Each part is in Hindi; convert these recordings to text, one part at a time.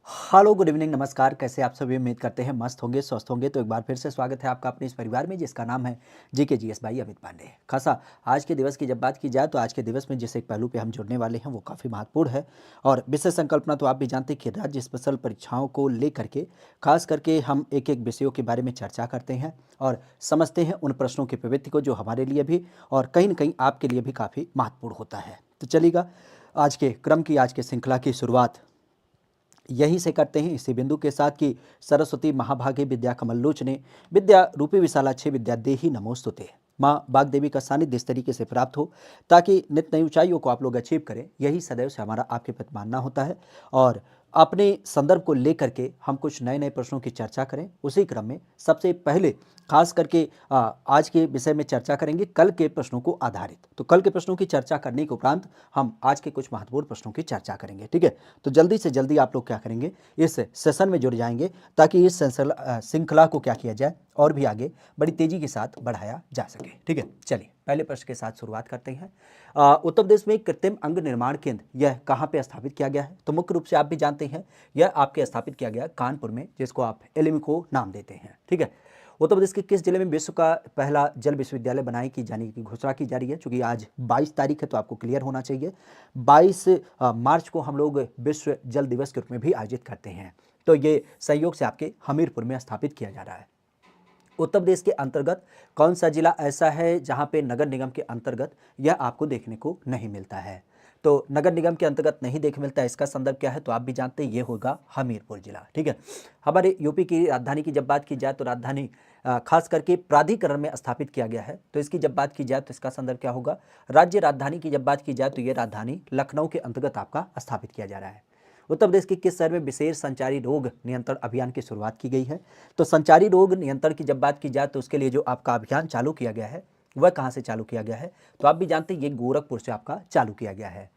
हेलो गुड इवनिंग नमस्कार। कैसे आप सभी उम्मीद करते हैं मस्त होंगे स्वस्थ होंगे। तो एक बार फिर से स्वागत है आपका अपने इस परिवार में जिसका नाम है जीके जीएस भाई अमित पांडे। खासा आज के दिवस की जब बात की जाए तो आज के दिवस में जिस एक पहलू पे हम जुड़ने वाले हैं वो काफ़ी महत्वपूर्ण है। और विषय संकल्पना तो आप भी जानते हैं कि राज्य स्पेशल परीक्षाओं को लेकर के खास करके हम एक एक विषयों के बारे में चर्चा करते हैं और समझते हैं उन प्रश्नों की प्रवृत्ति को जो हमारे लिए भी और कहीं ना कहीं आपके लिए भी काफ़ी महत्वपूर्ण होता है। तो चलिएगा आज के क्रम की आज के श्रृंखला की शुरुआत यहीं से करते हैं इसी बिंदु के साथ कि सरस्वती महाभागे विद्या कमलोचने विद्या रूपी विशालाक्षी विद्या देही नमोस्तुते। माँ बागदेवी का सानिध्य इस तरीके से प्राप्त हो ताकि नित्य नई ऊंचाइयों को आप लोग अचीव करें, यही सदैव से हमारा आपके प्रति मानना होता है। और अपने संदर्भ को लेकर के हम कुछ नए नए प्रश्नों की चर्चा करें। उसी क्रम में सबसे पहले खास करके आज के विषय में चर्चा करेंगे कल के प्रश्नों को आधारित। तो कल के प्रश्नों की चर्चा करने के उपरांत हम आज के कुछ महत्वपूर्ण प्रश्नों की चर्चा करेंगे। ठीक है, तो जल्दी से जल्दी आप लोग क्या करेंगे, इस सेशन में जुड़ जाएंगे ताकि इस श्रृंखला को क्या किया जाए और भी आगे बड़ी तेजी के साथ बढ़ाया जा सके। ठीक है, चलिए पहले प्रश्न के साथ शुरुआत करते हैं। उत्तर प्रदेश में कृत्रिम अंग निर्माण केंद्र यह कहाँ पे स्थापित किया गया है? तो मुख्य रूप से आप भी जानते हैं यह आपके स्थापित किया गया कानपुर में, जिसको आप एलिम्को नाम देते हैं। ठीक है, उत्तर प्रदेश के किस जिले में विश्व का पहला जल विश्वविद्यालय बनाए की जाने की घोषणा की जा रही है? चूंकि आज 22 तारीख है तो आपको क्लियर होना चाहिए। 22 मार्च को हम लोग विश्व जल दिवस के रूप में भी आयोजित करते हैं। तो ये संयोग से आपके हमीरपुर में स्थापित किया जा रहा है। उत्तर प्रदेश के अंतर्गत कौन सा जिला ऐसा है जहां पे नगर निगम के अंतर्गत यह आपको देखने को नहीं मिलता है? तो नगर निगम के अंतर्गत नहीं देखने मिलता है, इसका संदर्भ क्या है? तो आप भी जानते हैं ये होगा हमीरपुर जिला। ठीक है, हमारे यूपी की राजधानी की जब बात की जाए तो राजधानी खास करके प्राधिकरण में स्थापित किया गया है। तो इसकी जब बात की जाए तो इसका संदर्भ क्या होगा? राज्य राजधानी की जब बात की जाए तो ये राजधानी लखनऊ के अंतर्गत आपका स्थापित किया जा रहा है। उत्तर प्रदेश के किस शहर में विशेष संचारी रोग नियंत्रण अभियान की शुरुआत की गई है? तो संचारी रोग नियंत्रण की जब बात की जाए तो उसके लिए जो आपका अभियान चालू किया गया है वह कहाँ से चालू किया गया है? तो आप भी जानते हैं ये गोरखपुर से आपका चालू किया गया है।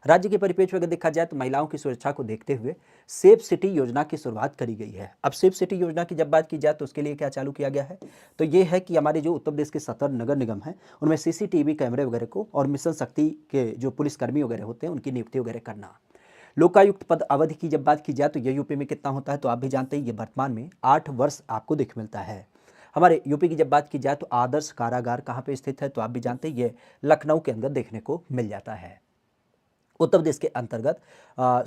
राज्य के परिप्रेक्ष्य में अगर देखा जाए तो महिलाओं की सुरक्षा को देखते हुए सेफ सिटी योजना की शुरुआत करी गई है। अब सेफ सिटी योजना की जब बात की जाए तो उसके लिए क्या चालू किया गया है? तो ये है कि हमारे जो उत्तर प्रदेश के 17 नगर निगम हैं उनमें सीसीटीवी कैमरे वगैरह को और मिशन शक्ति के जो पुलिसकर्मी वगैरह होते हैं उनकी नियुक्ति वगैरह करना। लोकायुक्त पद अवधि की जब बात की जाए तो ये यूपी में कितना होता है? तो आप भी जानते हैं ये वर्तमान में 8 वर्ष आपको देख मिलता है। हमारे यूपी की जब बात की जाए तो आदर्श कारागार कहाँ पे स्थित है? तो आप भी जानते हैं ये लखनऊ के अंदर देखने को मिल जाता है। उत्तर प्रदेश के अंतर्गत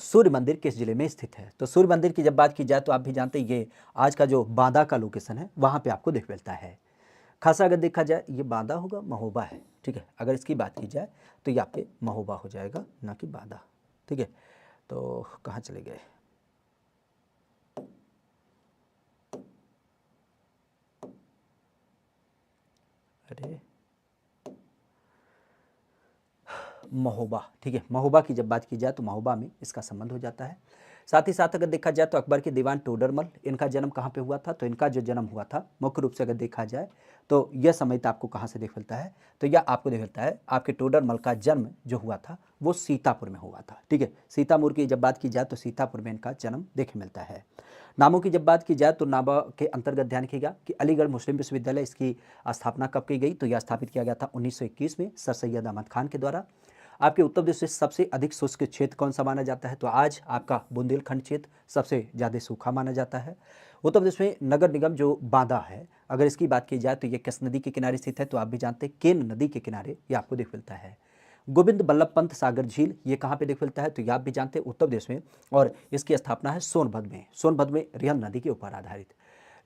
सूर्य मंदिर किस जिले में स्थित है? तो सूर्य मंदिर की जब बात की जाए तो आप भी जानते हैं ये आज का जो बांदा का लोकेशन है वहाँ पे आपको देख मिलता है। खासा अगर देखा जाए ये बांदा होगा, महोबा है। ठीक है, अगर इसकी बात की जाए तो ये आपके महोबा हो जाएगा, ना कि बांदा। ठीक है, तो कहाँ चले गए? अरे महोबा। ठीक है, महोबा की जब बात की जाए तो महोबा में इसका संबंध हो जाता है। साथ ही साथ अगर देखा जाए तो अकबर के दीवान टोडरमल, इनका जन्म कहाँ पे हुआ था? तो इनका जो जन्म हुआ था मुख्य रूप से अगर देखा जाए तो यह समय तो आपको कहाँ से देख मिलता है? तो यह आपको देख मिलता है आपके टोडरमल का जन्म जो हुआ था वो सीतापुर में हुआ था। ठीक है, सीतापुर की जब बात की जाए तो सीतापुर में इनका जन्म देख मिलता है। नामों की जब बात की जाए तो नामा के अंतर्गत ध्यान रखिएगा कि अलीगढ़ मुस्लिम विश्वविद्यालय, इसकी स्थापना कब की गई? तो यह स्थापित किया गया था 1921 में सर सैयद अहमद खान के द्वारा। आपके उत्तर प्रदेश से सबसे अधिक शुष्क क्षेत्र कौन सा माना जाता है? तो आज आपका बुंदेलखंड क्षेत्र सबसे ज़्यादा सूखा माना जाता है। उत्तर प्रदेश में नगर निगम जो बांदा है, अगर इसकी बात की जाए तो ये किस नदी के किनारे स्थित है? तो आप भी जानते हैं केन नदी के किनारे ये आपको देख मिलता है। गोविंद बल्लभ पंत सागर झील ये कहाँ पे देख मिलता है? तो ये आप भी जानते हैं उत्तर प्रदेश में, और इसकी स्थापना है सोनभद्र में। सोनभद्र में रिहंद नदी के ऊपर आधारित।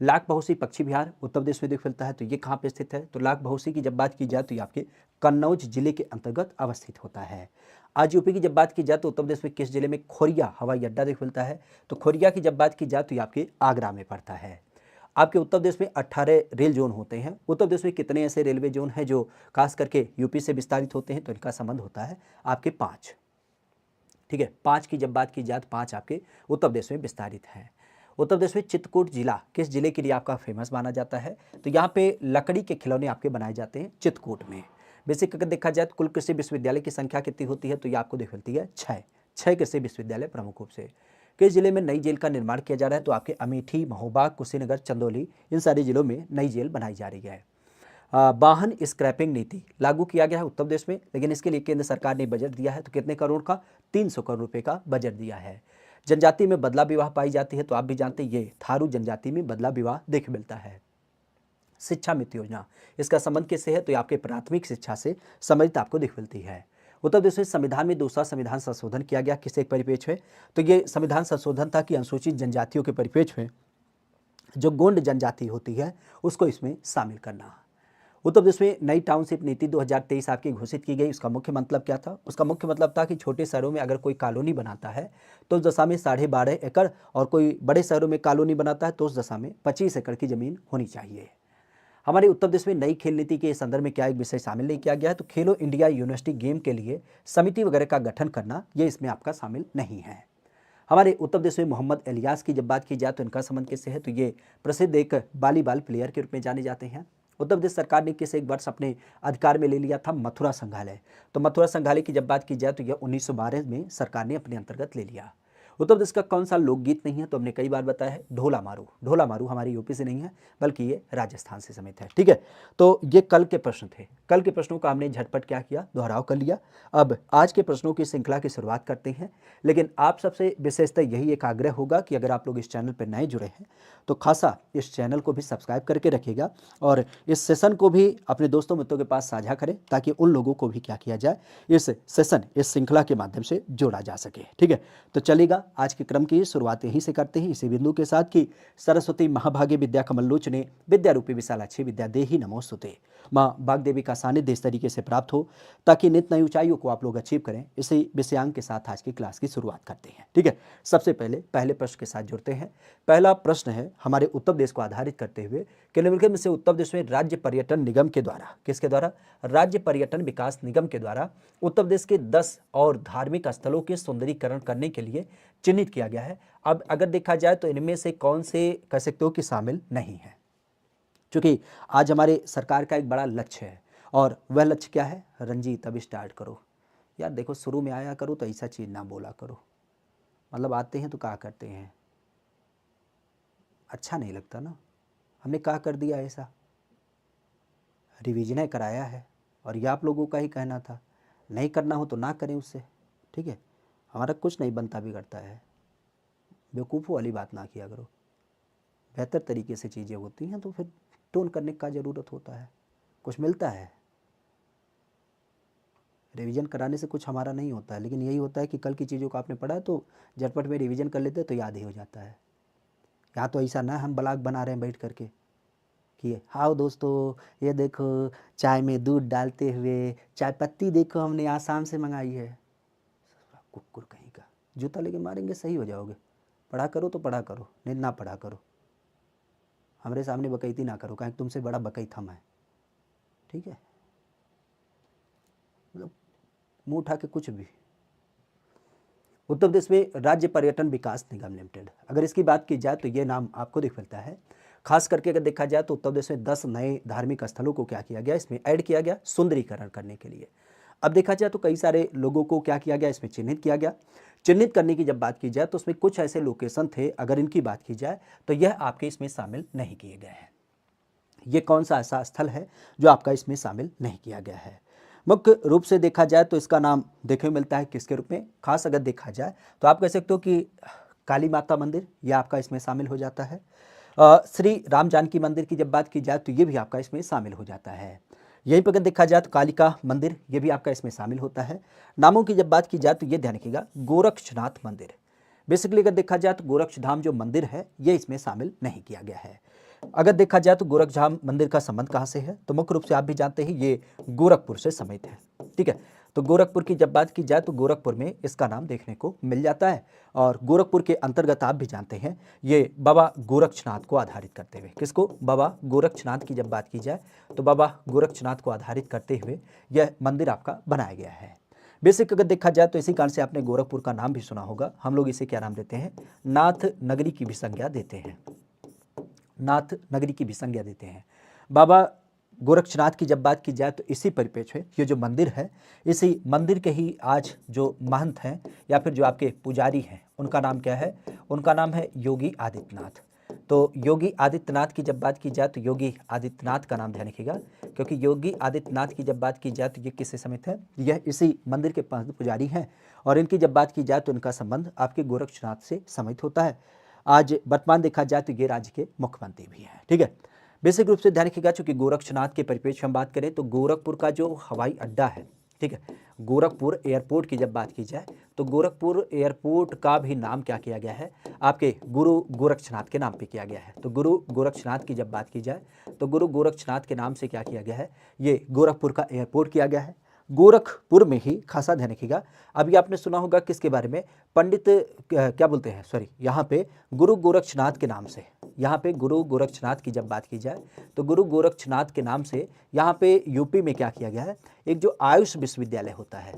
लाख बहोसी पक्षी विहार उत्तर प्रदेश में देख मिलता है, तो ये कहाँ पे स्थित है? तो लाख बहोसी की जब बात की जाए तो ये आपके कन्नौज जिले के अंतर्गत अवस्थित होता है। आज यूपी की जब बात की जाए तो उत्तर प्रदेश में किस जिले में खोरिया हवाई अड्डा देख मिलता है? तो खोरिया की जब बात की जाए तो ये आपके आगरा में पड़ता है। आपके उत्तर प्रदेश में 18 रेल जोन होते हैं। उत्तर प्रदेश में कितने ऐसे रेलवे जोन हैं जो खास करके यूपी से विस्तारित होते हैं? तो इनका संबंध होता है आपके 5। ठीक है, 5 की जब बात की जाए तो 5 आपके उत्तर प्रदेश में विस्तारित हैं। उत्तर प्रदेश में चित्रकूट जिला किस जिले के लिए आपका फेमस माना जाता है? तो यहाँ पे लकड़ी के खिलौने आपके बनाए जाते हैं चित्रकूट में। बेसिक अगर देखा जाए तो कुल कृषि विश्वविद्यालय की संख्या कितनी होती है? तो ये आपको देख मिलती है 6 कृषि विश्वविद्यालय प्रमुख रूप से। किस जिले में नई जेल का निर्माण किया जा रहा है? तो आपके अमेठी, महोबा, कुशीनगर, चंदौली, इन सारे जिलों में नई जेल बनाई जा रही है। वाहन स्क्रैपिंग नीति लागू किया गया है उत्तर प्रदेश में, लेकिन इसके लिए केंद्र सरकार ने बजट दिया है। तो कितने करोड़ का? 300 करोड़ रुपए का बजट दिया है। जनजाति में बदला विवाह पाई जाती है, तो आप भी जानते हैं ये थारू जनजाति में बदला विवाह देखे मिलता है। शिक्षा मित्र योजना, इसका संबंध किससे है? तो ये आपके प्राथमिक शिक्षा से संबंधित आपको दिख मिलती है। उत्तर प्रदेश में संविधान में दूसरा संविधान संशोधन किया गया, किस एक परिप्रेक्ष्य में? तो ये संविधान संशोधन था कि अनुसूचित जनजातियों के परिप्रेक्ष्य में जो गोंड जनजाति होती है उसको इसमें शामिल करना। उत्तर प्रदेश में नई टाउनशिप नीति 2023 आपकी घोषित की गई। उसका मुख्य मतलब क्या था? उसका मुख्य मतलब था कि छोटे शहरों में अगर कोई कॉलोनी बनाता है तो उस दशा में 12.5 एकड़, और कोई बड़े शहरों में कॉलोनी बनाता है तो उस दशा में 25 एकड़ की जमीन होनी चाहिए। हमारे उत्तर प्रदेश में नई खेल नीति के संदर्भ में क्या एक विषय शामिल नहीं किया गया है? तो खेलो इंडिया यूनिवर्सिटी गेम के लिए समिति वगैरह का गठन करना, ये इसमें आपका शामिल नहीं है। हमारे उत्तर प्रदेश में मोहम्मद इलियास की जब बात की जाए तो इनका संबंध किससे है? तो ये प्रसिद्ध एक वॉलीबॉल प्लेयर के रूप में जाने जाते हैं। उत्तर प्रदेश सरकार ने किस एक वर्ष अपने अधिकार में ले लिया था? मथुरा संग्रहालय। तो मथुरा संग्रहालय की जब बात की जाए तो यह 1912 में सरकार ने अपने अंतर्गत ले लिया। उत्तर प्रदेश का कौन सा लोकगीत नहीं है? तो हमने कई बार बताया है ढोला मारू। ढोला मारू हमारी यूपी से नहीं है, बल्कि ये राजस्थान से समेत है। ठीक है, तो ये कल के प्रश्न थे। कल के प्रश्नों का हमने झटपट क्या किया? दोहराव कर लिया। अब आज के प्रश्नों की श्रृंखला की शुरुआत करते हैं, लेकिन आप सबसे विशेषतः यही एक आग्रह होगा कि अगर आप लोग इस चैनल पर नए जुड़े हैं तो खासा इस चैनल को भी सब्सक्राइब करके रखिएगा और इस सेशन को भी अपने दोस्तों मित्रों के पास साझा करें, ताकि उन लोगों को भी क्या किया जाए, इस सेशन, इस श्रृंखला के माध्यम से जोड़ा जा सके। ठीक है, तो चलेगा, आज के क्रम की शुरुआत यहीं से करते हैं, इसी बिंदु के साथ कि सरस्वती महाभागे विद्या कमलोचने विद्या रूपी विशालाक्षी विद्या देही नमोस्तुते। माँ वाग्देवी का सानिध्य इस तरीके से प्राप्त हो ताकि नित्य नई ऊंचाइयों को आप लोग अचीव करें। इसी विषयांक के साथ आज की क्लास की शुरुआत करते हैं। ठीक है, सबसे पहले प्रश्न के साथ जुड़ते हैं। पहला प्रश्न है हमारे उत्तर प्रदेश को आधारित करते हुए, निम्नलिखित में से उत्तर प्रदेश में राज्य पर्यटन निगम के द्वारा, किसके द्वारा? राज्य पर्यटन विकास निगम के द्वारा उत्तर प्रदेश के 10 और धार्मिक स्थलों के सुंदरीकरण करने के लिए चिन्हित किया गया है। अब अगर देखा जाए तो इनमें से कौन से कह सकते हो कि शामिल नहीं है, क्योंकि आज हमारे सरकार का एक बड़ा लक्ष्य है, और वह लक्ष्य क्या है? रंजीत अब स्टार्ट करो यार, देखो शुरू में आया करो तो ऐसा चीज़ ना बोला करो, मतलब आते हैं तो क्या करते हैं, अच्छा नहीं लगता ना। हमने क्या कर दिया ऐसा? रिवीजन कराया है, और ये आप लोगों का ही कहना था, नहीं करना हो तो ना करें उससे। ठीक है, हमारा कुछ नहीं बनता बिगड़ता है, बेवकूफ़ों वाली बात ना किया करो। बेहतर तरीके से चीज़ें होती हैं तो फिर टोन करने का ज़रूरत होता है, कुछ मिलता है। रिवीजन कराने से कुछ हमारा नहीं होता है, लेकिन यही होता है कि कल की चीज़ों को आपने पढ़ा है तो झटपट में रिवीजन कर लेते तो याद ही हो जाता है। यहाँ तो ऐसा ना हम ब्लॉग बना रहे हैं बैठ करके कि हाँ दोस्तों ये देखो चाय में दूध डालते हुए चाय पत्ती देखो हमने आसाम से मंगाई है। कुकुर कहीं का, जूता लेके मारेंगे, सही हो जाओगे। पढ़ा करो तो पढ़ा करो, नहीं ना पढ़ा करो। हमारे सामने बकैती ना करो, कहीं तुमसे बड़ा बकैत हम है। ठीक है, मतलब मुँह उठा के कुछ भी। उत्तर प्रदेश में राज्य पर्यटन विकास निगम लिमिटेड, अगर इसकी बात की जाए तो ये नाम आपको दिख मिलता है। खास करके अगर देखा जाए तो उत्तर प्रदेश में 10 नए धार्मिक स्थलों को क्या किया गया, इसमें ऐड किया गया सुंदरीकरण करने के लिए। अब देखा जाए तो कई सारे लोगों को क्या किया गया, इसमें चिन्हित किया गया। चिन्हित करने की जब बात की जाए तो उसमें कुछ ऐसे लोकेशन थे, अगर इनकी बात की जाए तो यह आपके इसमें शामिल नहीं किए गए हैं। ये कौन सा ऐसा स्थल है जो आपका इसमें शामिल नहीं किया गया है? मुख्य रूप से देखा जाए तो इसका नाम देखने मिलता है किसके रूप में? खास अगर देखा जाए तो आप कह सकते हो कि काली माता मंदिर, यह आपका इसमें शामिल हो जाता है। श्री राम जानकी मंदिर की जब बात की जाए तो ये भी आपका इसमें शामिल हो जाता है। यहीं पर अगर देखा जाए तो कालिका मंदिर, ये भी आपका इसमें शामिल होता है। नामों की जब बात की जाए तो ये ध्यान रखिएगा, गोरक्षनाथ मंदिर। बेसिकली अगर देखा जाए तो गोरक्षधाम जो मंदिर है ये इसमें शामिल नहीं किया गया है। अगर देखा जाए तो गोरखधाम मंदिर का संबंध कहाँ से है, तो मुख्य रूप से आप भी जानते हैं ये गोरखपुर से समेत है। ठीक है, तो गोरखपुर की जब बात की जाए तो गोरखपुर में इसका नाम देखने को मिल जाता है, और गोरखपुर के अंतर्गत आप भी जानते हैं ये बाबा गोरक्षनाथ को आधारित करते हुए, किसको? बाबा गोरक्षनाथ की जब बात की जाए तो बाबा गोरक्षनाथ को आधारित करते हुए यह मंदिर आपका बनाया गया है। बेसिक अगर देखा जाए तो इसी कारण से आपने गोरखपुर का नाम भी सुना होगा। हम लोग इसे क्या नाम देते हैं? नाथ नगरी की भी संज्ञा देते हैं, नाथ नगरी की भी संज्ञा देते हैं। बाबा गोरक्षनाथ की जब बात की जाए तो इसी परिप्रेक्ष्य में ये जो मंदिर है, इसी मंदिर के ही आज जो महंत हैं या फिर जो आपके पुजारी हैं, उनका नाम क्या है? उनका नाम है योगी आदित्यनाथ। तो योगी आदित्यनाथ की जब बात की जाए तो योगी आदित्यनाथ का नाम ध्यान रखिएगा, क्योंकि योगी आदित्यनाथ की जब बात की जाए तो ये किससे संबंधित है, यह इसी मंदिर के पुजारी हैं। और इनकी जब बात की जाए तो इनका संबंध आपके गोरक्षनाथ से संबंधित होता है। आज वर्तमान देखा जाए तो ये राज्य के मुख्यमंत्री भी हैं। ठीक है, बेसिक रूप से ध्यान रखिएगा, चूंकि गोरक्षनाथ के परिप्रेक्ष्य हम बात करें तो गोरखपुर का जो हवाई अड्डा है, ठीक है, गोरखपुर एयरपोर्ट की जब बात की जाए तो गोरखपुर एयरपोर्ट का भी नाम क्या किया गया है, आपके गुरु गोरक्षनाथ के नाम पे किया गया है। तो गुरु गोरक्षनाथ की जब बात की जाए तो गुरु गोरक्षनाथ के नाम से क्या किया गया है, ये गोरखपुर का एयरपोर्ट किया गया है। गोरखपुर में ही खासा ध्यान रखिएगा, अभी आपने सुना होगा किसके बारे में, पंडित क्या बोलते हैं, सॉरी, यहाँ पे गुरु गोरक्षनाथ के नाम से, यहाँ पे गुरु गोरक्षनाथ की जब बात की जाए तो गुरु गोरक्षनाथ के नाम से यहाँ पे यूपी में क्या किया गया है, एक जो आयुष विश्वविद्यालय होता है,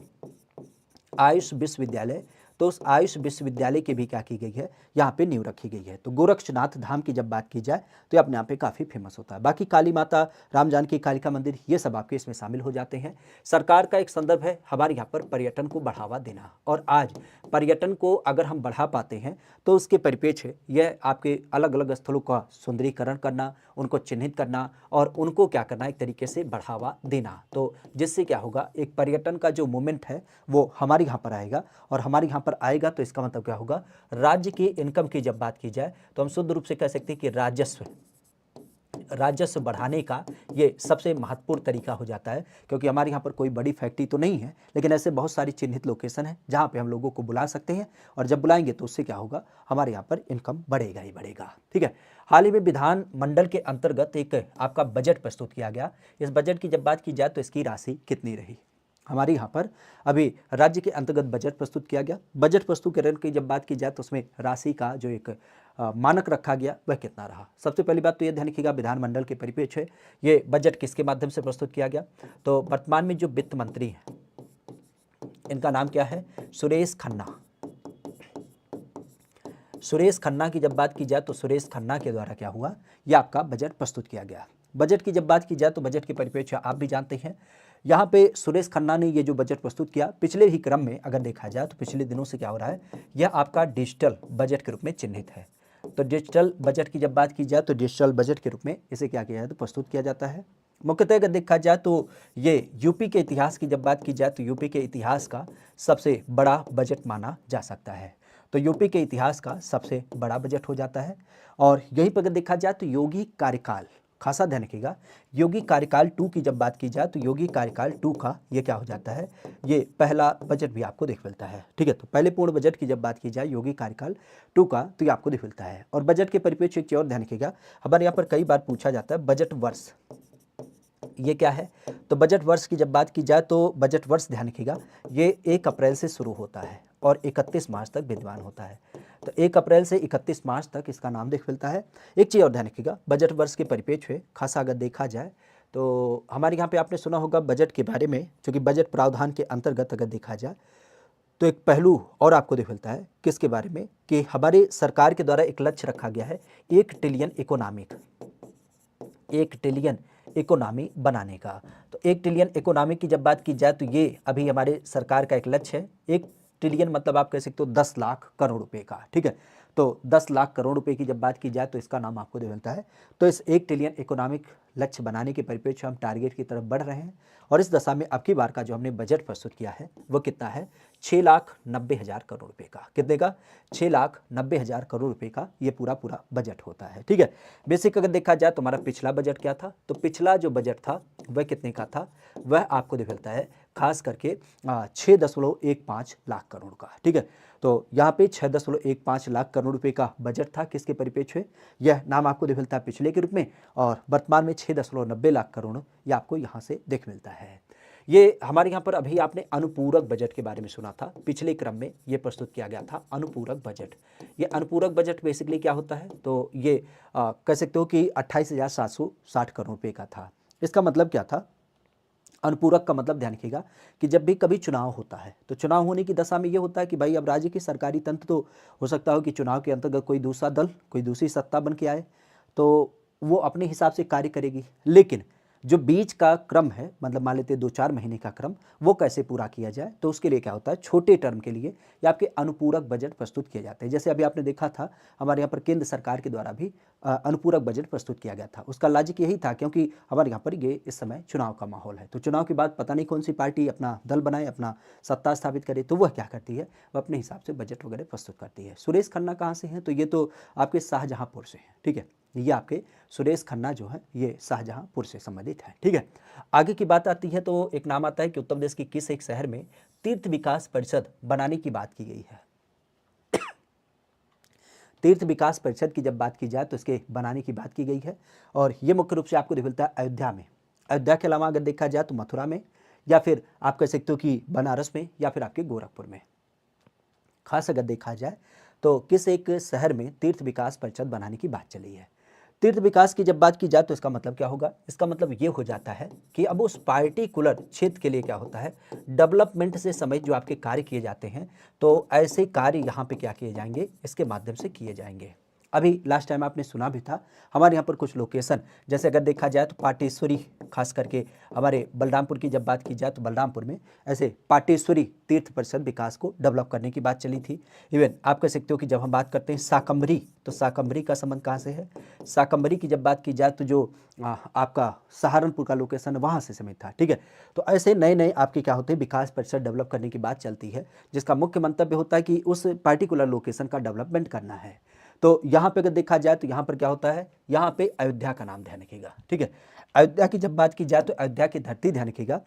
आयुष विश्वविद्यालय, तो उस आयुष विश्वविद्यालय की भी क्या की गई है, यहाँ पे नींव रखी गई है। तो गोरक्षनाथ धाम की जब बात की जाए तो ये अपने यहाँ पे काफ़ी फेमस होता है। बाकी काली माता, राम जानकी कालिका मंदिर, ये सब आपके इसमें शामिल हो जाते हैं। सरकार का एक संदर्भ है हमारे यहाँ पर पर्यटन को बढ़ावा देना, और आज पर्यटन को अगर हम बढ़ा पाते हैं तो उसके परिप्रेक्ष्य यह आपके अलग अलग स्थलों का सुंदरीकरण करना, उनको चिन्हित करना और उनको क्या करना, एक तरीके से बढ़ावा देना। तो जिससे क्या होगा, एक पर्यटन का जो मूवमेंट है वो हमारे यहाँ पर आएगा, और हमारे यहाँ पर आएगा तो इसका मतलब क्या होगा, राज्य की इनकम की जब बात की जाए तो हम शुद्ध रूप से कह सकते हैं कि राजस्व बढ़ाने का ये सबसे महत्वपूर्ण तरीका हो जाता है। क्योंकि हमारे यहाँ पर कोई बड़ी फैक्ट्री तो नहीं है, लेकिन ऐसे बहुत सारी चिन्हित लोकेशन है जहाँ पे हम लोगों को बुला सकते हैं, और जब बुलाएंगे तो उससे क्या होगा, हमारे यहाँ पर इनकम बढ़ेगा ही बढ़ेगा। ठीक है, हाल ही में विधान मंडल के अंतर्गत एक आपका बजट प्रस्तुत किया गया। इस बजट की जब बात की जाए तो इसकी राशि कितनी रही, हमारे यहाँ पर अभी राज्य के अंतर्गत बजट प्रस्तुत किया गया। बजट प्रस्तुतिकरण की जब बात की जाए तो उसमें राशि का जो एक मानक रखा गया वह कितना रहा। सबसे पहली बात तो ये ध्यान रखिएगा, विधानमंडल के परिप्रेक्ष्य ये बजट किसके माध्यम से प्रस्तुत किया गया, तो वर्तमान में जो वित्त मंत्री हैं इनका नाम क्या है, सुरेश खन्ना। सुरेश खन्ना की जब बात की जाए तो सुरेश खन्ना के द्वारा क्या हुआ, यह आपका बजट प्रस्तुत किया गया। बजट की जब बात की जाए तो बजट के परिप्रेक्ष्य आप भी जानते हैं, यहाँ पे सुरेश खन्ना ने ये जो बजट प्रस्तुत किया, पिछले ही क्रम में अगर देखा जाए तो पिछले दिनों से क्या हो रहा है, यह आपका डिजिटल बजट के रूप में चिन्हित है। तो डिजिटल बजट की जब बात की जाए तो डिजिटल बजट के रूप में इसे क्या किया जाए तो प्रस्तुत किया जाता है। मुख्यतः अगर देखा जाए तो ये यूपी के इतिहास की जब बात की जाए तो यूपी के इतिहास का सबसे बड़ा बजट माना जा सकता है। तो यूपी के इतिहास का सबसे बड़ा बजट हो जाता है। और यहीं पर अगर देखा जाए तो योगी कार्यकाल, खासा ध्यान रखिएगा, योगी कार्यकाल 2 की जब बात की जाए तो योगी कार्यकाल 2 का ये क्या हो जाता है, ये पहला बजट भी आपको देख मिलता है। ठीक है, तो पहले पूर्ण बजट की जब बात की जाए योगी कार्यकाल 2 का, तो ये आपको देख मिलता है। और बजट के परिप्रेक्ष्य एक और ध्यान रखिएगा, हमारे यहाँ पर कई बार पूछा जाता है बजट वर्ष ये क्या है, तो बजट वर्ष की जब बात की जाए तो बजट वर्ष ध्यान रखिएगा, ये 1 अप्रैल से शुरू होता है और 31 मार्च तक विद्यमान होता है। तो 1 अप्रैल से 31 मार्च तक इसका नाम देख मिलता है। एक चीज़ और ध्यान रखिएगा, बजट वर्ष के परिप्रेक्ष्य खासा अगर देखा जाए तो हमारे यहाँ पे आपने सुना होगा बजट के बारे में, क्योंकि बजट प्रावधान के अंतर्गत अगर देखा जाए तो एक पहलू और आपको देख मिलता है किसके बारे में, कि हमारे सरकार के द्वारा एक लक्ष्य रखा गया है 1 ट्रिलियन इकोनॉमी बनाने का। तो 1 ट्रिलियन इकोनॉमी की जब बात की जाए तो ये अभी हमारे सरकार का एक लक्ष्य है। 1 ट्रिलियन मतलब आप कह सकते हो 10 लाख करोड़ रुपए का। ठीक है, तो 10 लाख करोड़ रुपए की जब बात की जाए तो इसका नाम आपको दे मिलता है। तो इस 1 ट्रिलियन इकोनॉमिक लक्ष्य बनाने के परिप्रेक्ष्य हम टारगेट की तरफ बढ़ रहे हैं, और इस दशा में अब की बार का जो हमने बजट प्रस्तुत किया है वो कितना है, 6,90,000 करोड़ रुपए का। कितने का, 6,90,000 करोड़ रुपए का ये पूरा बजट होता है। ठीक है, बेसिक अगर देखा जाए तो हमारा पिछला बजट क्या था, तो पिछला जो बजट था वह कितने का था, वह आपको देख मिलता है खास करके 6.15 लाख करोड़ का। ठीक है, तो यहाँ पे 6.15 लाख करोड़ रुपए का बजट था, किसके परिप्रेक्ष्य, यह नाम आपको देख मिलता है पिछले के रूप में, और वर्तमान में 6.90 लाख करोड़ ये आपको यहाँ से देख मिलता है। ये हमारे यहाँ पर अभी आपने अनुपूरक बजट के बारे में सुना था, पिछले क्रम में ये प्रस्तुत किया गया था अनुपूरक बजट। ये अनुपूरक बजट बेसिकली क्या होता है, तो ये कह सकते हो कि 28,760 करोड़ रुपए का था। इसका मतलब क्या था, अनुपूरक का मतलब ध्यान रखिएगा कि जब भी कभी चुनाव होता है तो चुनाव होने की दशा में ये होता है कि भाई अब राज्य की सरकारी तंत्र तो हो सकता हो कि चुनाव के अंतर्गत कोई दूसरा दल, कोई दूसरी सत्ता बन के आए तो वो अपने हिसाब से कार्य करेगी, लेकिन जो बीच का क्रम है, मतलब मान लेते हैं 2-4 महीने का क्रम, वो कैसे पूरा किया जाए, तो उसके लिए क्या होता है, छोटे टर्म के लिए या आपके अनुपूरक बजट प्रस्तुत किए जाते हैं। जैसे अभी आपने देखा था हमारे यहाँ पर केंद्र सरकार के द्वारा भी अनुपूरक बजट प्रस्तुत किया गया था। उसका लॉजिक यही था क्योंकि हमारे यहाँ पर ये इस समय चुनाव का माहौल है, तो चुनाव के बाद पता नहीं कौन सी पार्टी अपना दल बनाए, अपना सत्ता स्थापित करे, तो वह क्या करती है, वह अपने हिसाब से बजट वगैरह प्रस्तुत करती है। सुरेश खन्ना कहाँ से हैं, तो ये तो आपके शाहजहाँपुर से हैं, ठीक है। ये आपके सुरेश खन्ना जो है ये शाहजहाँपुर से संबंधित है, ठीक है। आगे की बात आती है तो एक नाम आता है कि उत्तर प्रदेश के किस एक शहर में तीर्थ विकास परिषद बनाने की बात की गई है। तीर्थ विकास परिषद की जब बात की जाए तो इसके बनाने की बात की गई है, और ये मुख्य रूप से आपको मिलता है अयोध्या में। अयोध्या के अलावा अगर देखा जाए तो मथुरा में, या फिर आप कह सकते हो कि बनारस में, या फिर आपके गोरखपुर में। खास अगर देखा जाए तो किस एक शहर में तीर्थ विकास परिषद बनाने की बात चली है। तीर्थ विकास की जब बात की जाए तो इसका मतलब क्या होगा, इसका मतलब ये हो जाता है कि अब उस पार्टिकुलर क्षेत्र के लिए क्या होता है, डेवलपमेंट से संबंधित जो आपके कार्य किए जाते हैं, तो ऐसे कार्य यहाँ पे क्या किए जाएंगे, इसके माध्यम से किए जाएंगे। अभी लास्ट टाइम आपने सुना भी था हमारे यहाँ पर कुछ लोकेशन, जैसे अगर देखा जाए तो पाटेश्वरी, खास करके हमारे बलरामपुर की जब बात की जाए तो बलरामपुर में ऐसे पाटेश्वरी तीर्थ परिषद विकास को डेवलप करने की बात चली थी। इवन आप कह सकते हो कि जब हम बात करते हैं शाकंभरी, तो शाकंभरी का संबंध कहाँ से है, शाकंभरी की जब बात की जाए तो जो आपका सहारनपुर का लोकेशन है वहाँ से समेत था, ठीक है। तो ऐसे नए नए आपके क्या होते हैं, विकास परिषद डेवलप करने की बात चलती है, जिसका मुख्य मंतव्य होता है कि उस पार्टिकुलर लोकेशन का डेवलपमेंट करना है। तो यहाँ पे अगर देखा जाए तो यहाँ पर क्या होता है, यहाँ पे अयोध्या का नाम ध्यान रखिएगा, ठीक है। अयोध्या की जब बात की जाए तो अयोध्या की धरती ध्यान रखिएगा।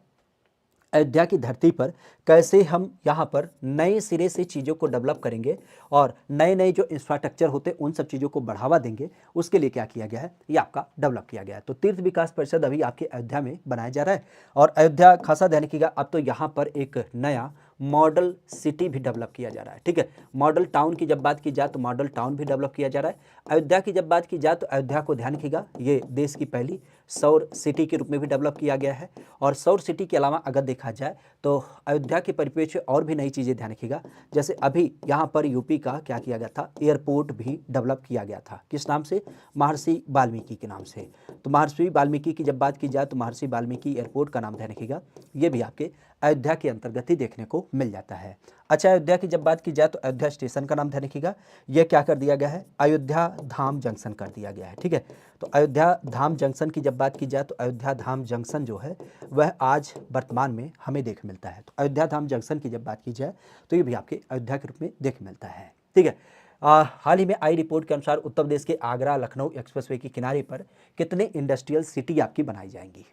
अयोध्या की धरती पर कैसे हम यहाँ पर नए सिरे से चीज़ों को डेवलप करेंगे और नए नए जो इंफ्रास्ट्रक्चर होते हैं उन सब चीज़ों को बढ़ावा देंगे, उसके लिए क्या किया गया है, ये आपका डेवलप किया गया है। तो तीर्थ विकास परिषद अभी आपके अयोध्या में बनाया जा रहा है, और अयोध्या खासा ध्यान रखिएगा, अब तो यहाँ पर एक नया मॉडल सिटी भी डेवलप किया जा रहा है, ठीक है। मॉडल टाउन की जब बात की जाए तो मॉडल टाउन भी डेवलप किया जा रहा है। अयोध्या की जब बात की जाए तो अयोध्या को ध्यान रखिएगा, ये देश की पहली सौर सिटी के रूप में भी डेवलप किया गया है। और सौर सिटी के अलावा अगर देखा जाए तो अयोध्या के परिप्रेक्ष्य और भी नई चीज़ें ध्यान रखिएगा, जैसे अभी यहाँ पर यूपी का क्या किया गया था, एयरपोर्ट भी डेवलप किया गया था। किस नाम से, महर्षि वाल्मीकि के नाम से। तो महर्षि वाल्मीकि की जब बात की जाए तो महर्षि वाल्मीकि एयरपोर्ट का नाम ध्यान रखिएगा, ये भी आपके अयोध्या के अंतर्गत ही देखने को मिल जाता है। अच्छा, अयोध्या की जब बात की जाए तो अयोध्या स्टेशन का नाम ध्यान रखिएगा, यह क्या कर दिया गया है, अयोध्या धाम जंक्शन कर दिया गया है, ठीक है। तो अयोध्या धाम जंक्शन की जब बात की जाए तो अयोध्या धाम जंक्शन जो है वह आज वर्तमान में हमें देख मिलता है। तो अयोध्या धाम जंक्शन की जब बात की जाए तो ये भी आपके अयोध्या के रूप में देख मिलता है, ठीक है। हाल ही में आई रिपोर्ट के अनुसार उत्तर प्रदेश के आगरा लखनऊ एक्सप्रेसवे के किनारे पर कितने इंडस्ट्रियल सिटी आपकी बनाई जाएंगी।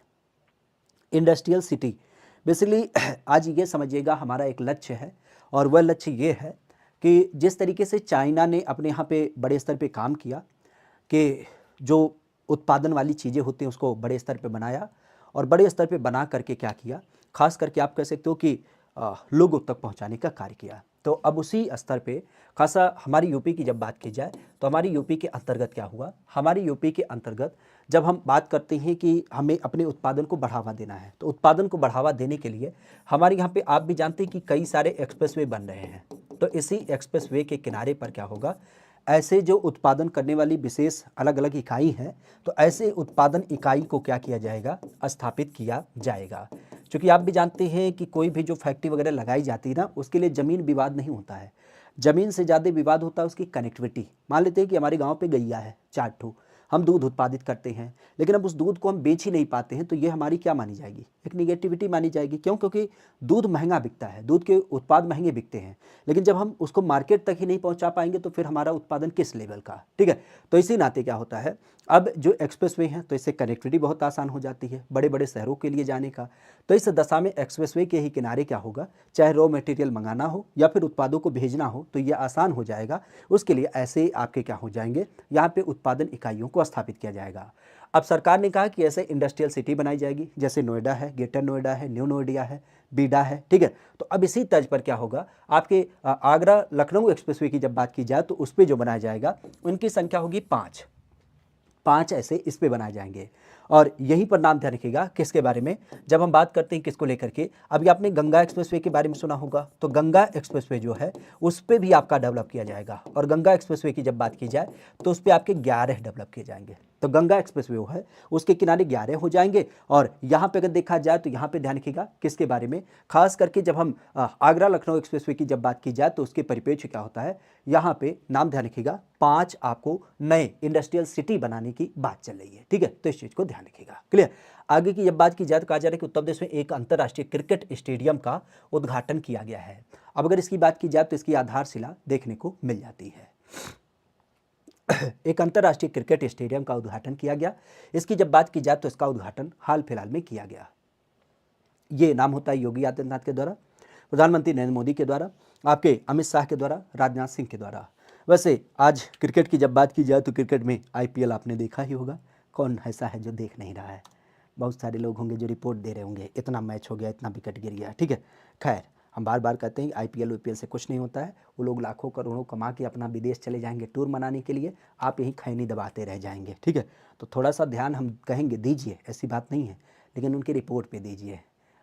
इंडस्ट्रियल सिटी बेसिकली आज ये समझिएगा हमारा एक लक्ष्य है, और वह लक्ष्य ये है कि जिस तरीके से चाइना ने अपने यहाँ पे बड़े स्तर पे काम किया कि जो उत्पादन वाली चीज़ें होती हैं उसको बड़े स्तर पे बनाया, और बड़े स्तर पे बना करके क्या किया, खास करके आप कह सकते हो कि लोगों तक पहुँचाने का कार्य किया। तो अब उसी स्तर पे खासा हमारी यूपी की जब बात की जाए तो हमारी यूपी के अंतर्गत क्या हुआ, हमारी यूपी के अंतर्गत जब हम बात करते हैं कि हमें अपने उत्पादन को बढ़ावा देना है, तो उत्पादन को बढ़ावा देने के लिए हमारे यहाँ पे आप भी जानते हैं कि कई सारे एक्सप्रेसवे बन रहे हैं। तो इसी एक्सप्रेसवे के किनारे पर क्या होगा, ऐसे जो उत्पादन करने वाली विशेष अलग अलग इकाई हैं, तो ऐसे उत्पादन इकाई को क्या किया जाएगा, स्थापित किया जाएगा। क्योंकि आप भी जानते हैं कि कोई भी जो फैक्ट्री वगैरह लगाई जाती है ना, उसके लिए ज़मीन विवाद नहीं होता है, ज़मीन से ज़्यादा विवाद होता है उसकी कनेक्टिविटी। मान लेते हैं कि हमारे गांव पे गैया है 4 ठो, हम दूध उत्पादित करते हैं, लेकिन अब उस दूध को हम बेच ही नहीं पाते हैं, तो ये हमारी क्या मानी जाएगी, एक निगेटिविटी मानी जाएगी। क्यों, क्योंकि दूध महंगा बिकता है, दूध के उत्पाद महंगे बिकते हैं, लेकिन जब हम उसको मार्केट तक ही नहीं पहुंचा पाएंगे तो फिर हमारा उत्पादन किस लेवल का, ठीक है। तो इसी नाते क्या होता है, अब जो एक्सप्रेसवे हैं तो इससे कनेक्टिविटी बहुत आसान हो जाती है बड़े बड़े शहरों के लिए जाने का। तो इस दशा में एक्सप्रेसवे के ही किनारे क्या होगा, चाहे रॉ मटेरियल मंगाना हो या फिर उत्पादों को भेजना हो तो ये आसान हो जाएगा। उसके लिए ऐसे आपके क्या हो जाएंगे, यहाँ पे उत्पादन इकाइयों को स्थापित किया जाएगा। अब सरकार ने कहा कि ऐसे इंडस्ट्रियल सिटी बनाई जाएगी, जैसे नोएडा है, ग्रेटर नोएडा है, न्यू नोएडा है, बीडा है, ठीक है। तो अब इसी तर्ज पर क्या होगा, आपके आगरा लखनऊ एक्सप्रेसवे की जब बात की जाए तो उस पर जो बनाया जाएगा उनकी संख्या होगी 5 ऐसे इस पे बनाए जाएंगे। और यहीं पर नाम ध्यान रखिएगा किसके बारे में, जब हम बात करते हैं किसको लेकर के, अभी आपने गंगा एक्सप्रेसवे के बारे में सुना होगा, तो गंगा एक्सप्रेसवे जो है उस पर भी आपका डेवलप किया जाएगा। और गंगा एक्सप्रेसवे की जब बात की जाए तो उस पर आपके 11 डेवलप किए जाएंगे। तो गंगा एक्सप्रेसवे वो है उसके किनारे 11 हो जाएंगे। और यहाँ पे अगर देखा जाए तो यहाँ पे ध्यान रखिएगा किसके बारे में, खास करके जब हम आगरा लखनऊ एक्सप्रेसवे की जब बात की जाए तो उसके परिप्रेक्ष्य क्या होता है, यहाँ पे नाम ध्यान रखिएगा 5 आपको नए इंडस्ट्रियल सिटी बनाने की बात चल रही है। ठीक है, तो इस चीज को ध्यान रखिएगा। क्लियर। आगे की जब बात की जाए तो कहा जा रहा है कि उत्तर प्रदेश में एक अंतर्राष्ट्रीय क्रिकेट स्टेडियम का उद्घाटन किया गया है। अब अगर इसकी बात की जाए तो इसकी आधारशिला देखने को मिल जाती है। एक अंतर्राष्ट्रीय क्रिकेट स्टेडियम का उद्घाटन किया गया। इसकी जब बात की जाए तो इसका उद्घाटन हाल फिलहाल में किया गया। ये नाम होता है योगी आदित्यनाथ के द्वारा, प्रधानमंत्री नरेंद्र मोदी के द्वारा, आपके अमित शाह के द्वारा, राजनाथ सिंह के द्वारा। वैसे आज क्रिकेट की जब बात की जाए तो क्रिकेट में आईपीएल आपने देखा ही होगा, कौन ऐसा है जो देख नहीं रहा है। बहुत सारे लोग होंगे जो रिपोर्ट दे रहे होंगे इतना मैच हो गया, इतना विकेट गिर गया। ठीक है, खैर हम बार बार कहते हैं आईपीएल वीपीएल से कुछ नहीं होता है। वो लोग लाखों करोड़ों कमा के अपना विदेश चले जाएंगे टूर मनाने के लिए, आप यहीं खैनी दबाते रह जाएंगे। ठीक है, तो थोड़ा सा ध्यान हम कहेंगे दीजिए, ऐसी बात नहीं है, लेकिन उनकी रिपोर्ट पे दीजिए।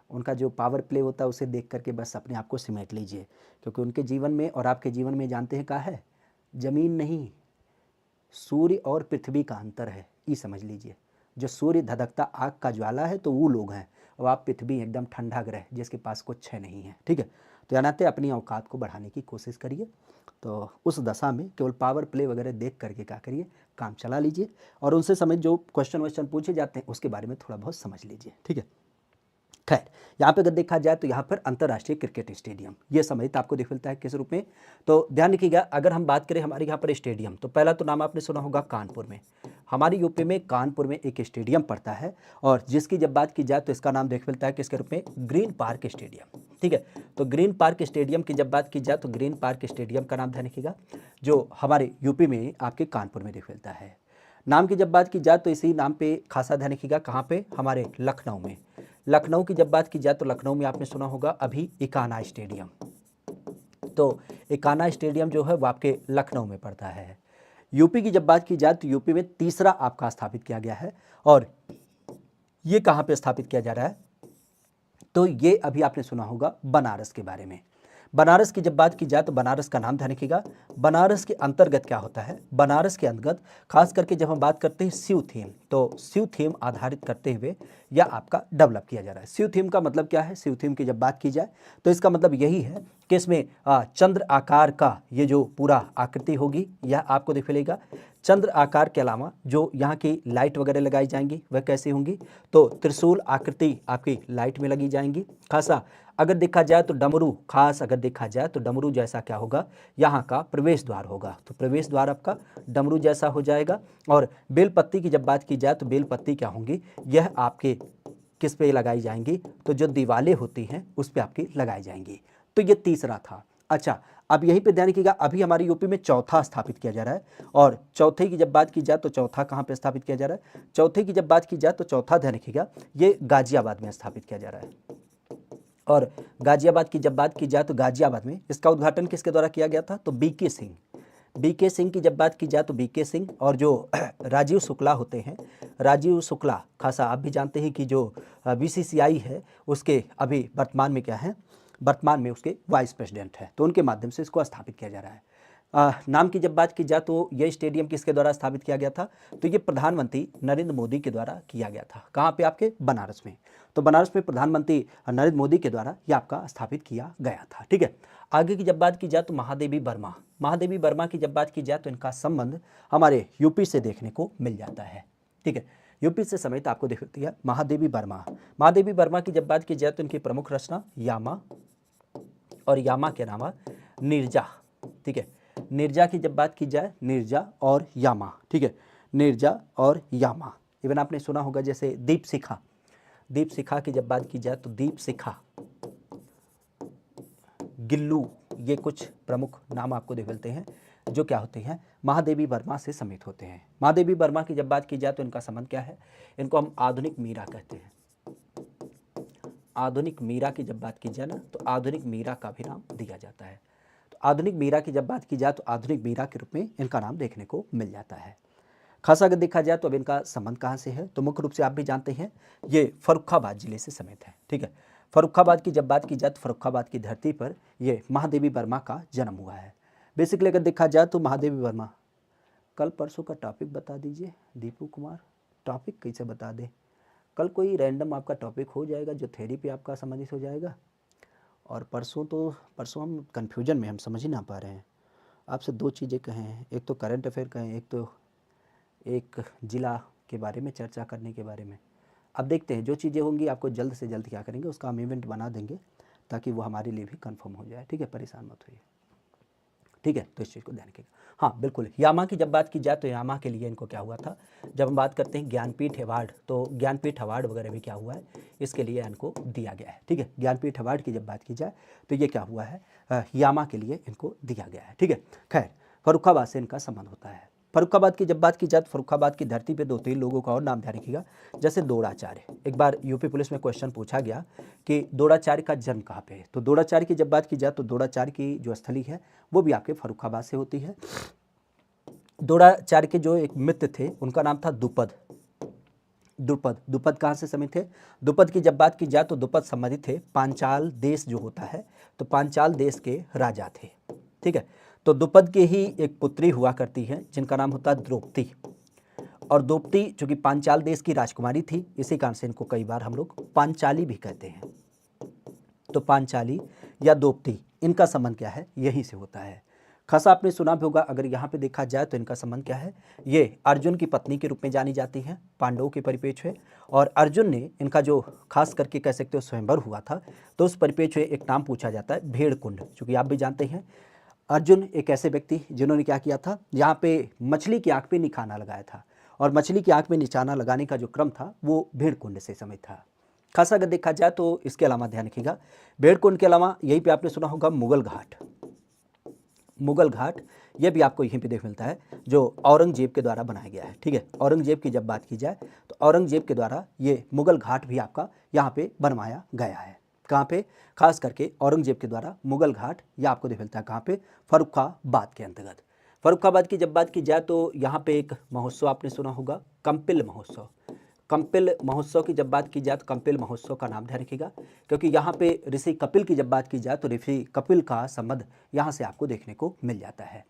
उनका जो पावर प्ले होता है उसे देख करके बस अपने आप को सिमेट लीजिए, क्योंकि उनके जीवन में और आपके जीवन में जानते हैं क्या है, जमीन नहीं सूर्य और पृथ्वी का अंतर है, ये समझ लीजिए। जो सूर्य धधकता आग का ज्वाला है तो वो लोग हैं, और आप पृथ्वी एकदम ठंडा ग्रह जिसके पास कुछ है नहीं है। ठीक है, तो या नाते अपनी औकात को बढ़ाने की कोशिश करिए। तो उस दशा में केवल पावर प्ले वगैरह देख करके क्या करिए, काम चला लीजिए, और उनसे समय जो क्वेश्चन पूछे जाते हैं उसके बारे में थोड़ा बहुत समझ लीजिए। ठीक है, खैर यहाँ पे अगर देखा जाए तो यहाँ पर अंतर्राष्ट्रीय क्रिकेट स्टेडियम ये सम्मिलित आपको दिख मिलता है किस रूप में, तो ध्यान रखिएगा। अगर हम बात करें हमारे यहाँ पर स्टेडियम, तो पहला तो नाम आपने सुना होगा कानपुर में, हमारी यूपी में कानपुर में एक स्टेडियम पड़ता है, और जिसकी जब बात की जाए तो इसका नाम देख मिलता है किसके रूप में, ग्रीन पार्क स्टेडियम। ठीक है, तो ग्रीन पार्क स्टेडियम की जब बात की जाए तो ग्रीन पार्क स्टेडियम का नाम ध्यान रखिएगा, जो हमारे यूपी में आपके कानपुर में दिख मिलता है। नाम की जब बात की जाए तो इसी नाम पे खासा ध्यान रखिएगा, कहाँ पे, हमारे लखनऊ में। लखनऊ की जब बात की जाए तो लखनऊ में आपने सुना होगा अभी इकाना स्टेडियम, तो इकाना स्टेडियम जो है वो आपके लखनऊ में पड़ता है। यूपी की जब बात की जाए तो यूपी में तीसरा आपका स्थापित किया गया है, और ये कहाँ पे स्थापित किया जा रहा है, तो ये अभी आपने सुना होगा बनारस के बारे में। बनारस की जब बात की जाए तो बनारस का नाम ध्यान रखिएगा। बनारस के अंतर्गत क्या होता है, बनारस के अंतर्गत खास करके जब हम बात करते हैं शिव थीम, तो शिव थीम आधारित करते हुए यह आपका डेवलप किया जा रहा है। शिव थीम का मतलब क्या है, शिव थीम की जब बात की जाए तो इसका मतलब यही है कि इसमें चंद्र आकार का ये जो पूरा आकृति होगी यह आपको दिख मिलेगा। चंद्र आकार के अलावा जो यहाँ की लाइट वगैरह लगाई जाएंगी वह कैसी होंगी, तो त्रिशूल आकृति आपकी लाइट में लगी जाएंगी। खासा अगर देखा जाए तो डमरू, खास अगर देखा जाए तो डमरू जैसा क्या होगा, यहाँ का प्रवेश द्वार होगा, तो प्रवेश द्वार आपका डमरू जैसा हो जाएगा। और बेलपत्ती की जब बात की जाए तो बेलपत्ती क्या होंगी, यह आपके किस पे लगाई जाएंगी, तो जो दीवारें होती हैं उस पर आपकी लगाई जाएंगी। तो ये तीसरा था। अच्छा, अब यहीं पे ध्यान रखिएगा, अभी हमारे यूपी में चौथा स्थापित किया जा रहा है, और चौथे की जब बात की जाए तो चौथा कहाँ पे स्थापित किया जा रहा है, चौथे की जब बात की जाए तो चौथा ध्यान रखिएगा ये गाजियाबाद में स्थापित किया जा रहा है। और गाजियाबाद की जब बात की जाए तो गाजियाबाद में इसका उद्घाटन किसके द्वारा किया गया था, तो बीके सिंह। बीके सिंह की जब बात की जाए तो बीके सिंह, और जो राजीव शुक्ला होते हैं, राजीव शुक्ला खासा आप भी जानते हैं कि जो बीसीसीआई है उसके अभी वर्तमान में क्या है, वर्तमान में उसके वाइस प्रेसिडेंट है, तो उनके माध्यम से इसको स्थापित किया जा रहा है। नाम की जब बात की जाए तो यह स्टेडियम किसके द्वारा स्थापित किया गया था, तो ये प्रधानमंत्री नरेंद्र मोदी के द्वारा किया गया था। कहाँ पे, आपके बनारस में। तो बनारस में प्रधानमंत्री नरेंद्र मोदी के द्वारा ये आपका स्थापित किया गया था। ठीक है, आगे की जब बात की जाए तो महादेवी वर्मा, महादेवी वर्मा की जब बात की जाए तो इनका संबंध हमारे यूपी से देखने को मिल जाता है। ठीक है, यूपी से समेत आपको दिखती है महादेवी वर्मा। महादेवी वर्मा की जब बात की जाए तो इनकी प्रमुख रचना यामा, और यामा के अलावा निर्जा। ठीक है, निर्जा की जब बात की जाए, निर्जा और यामा। ठीक है, निर्जा और यामा। इवन आपने सुना होगा जैसे दीप शिखा, दीप शिखा की जब बात की जाए तो दीप शिखा, गिल्लू, ये कुछ प्रमुख नाम आपको देख मिलते हैं जो क्या होते हैं, महादेवी वर्मा से समेत होते हैं। महादेवी वर्मा की जब बात की जाए तो इनका संबंध क्या है, इनको हम आधुनिक मीरा कहते हैं। आधुनिक मीरा की जब बात की जाए ना तो आधुनिक मीरा का भी नाम दिया जाता है। तो आधुनिक मीरा की जब बात की जाए तो आधुनिक मीरा के रूप में इनका नाम देखने को मिल जाता है। खासा अगर देखा जाए तो अब इनका संबंध कहाँ से है, तो मुख्य रूप से आप भी जानते हैं ये फर्रुखाबाद जिले से समेत है। ठीक है, फर्रुखाबाद की जब बात की जाए तो फर्रुखाबाद की धरती पर ये महादेवी वर्मा का जन्म हुआ है। बेसिकली अगर देखा जाए तो महादेवी वर्मा, कल परसों का टॉपिक बता दीजिए दीपू कुमार, टॉपिक कैसे बता दे, कल कोई रैंडम आपका टॉपिक हो जाएगा जो थ्योरी पे आपका संबंधित हो जाएगा। और परसों हम कन्फ्यूजन में, हम समझ ही ना पा रहे हैं। आपसे दो चीज़ें कहें हैं, एक तो करंट अफेयर कहें, एक जिला के बारे में चर्चा करने के बारे में। अब देखते हैं जो चीज़ें होंगी आपको जल्द से जल्द क्या करेंगे, उसका हम इवेंट बना देंगे ताकि वो हमारे लिए भी कंफर्म हो जाए। ठीक है, परेशान मत होइए। ठीक है, तो इस चीज़ को ध्यान रखिएगा। हाँ बिल्कुल, यामा की जब बात की जाए तो यामा के लिए इनको क्या हुआ था, जब हम बात करते हैं ज्ञानपीठ अवार्ड, तो ज्ञानपीठ अवार्ड वगैरह भी क्या हुआ है, इसके लिए इनको दिया गया है। ठीक है, ज्ञानपीठ अवार्ड की जब बात की जाए तो ये क्या हुआ है, यामा के लिए इनको दिया गया है। ठीक है, खैर फर्रुखाबाद से इनका संबंध होता है। फर्रुखाबाद की जब बात की जाए तो फर्रुखाबाद की धरती पे 2-3 लोगों का और नाम ध्यान रखिएगा, जैसे दोड़ाचार्य। एक बार यूपी पुलिस में क्वेश्चन पूछा गया कि दोड़ाचार्य का जन्म कहाँ पे है, तो दोड़ाचार्य की जब बात की जाए तो दोड़ाचार्य की जो स्थली है वो भी आपके फर्रुखाबाद से होती है। दोड़ाचार्य के जो एक मित्र थे उनका नाम था द्रुपद। द्रुपद कहाँ से समित थे, द्रुपद की जब बात की जाए तो द्रुपद संबंधित थे पांचाल देश जो होता है, तो पांचाल देश के राजा थे। ठीक है, तो द्रुपद की ही एक पुत्री हुआ करती है जिनका नाम होता है द्रौपदी, और द्रौपदी जो कि पांचाल देश की राजकुमारी थी, इसी कारण से इनको कई बार हम लोग पांचाली भी कहते हैं। तो पांचाली या द्रौपदी, इनका संबंध क्या है, यहीं से होता है। खासा आपने सुना भी होगा, अगर यहाँ पे देखा जाए तो इनका संबंध क्या है, ये अर्जुन की पत्नी के रूप में जानी जाती हैं पांडवों के परिप्रेक्ष्य में, और अर्जुन ने इनका जो खास करके कह सकते हो स्वयंवर हुआ था, तो उस परिप्रेक्ष्य में एक नाम पूछा जाता है भेड़कुंड, चूँकि आप भी जानते हैं अर्जुन एक ऐसे व्यक्ति जिन्होंने क्या किया था, यहाँ पे मछली की आँख पे निशाना लगाया था, और मछली की आँख में निशाना लगाने का जो क्रम था वो भेड़कुंड से समय था। खासा अगर देखा जाए तो इसके अलावा ध्यान रखिएगा, भेड़कुंड के अलावा यहीं पे आपने सुना होगा मुगल घाट। मुगल घाट ये भी आपको यहीं पे देख मिलता है, जो औरंगजेब के द्वारा बनाया गया है। ठीक है, औरंगजेब की जब बात की जाए तो औरंगजेब के द्वारा ये मुगल घाट भी आपका यहाँ पे बनवाया गया है। कहाँ पे, खास करके औरंगजेब के द्वारा मुगल घाट यह आपको देख मिलता है कहाँ पे, फर्रुखाबाद के अंतर्गत। फर्रुखाबाद की जब बात की जाए तो यहाँ पे एक महोत्सव आपने सुना होगा, कंपिल महोत्सव। कंपिल महोत्सव की जब बात की जाए तो कंपिल महोत्सव का नाम ध्यान रखिएगा, क्योंकि यहाँ पे ऋषि कपिल की जब बात की जाए तो ऋषि कपिल का संबंध यहाँ से आपको देखने को मिल जाता है।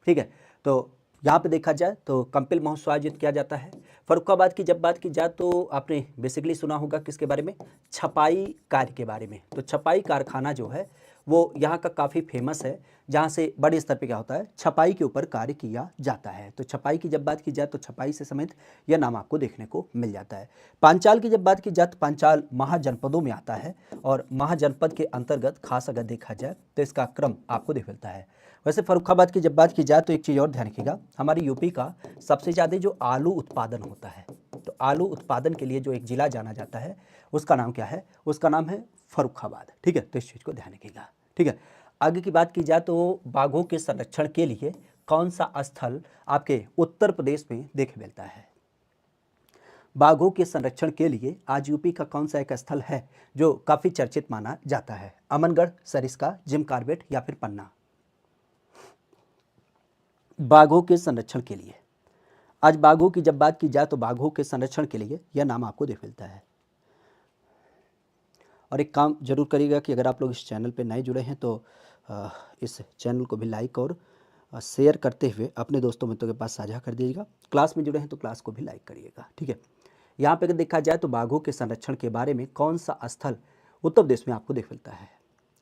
ठीक है, तो यहाँ पे देखा जाए तो कंपिल महोत्सव आयोजित किया जाता है। फर्रुखाबाद की जब बात की जाए तो आपने बेसिकली सुना होगा किसके बारे में, छपाई कार्य के बारे में। तो छपाई कारखाना जो है वो यहाँ का काफ़ी फेमस है, जहाँ से बड़े स्तर पे क्या होता है, छपाई के ऊपर कार्य किया जाता है। तो छपाई की जब बात की जाए तो छपाई से समेत यह नाम आपको देखने को मिल जाता है। पांचाल की जब बात की जाए तो पांचाल महाजनपदों में आता है, और महाजनपद के अंतर्गत खास अगर देखा जाए तो इसका क्रम आपको देख मिलता है। वैसे फर्रुखाबाद की जब बात की जाए तो एक चीज़ और ध्यान रखिएगा, हमारे यूपी का सबसे ज़्यादा जो आलू उत्पादन होता है, तो आलू उत्पादन के लिए जो एक जिला जाना जाता है उसका नाम क्या है, उसका नाम है फर्रुखाबाद। ठीक है, तो इस चीज़ को ध्यान रखिएगा। ठीक है, आगे की बात की जाए तो बाघों के संरक्षण के लिए कौन सा स्थल आपके उत्तर प्रदेश में देखे मिलता है। बाघों के संरक्षण के लिए आज यूपी का कौन सा एक स्थल है जो काफ़ी चर्चित माना जाता है, अमनगढ़, सरिस्का, जिम कॉर्बेट या फिर पन्ना। बाघों के संरक्षण के लिए, आज बाघों की जब बात की जाए तो बाघों के संरक्षण के लिए यह नाम आपको देख मिलता है। और एक काम जरूर करिएगा कि अगर आप लोग इस चैनल पे नए जुड़े हैं तो इस चैनल को भी लाइक और शेयर करते हुए अपने दोस्तों मित्रों के पास साझा कर दीजिएगा। क्लास में जुड़े हैं तो क्लास को भी लाइक करिएगा। ठीक है, यहाँ पे अगर देखा जाए तो बाघों के संरक्षण के बारे में कौन सा स्थल उत्तर प्रदेश में आपको देख मिलता है।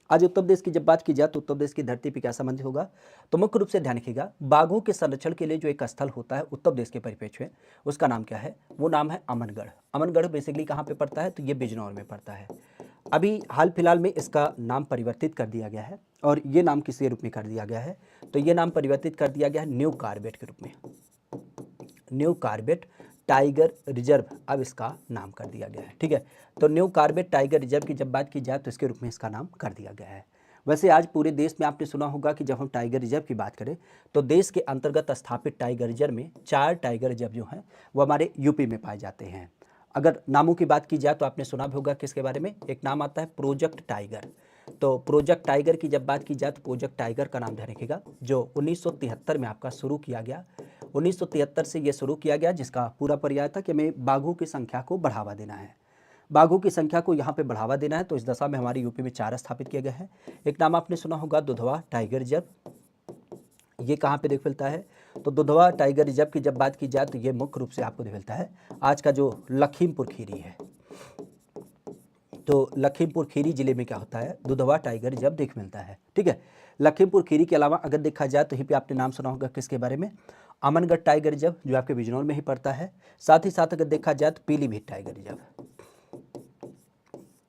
आज उत्तर प्रदेश की जब बात की जाए तो उत्तर प्रदेश की धरती पर क्या संबंध होगा, तो मुख्य रूप से ध्यान रखिएगा, बाघों के संरक्षण के लिए जो एक स्थल होता है उत्तर प्रदेश के परिप्रेक्ष्य में, उसका नाम क्या है, वो नाम है अमनगढ़। अमनगढ़ बेसिकली कहाँ पे पड़ता है, तो ये बिजनौर में पड़ता है। अभी हाल फिलहाल में इसका नाम परिवर्तित कर दिया गया है, और ये नाम किसी रूप में कर दिया गया है, तो ये नाम परिवर्तित कर दिया गया है न्यू कॉर्बेट के रूप में। न्यू कॉर्बेट टाइगर रिजर्व अब इसका नाम कर दिया गया है। ठीक है, तो न्यू कॉर्बेट टाइगर रिजर्व की जब बात की जाए तो इसके रूप में इसका नाम कर दिया गया है। वैसे आज पूरे देश में आपने सुना होगा कि जब हम टाइगर रिजर्व की बात करें तो देश के अंतर्गत स्थापित टाइगर रिजर्व में 4 टाइगर रिजर्व जो हैं वो हमारे यूपी में पाए जाते हैं। अगर नामों की बात की जाए तो आपने सुना भी होगा किसके बारे में, एक नाम आता है प्रोजेक्ट टाइगर। तो प्रोजेक्ट टाइगर की जब बात की जाए तो प्रोजेक्ट टाइगर का नाम ध्यान रखिएगा, जो 1973 में आपका शुरू किया गया, 1973 से ये शुरू किया गया, जिसका पूरा पर्याय था कि हमें बाघों की संख्या को बढ़ावा देना है। बाघों की संख्या को यहाँ पे बढ़ावा देना है। तो इस दशा में हमारे यूपी में 4 स्थापित किए गए हैं। एक नाम आपने सुना होगा दुधवा टाइगर रिजर्व। ये कहाँ पे देख मिलता है? तो दुधवा टाइगर रिजर्व की जब बात की जाए तो ये मुख्य रूप से आपको देख मिलता है आज का जो लखीमपुर खीरी है। तो लखीमपुर खीरी जिले में क्या होता है? दुधवा टाइगर रिजर्व देख मिलता है। ठीक है, लखीमपुर खीरी के अलावा अगर देखा जाए तो यहीं पे आपने नाम सुना होगा किसके बारे में? अमनगढ़ टाइगर रिजर्व, जो आपके बिजनौर में ही पड़ता है। साथ ही साथ अगर देखा जाए तो Pilibhit tiger reserve,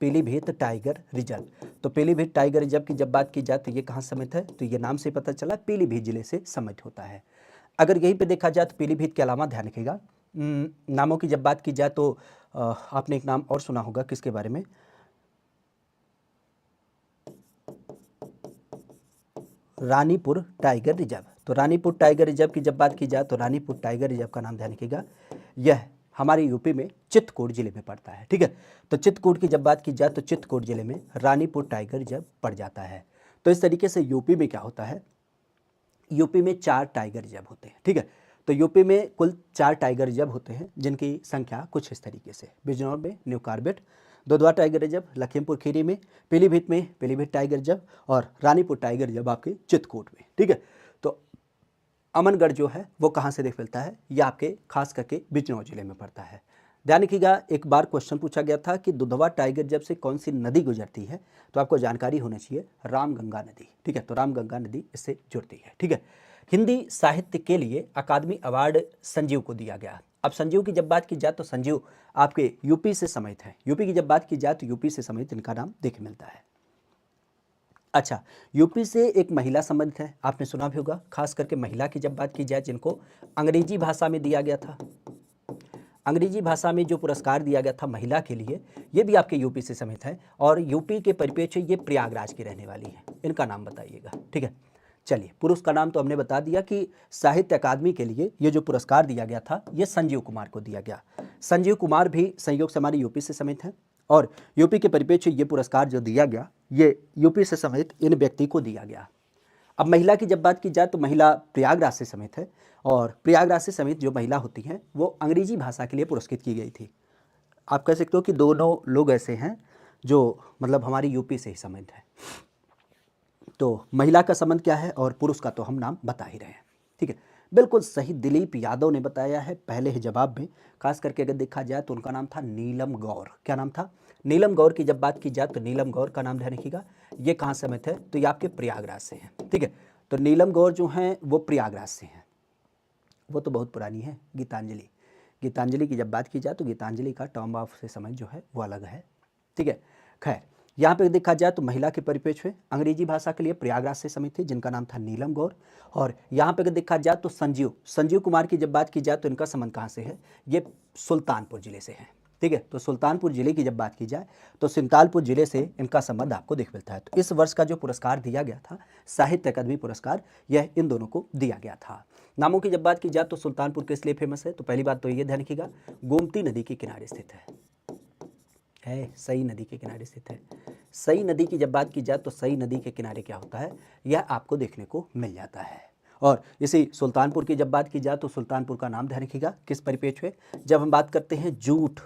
Pilibhit tiger reserve. तो पीलीभीत टाइगर रिजर्व की जब बात की जाए तो ये कहाँ समित है? तो ये नाम से पता चला पीलीभीत जिले से समित होता है। अगर यहीं पे देखा जाए तो पीलीभीत के अलावा ध्यान रखिएगा नामों की जब बात की जाए तो आपने एक नाम और सुना होगा किसके बारे में? Ranipur tiger reserve. तो रानीपुर टाइगर रिजर्व की जब बात की जाए तो रानीपुर टाइगर रिजर्व का नाम ध्यान रखिएगा, यह हमारे यूपी में चित्रकूट जिले में पड़ता है। ठीक है, तो चित्रकूट की जब बात की जाए तो चित्रकूट जिले में रानीपुर टाइगर रिजर्व पड़ जाता है। तो इस तरीके से यूपी में क्या होता है? यूपी में 4 टाइगर रिजर्व होते हैं। ठीक है, तो यूपी में कुल 4 टाइगर रिजर्व होते हैं, जिनकी संख्या कुछ इस तरीके से: बिजनौर में new Corbett, Dudhwa tiger reserve, Lakhimpur Kheri में, पीलीभीत में पीलीभीत टाइगर रिजर्व और रानीपुर टाइगर रिजर्व आपके चित्रकूट में। ठीक है, तो अमनगढ़ जो है वो कहाँ से देख मिलता है? ये आपके खास करके बिजनौर जिले में पड़ता है। ध्यान रखिएगा, एक बार क्वेश्चन पूछा गया था कि दुधवा टाइगर रिजर्व से कौन सी नदी गुजरती है, तो आपको जानकारी होनी चाहिए रामगंगा नदी। ठीक है, तो रामगंगा नदी इससे जुड़ती है। ठीक है, हिंदी साहित्य के लिए अकादमी अवार्ड संजीव को दिया गया। अब संजीव की जब बात की जाए तो संजीव आपके यूपी से समित है। यूपी की जब बात की जाए तो यूपी से समित इनका नाम देख मिलता है। अच्छा, यूपी से एक महिला संबंधित है, आपने सुना भी होगा। खास करके महिला की जब बात की जाए जिनको अंग्रेजी भाषा में दिया गया था, अंग्रेजी भाषा में जो पुरस्कार दिया गया था महिला के लिए, ये भी आपके यूपी से समित है और यूपी के परिप्रेक्ष्य ये प्रयागराज की रहने वाली है। इनका नाम बताइएगा। ठीक है, चलिए, पुरुष का नाम तो हमने बता दिया कि साहित्य अकादमी के लिए ये जो पुरस्कार दिया गया था ये संजीव कुमार को दिया गया। संजीव कुमार भी संयोग से हमारे यूपी से समित हैं और यूपी के परिप्रेक्ष्य ये पुरस्कार जो दिया गया ये यूपी से समित इन व्यक्ति को दिया गया। अब महिला की जब बात की जाए तो महिला प्रयागराज से समित है और प्रयागराज से समित जो महिला होती हैं वो अंग्रेजी भाषा के लिए पुरस्कृत की गई थी। आप कह सकते हो कि दोनों लोग ऐसे हैं जो मतलब हमारी यूपी से ही समित है। तो महिला का संबंध क्या है और पुरुष का तो हम नाम बता ही रहे हैं। ठीक है, बिल्कुल सही दिलीप यादव ने बताया है पहले ही जवाब में। खास करके अगर देखा जाए तो उनका नाम था नीलम गौर। क्या नाम था? नीलम गौर की जब बात की जाए तो नीलम गौर का नाम ध्यान रखिएगा, ये कहाँ समित है? तो ये आपके प्रयागराज से हैं। ठीक है, तो नीलम गौर जो हैं वो प्रयागराज से हैं। वो तो बहुत पुरानी है, गीतांजलि। गीतांजलि की जब बात की जाए तो गीतांजलि का टर्म ऑफ से समय जो है वो अलग है। ठीक है, खैर यहाँ पे देखा जाए तो महिला के परिप्रेक्ष्य में अंग्रेजी भाषा के लिए प्रयागराज से समित थे जिनका नाम था नीलम गौर। और यहाँ पे अगर देखा जाए तो संजीव कुमार की जब बात की जाए तो इनका संबंध कहाँ से है? ये सुल्तानपुर जिले से है। ठीक है, तो सुल्तानपुर जिले की जब बात की जाए तो सुल्तानपुर जिले से इनका संबंध आपको दिख मिलता है। तो इस वर्ष का जो पुरस्कार दिया गया था साहित्य अकादमी पुरस्कार, यह इन दोनों को दिया गया था। नामों की जब बात की जाए तो सुल्तानपुर किस लिए फेमस है? तो पहली बात तो ये ध्यान रखिएगा, गोमती नदी के किनारे स्थित है, सई नदी के किनारे स्थित है। सई नदी की जब बात की जाए तो सई नदी के किनारे क्या होता है? यह आपको देखने को मिल जाता है। और इसी सुल्तानपुर की जब बात की जाए तो सुल्तानपुर का नाम ध्यान रखिएगा किस परिप्रेक्ष्य में? जब हम बात करते हैं जूट।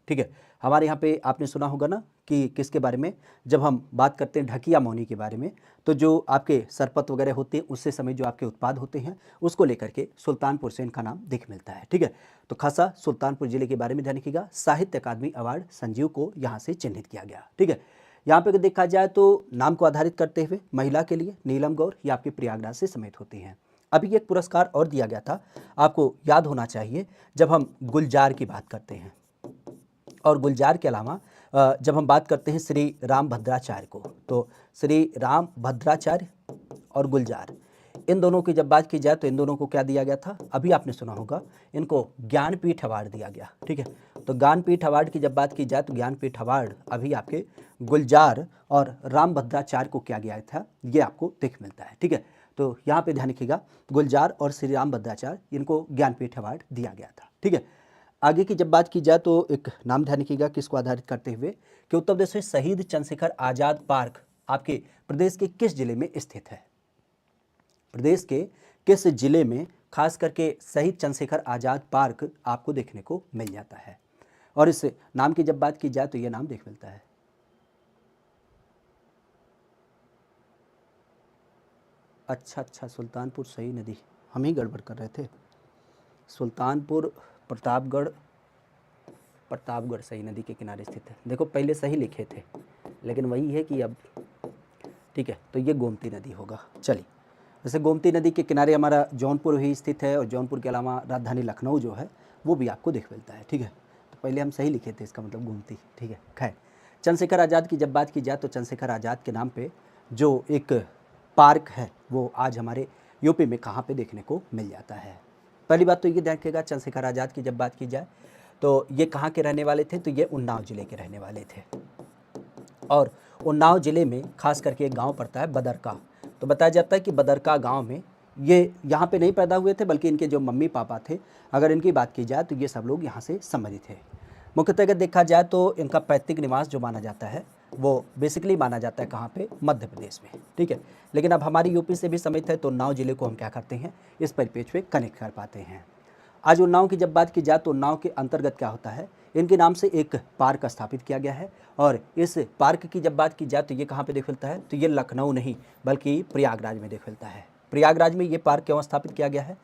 ठीक है, हमारे यहाँ पे आपने सुना होगा ना कि किसके बारे में? जब हम बात करते हैं ढकिया मौनी के बारे में, तो जो आपके सरपत वगैरह होते हैं उससे समय जो आपके उत्पाद होते हैं उसको लेकर के सुल्तानपुर से इनका नाम दिख मिलता है। ठीक है, तो खासा सुल्तानपुर जिले के बारे में ध्यान रखिएगा। साहित्य अकादमी अवार्ड संजीव को यहाँ से चिन्हित किया गया। ठीक है, यहाँ पे अगर देखा जाए तो नाम को आधारित करते हुए महिला के लिए नीलम गौर ये आपके प्रयागराज से समित होती हैं। अभी एक पुरस्कार और दिया गया था, आपको याद होना चाहिए, जब हम गुलजार की बात करते हैं और गुलजार के अलावा जब हम बात करते हैं श्री राम भद्राचार्य को, तो श्री राम भद्राचार्य और गुलजार इन दोनों की जब बात की जाए तो इन दोनों को क्या दिया गया था? अभी आपने सुना होगा, इनको ज्ञानपीठ अवार्ड दिया गया। ठीक है, तो ज्ञानपीठ अवार्ड की जब बात की जाए तो ज्ञानपीठ अवार्ड अभी आपके गुलजार और राम भद्राचार्य को क्या गया था? ये आपको दिख मिलता है। ठीक है, तो यहाँ पे ध्यान रखिएगा, गुलजार और श्री राम भद्राचार्य इनको ज्ञानपीठ अवार्ड दिया गया था। ठीक है, आगे की जब बात की जाए तो एक नाम ध्यान रखिएगा किसको आधारित करते हुए कि उत्तर प्रदेश में शहीद चंद्रशेखर आजाद पार्क आपके प्रदेश के किस जिले में स्थित है? प्रदेश के किस जिले में खास करके शहीद चंद्रशेखर आज़ाद पार्क आपको देखने को मिल जाता है। और इस नाम की जब बात की जाए तो ये नाम देख मिलता है। अच्छा, सुल्तानपुर सही नदी, हम ही गड़बड़ कर रहे थे। सुल्तानपुर प्रतापगढ़ सही नदी के किनारे स्थित है। देखो पहले सही लिखे थे, लेकिन वही है कि अब ठीक है, तो ये गोमती नदी होगा। चलिए, वैसे गोमती नदी के किनारे हमारा जौनपुर ही स्थित है, और जौनपुर के अलावा राजधानी लखनऊ जो है वो भी आपको देख मिलता है। ठीक है, तो पहले हम सही लिखे थे, इसका मतलब गोमती। ठीक है, खैर, चंद्रशेखर आज़ाद की जब बात की जाए तो चंद्रशेखर आज़ाद के नाम पे जो एक पार्क है वो आज हमारे यूपी में कहाँ पे देखने को मिल जाता है। पहली बात तो ये ध्यान रखिएगा, चंद्रशेखर आज़ाद की जब बात की जाए तो ये कहाँ के रहने वाले थे, तो ये उन्नाव ज़िले के रहने वाले थे। और उन्नाव ज़िले में खास करके एक गांव पड़ता है बदरका। तो बताया जाता है कि बदरका गांव में ये यहाँ पे नहीं पैदा हुए थे, बल्कि इनके जो मम्मी पापा थे, अगर इनकी बात की जाए तो ये सब लोग यहाँ से संबंधित थे। मुख्यतः अगर देखा जाए तो इनका पैतृक निवास जो माना जाता है वो बेसिकली माना जाता है कहाँ पे, मध्य प्रदेश में। ठीक है, लेकिन अब हमारी यूपी से भी संबंधित है, तो उन्नाव ज़िले को हम क्या करते हैं, इस परिपेक्ष पे कनेक्ट कर पाते हैं। आज उन्नाव की जब बात की जाए तो उन्नाव के अंतर्गत क्या होता है, इनके नाम से एक पार्क स्थापित किया गया है। और इस पार्क की जब बात की जाए तो ये कहाँ पे देख मिलता है, तो ये लखनऊ नहीं बल्कि प्रयागराज में देख मिलता है। प्रयागराज में ये पार्क क्यों स्थापित किया गया है,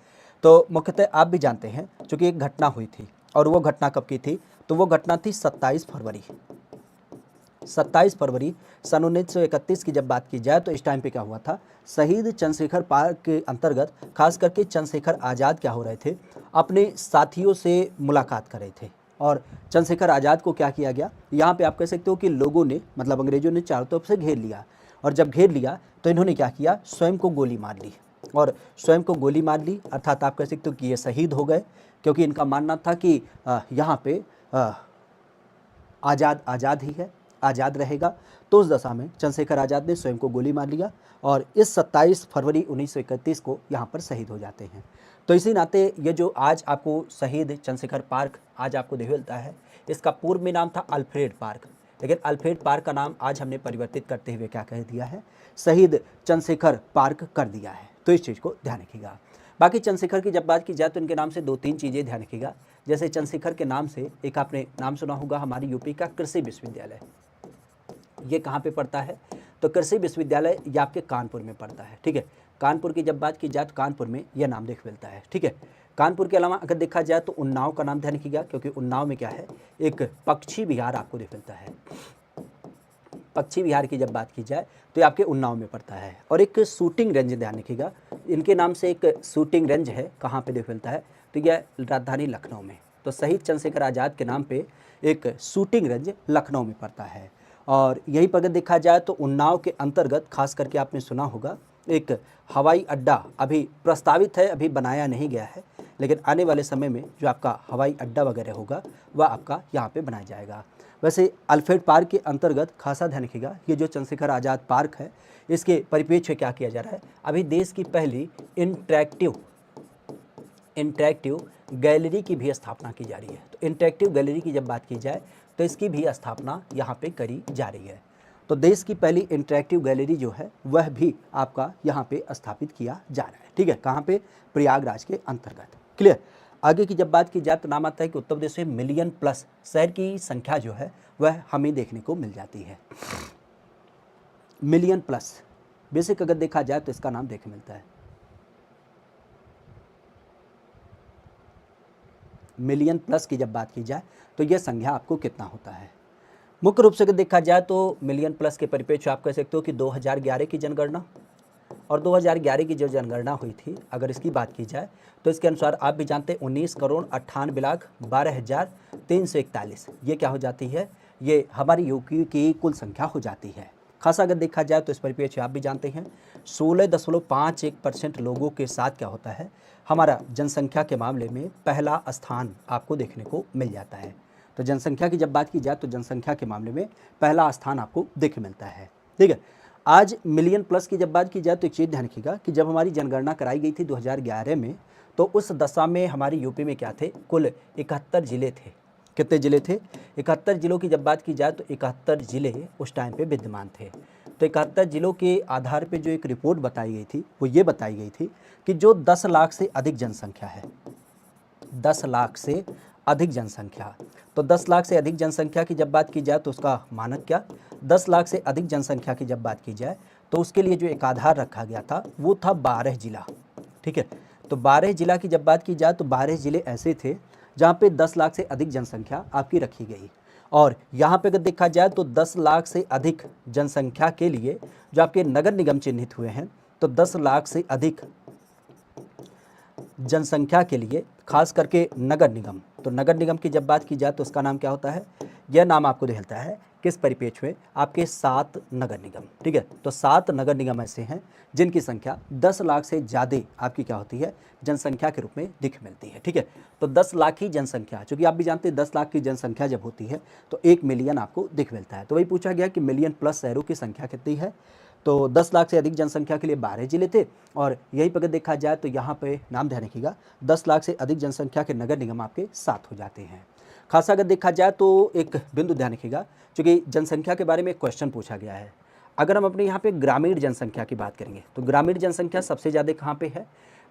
तो मुख्यतः आप भी जानते हैं, चूँकि एक घटना हुई थी, और वो घटना कब की थी, तो वो घटना थी 27 फरवरी सन 1931 की जब बात की जाए तो इस टाइम पे क्या हुआ था, शहीद चंद्रशेखर पार्क के अंतर्गत खास करके चंद्रशेखर आज़ाद क्या हो रहे थे, अपने साथियों से मुलाकात कर रहे थे। और चंद्रशेखर आज़ाद को क्या किया गया, यहाँ पे आप कह सकते हो कि लोगों ने, मतलब अंग्रेजों ने चारों तरफ से घेर लिया, और जब घेर लिया तो इन्होंने क्या किया, स्वयं को गोली मार ली। और स्वयं को गोली मार ली अर्थात आप कह सकते हो कि ये शहीद हो गए, क्योंकि इनका मानना था कि यहाँ पे आज़ाद ही है, आज़ाद रहेगा। तो उस दशा में चंद्रशेखर आज़ाद ने स्वयं को गोली मार लिया, और इस 27 फरवरी 1931 को यहाँ पर शहीद हो जाते हैं। तो इसी नाते ये जो आज आपको शहीद चंद्रशेखर पार्क आज आपको देख मिलता है, इसका पूर्व में नाम था अल्फ्रेड पार्क, लेकिन अल्फ्रेड पार्क का नाम आज हमने परिवर्तित करते हुए क्या कह दिया है, शहीद चंद्रशेखर पार्क कर दिया है। तो इस चीज़ को ध्यान रखिएगा। बाकी चंद्रशेखर की जब बात की जाए तो इनके नाम से 2-3 चीज़ें ध्यान रखिएगा। जैसे चंद्रशेखर के नाम से एक आपने नाम सुना होगा हमारी यूपी का कृषि विश्वविद्यालय, ये कहाँ पे पड़ता है, तो कृषि विश्वविद्यालय ये आपके कानपुर में पड़ता है। ठीक है, कानपुर की जब बात की जाए तो कानपुर में यह नाम देख मिलता है। ठीक है, कानपुर के अलावा अगर देखा जाए तो उन्नाव का नाम ध्यान रखिएगा, क्योंकि उन्नाव में क्या है, एक पक्षी विहार आपको देख मिलता है। पक्षी विहार की जब बात की जाए तो ये आपके उन्नाव में पड़ता है। और एक शूटिंग रेंज ध्यान रखिएगा, इनके नाम से एक शूटिंग रेंज है, कहाँ पे देख मिलता है, तो यह राजधानी लखनऊ में। तो शहीद चंद्रशेखर आज़ाद के नाम पे एक शूटिंग रेंज लखनऊ में पड़ता है। और यहीं पर अगर देखा जाए तो उन्नाव के अंतर्गत खास करके आपने सुना होगा एक हवाई अड्डा अभी प्रस्तावित है, अभी बनाया नहीं गया है, लेकिन आने वाले समय में जो आपका हवाई अड्डा वगैरह होगा वह आपका यहाँ पे बनाया जाएगा। वैसे अल्फ्रेड पार्क के अंतर्गत खासा ध्यान रखिएगा, ये जो चंद्रशेखर आज़ाद पार्क है इसके परिप्रेक्ष्य क्या किया जा रहा है, अभी देश की पहली इंटरैक्टिव गैलरी की भी स्थापना की जा रही है। तो इंटरैक्टिव गैलरी की जब बात की जाए तो इसकी भी स्थापना यहाँ पे करी जा रही है। तो देश की पहली इंटरैक्टिव गैलरी जो है वह भी आपका यहाँ पे स्थापित किया जा रहा है। ठीक है, कहाँ पे, प्रयागराज के अंतर्गत। क्लियर। आगे की जब बात की जाए तो नाम आता है कि उत्तर प्रदेश में मिलियन प्लस शहर की संख्या जो है वह हमें देखने को मिल जाती है। मिलियन प्लस बेसिक अगर देखा जाए तो इसका नाम देखने मिलता है। मिलियन प्लस की जब बात की जाए तो यह संख्या आपको कितना होता है। मुख्य रूप से अगर देखा जाए तो मिलियन प्लस के परिप्रेक्ष्य आप कह सकते हो कि 2011 की जनगणना और 2011 की जो जनगणना हुई थी, अगर इसकी बात की जाए तो इसके अनुसार आप भी जानते हैं 19,98,12,341 ये क्या हो जाती है, ये हमारी यूपी की कुल संख्या हो जाती है। खासा अगर देखा जाए तो इस परिप्रेक्ष्य आप भी जानते हैं 16.51% लोगों के साथ क्या होता है, हमारा जनसंख्या के मामले में पहला स्थान आपको देखने को मिल जाता है। तो जनसंख्या की जब बात की जाए तो जनसंख्या के मामले में पहला स्थान आपको देखने मिलता है। ठीक है, आज मिलियन प्लस की जब बात की जाए तो एक चीज़ ध्यान रखिएगा कि जब हमारी जनगणना कराई गई थी 2011 में, तो उस दशा में हमारी यूपी में क्या थे, कुल 71 जिले थे। कितने जिले थे, 71 जिलों की जब बात की जाए तो 71 जिले उस टाइम पे विद्यमान थे। तो 71 जिलों के आधार पे जो एक रिपोर्ट बताई गई थी वो ये बताई गई थी कि जो 10 लाख से अधिक जनसंख्या है, 10 लाख से अधिक जनसंख्या, तो 10 लाख से अधिक जनसंख्या की जब बात की जाए तो उसका मानक क्या, 10 लाख से अधिक जनसंख्या की जब बात की जाए तो उसके लिए जो एक आधार रखा गया था वो था 12 जिला। ठीक है, तो 12 जिला की जब बात की जाए तो 12 जिले ऐसे थे जहाँ पे 10 लाख से अधिक जनसंख्या आपकी रखी गई। और यहाँ पे अगर देखा जाए तो 10 लाख से अधिक जनसंख्या के लिए जो आपके नगर निगम चिन्हित हुए हैं, तो 10 लाख से अधिक जनसंख्या के लिए खास करके नगर निगम, तो नगर निगम की जब बात की जाए तो उसका नाम क्या होता है, यह नाम आपको दिखता है किस परिपेक्ष में, आपके 7 नगर निगम। ठीक है, तो 7 नगर निगम ऐसे हैं जिनकी संख्या 10 लाख से ज़्यादा आपकी क्या होती है, जनसंख्या के रूप में दिख मिलती है। ठीक है, तो 10 लाख ही जनसंख्या, चूँकि आप भी जानते हैं 10 लाख की जनसंख्या जब होती है तो 1 मिलियन आपको दिख मिलता है। तो वही पूछा गया कि मिलियन प्लस शहरों की संख्या कितनी है, तो 10 लाख से अधिक जनसंख्या के लिए 12 जिले थे। और यहीं पर अगर देखा जाए तो यहाँ पे नाम ध्यान रखिएगा, 10 लाख से अधिक जनसंख्या के नगर निगम आपके 7 हो जाते हैं। खासा अगर देखा जाए तो एक बिंदु ध्यान रखिएगा, चूँकि जनसंख्या के बारे में एक क्वेश्चन पूछा गया है। अगर हम अपने यहाँ पे ग्रामीण जनसंख्या की बात करेंगे तो ग्रामीण जनसंख्या सबसे ज़्यादा कहाँ पे है,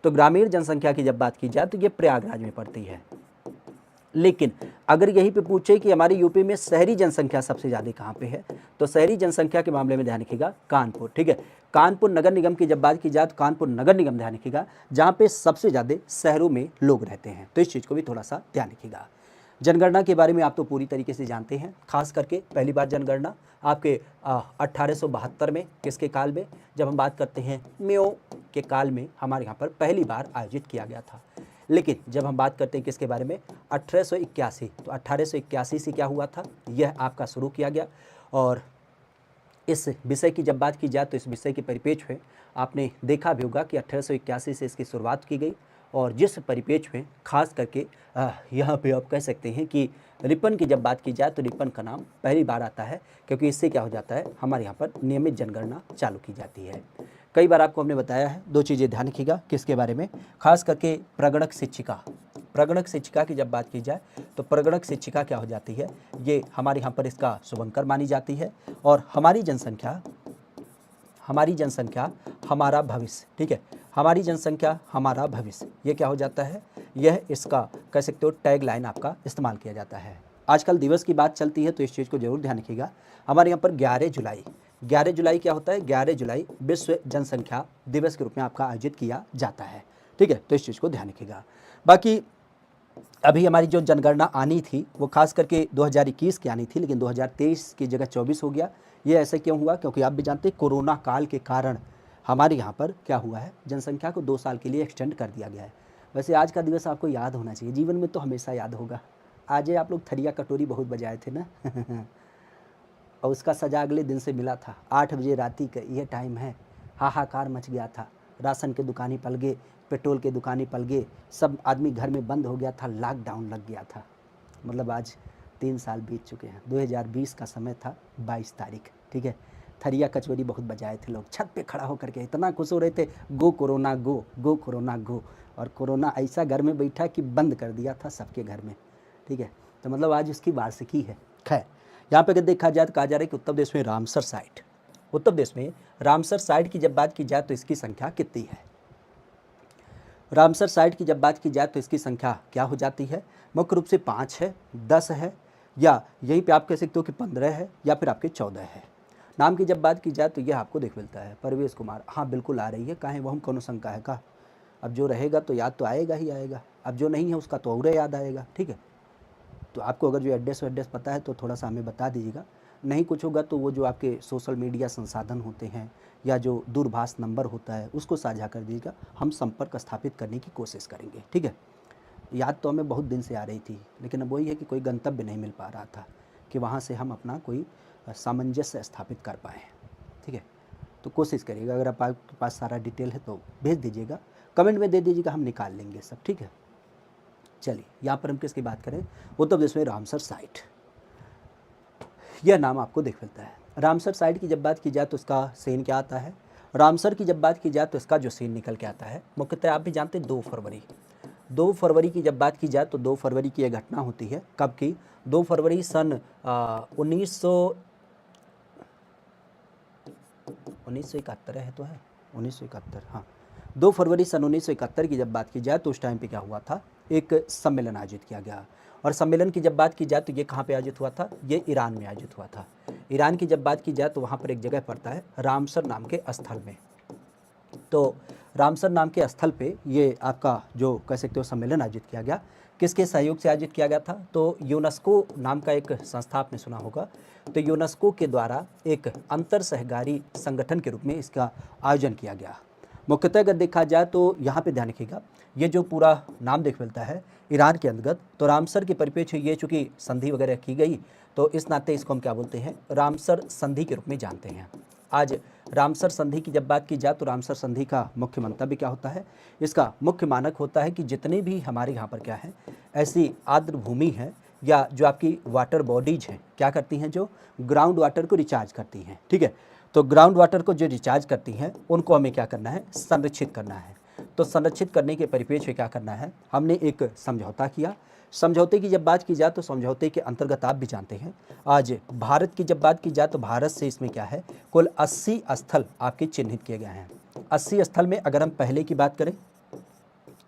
तो ग्रामीण जनसंख्या की जब बात की जाए तो ये प्रयागराज में पड़ती है। लेकिन अगर यहीं पे पूछे कि हमारे यूपी में शहरी जनसंख्या सबसे ज़्यादा कहाँ पे है, तो शहरी जनसंख्या के मामले में ध्यान रखिएगा कानपुर। ठीक है, कानपुर नगर निगम की जब बात की जाए तो कानपुर नगर निगम ध्यान रखिएगा जहाँ पे सबसे ज़्यादा शहरों में लोग रहते हैं, तो इस चीज़ को भी थोड़ा सा ध्यान रखिएगा। जनगणना के बारे में आप तो पूरी तरीके से जानते हैं, खास करके पहली बार जनगणना आपके 1872 में किसके काल में, जब हम बात करते हैं मेओ के काल में हमारे यहाँ पर पहली बार आयोजित किया गया था। लेकिन जब हम बात करते हैं किसके बारे में, 1881, तो 1881 से क्या हुआ था, यह आपका शुरू किया गया। और इस विषय की जब बात की जाए तो इस विषय के परिपेक्ष में आपने देखा भी होगा कि 1881 से इसकी शुरुआत की गई। और जिस परिपेक्ष में खास करके यहाँ पे आप कह सकते हैं कि रिपन की जब बात की जाए तो रिपन का नाम पहली बार आता है, क्योंकि इससे क्या हो जाता है, हमारे यहाँ पर नियमित जनगणना चालू की जाती है। कई बार आपको हमने बताया है, 2 चीज़ें ध्यान रखिएगा किसके बारे में, खास करके प्रगणक शिक्षिका। प्रगणक शिक्षिका की जब बात की जाए तो प्रगणक शिक्षिका क्या हो जाती है, ये हमारे यहाँ पर इसका शुभंकर मानी जाती है। और हमारी जनसंख्या हमारा भविष्य। ठीक है, हमारी जनसंख्या हमारा भविष्य, ये क्या हो जाता है, यह इसका कह सकते हो टैग लाइन आपका इस्तेमाल किया जाता है। आजकल दिवस की बात चलती है तो इस चीज़ को जरूर ध्यान रखिएगा। हमारे यहाँ पर 11 जुलाई क्या होता है, 11 जुलाई विश्व जनसंख्या दिवस के रूप में आपका आयोजित किया जाता है। ठीक है, तो इस चीज़ को ध्यान रखिएगा। बाकी अभी हमारी जो जनगणना आनी थी वो खास करके 2021 की आनी थी, लेकिन 2023 की जगह 24 हो गया। ये ऐसे क्यों हुआ, क्योंकि आप भी जानते हैं कोरोना काल के कारण हमारे यहाँ पर क्या हुआ है, जनसंख्या को 2 साल के लिए एक्सटेंड कर दिया गया है। वैसे आज का दिवस आपको याद होना चाहिए, जीवन में तो हमेशा याद होगा। आज आप लोग थरिया कटोरी बहुत बजाए थे ना और उसका सजा अगले दिन से मिला था। 8 बजे राती का ये टाइम है, हाहाकार मच गया था, राशन के दुकानें पल गए, पेट्रोल के दुकानें पल गए, सब आदमी घर में बंद हो गया था, लॉकडाउन लग गया था। मतलब आज 3 साल बीत चुके हैं। 2020 का समय था, 22 तारीख। ठीक है, थरिया कचौरी बहुत बजाए थे लोग, छत पे खड़ा होकर के इतना खुश हो रहे थे, गो कोरोना गो, गो कोरोना गो। और कोरोना ऐसा घर में बैठा कि बंद कर दिया था सबके घर में। ठीक है, तो मतलब आज उसकी वार्षिकी है। खैर, यहाँ पे अगर देखा जाए तो कहा जा रहा है कि उत्तर प्रदेश में रामसर साइट की जब बात की जाए तो इसकी संख्या कितनी है। रामसर साइट की जब बात की जाए तो इसकी संख्या क्या हो जाती है, मुख्य रूप से 5 है, 10 है, या यहीं पे आप कह सकते हो कि 15 है, या फिर आपके 14 है। नाम की जब बात की जाए तो यह आपको देख मिलता है, परवेश कुमार। हाँ बिल्कुल आ रही है, काहे वो हम कौन शंका है का। अब जो रहेगा तो याद तो आएगा ही आएगा, अब जो नहीं है उसका तो और याद आएगा। ठीक है, तो आपको अगर जो एड्रेस पता है तो थोड़ा सा हमें बता दीजिएगा। नहीं कुछ होगा तो वो जो आपके सोशल मीडिया संसाधन होते हैं या जो दूरभाष नंबर होता है उसको साझा कर दीजिएगा, हम संपर्क स्थापित करने की कोशिश करेंगे। ठीक है, याद तो हमें बहुत दिन से आ रही थी, लेकिन अब वही है कि कोई गंतव्य नहीं मिल पा रहा था कि वहाँ से हम अपना कोई सामंजस्य स्थापित कर पाएँ। ठीक है, तो कोशिश करिएगा, अगर आपके पास सारा डिटेल है तो भेज दीजिएगा, कमेंट में दे दीजिएगा, हम निकाल लेंगे सब। ठीक है, चलिए यहाँ पर हम किसकी बात करें, उत्तर प्रदेश में रामसर साइट, यह नाम आपको देख मिलता है। रामसर साइट की जब बात की जाए तो इसका सीन क्या आता है, रामसर की जब बात की जाए तो इसका जो सीन निकल के आता है मुख्यतः आप भी जानते हैं 2 फरवरी की जब बात की जाए तो 2 फरवरी की यह घटना होती है। कब की, 2 फरवरी सन 1971 है तो है 1971, हाँ 2 फरवरी सन 1971 की जब बात की जाए तो उस टाइम पे क्या हुआ था, एक सम्मेलन आयोजित किया गया। और सम्मेलन की जब बात की जाए तो ये कहाँ पे आयोजित हुआ था, ये ईरान में आयोजित हुआ था। ईरान की जब बात की जाए तो वहाँ पर एक जगह पड़ता है रामसर नाम के स्थल में। तो रामसर नाम के स्थल पे ये आपका जो कह सकते हो सम्मेलन आयोजित किया गया, किसके सहयोग से आयोजित किया गया था, तो यूनेस्को नाम का एक संस्था आपने सुना होगा। तो यूनेस्को के द्वारा एक अंतर सहकारी संगठन के रूप में इसका आयोजन किया गया। मुख्यतः अगर देखा जाए तो यहाँ पे ध्यान रखिएगा, ये जो पूरा नाम देख मिलता है ईरान के अंतर्गत, तो रामसर के परिप्रेक्ष्य ये चूँकि संधि वगैरह की गई तो इस नाते इसको हम क्या बोलते हैं, रामसर संधि के रूप में जानते हैं। आज रामसर संधि की जब बात की जाए तो रामसर संधि का मुख्य मंतव्य क्या होता है, इसका मुख्य मानक होता है कि जितने भी हमारे यहाँ पर क्या है ऐसी आर्द्र भूमि है या जो आपकी वाटर बॉडीज हैं क्या करती हैं, जो ग्राउंड वाटर को रिचार्ज करती हैं, ठीक है। तो ग्राउंड वाटर को जो रिचार्ज करती हैं उनको हमें क्या करना है, संरक्षित करना है। तो संरक्षित करने के परिप्रेक्ष्य में क्या करना है, हमने एक समझौता किया। समझौते की जब बात की जाए तो समझौते के अंतर्गत आप भी जानते हैं, आज भारत की जब बात की जाए तो भारत से इसमें क्या है, कुल 80 स्थल आपके चिन्हित किए गए हैं। 80 स्थल में अगर हम पहले की बात करें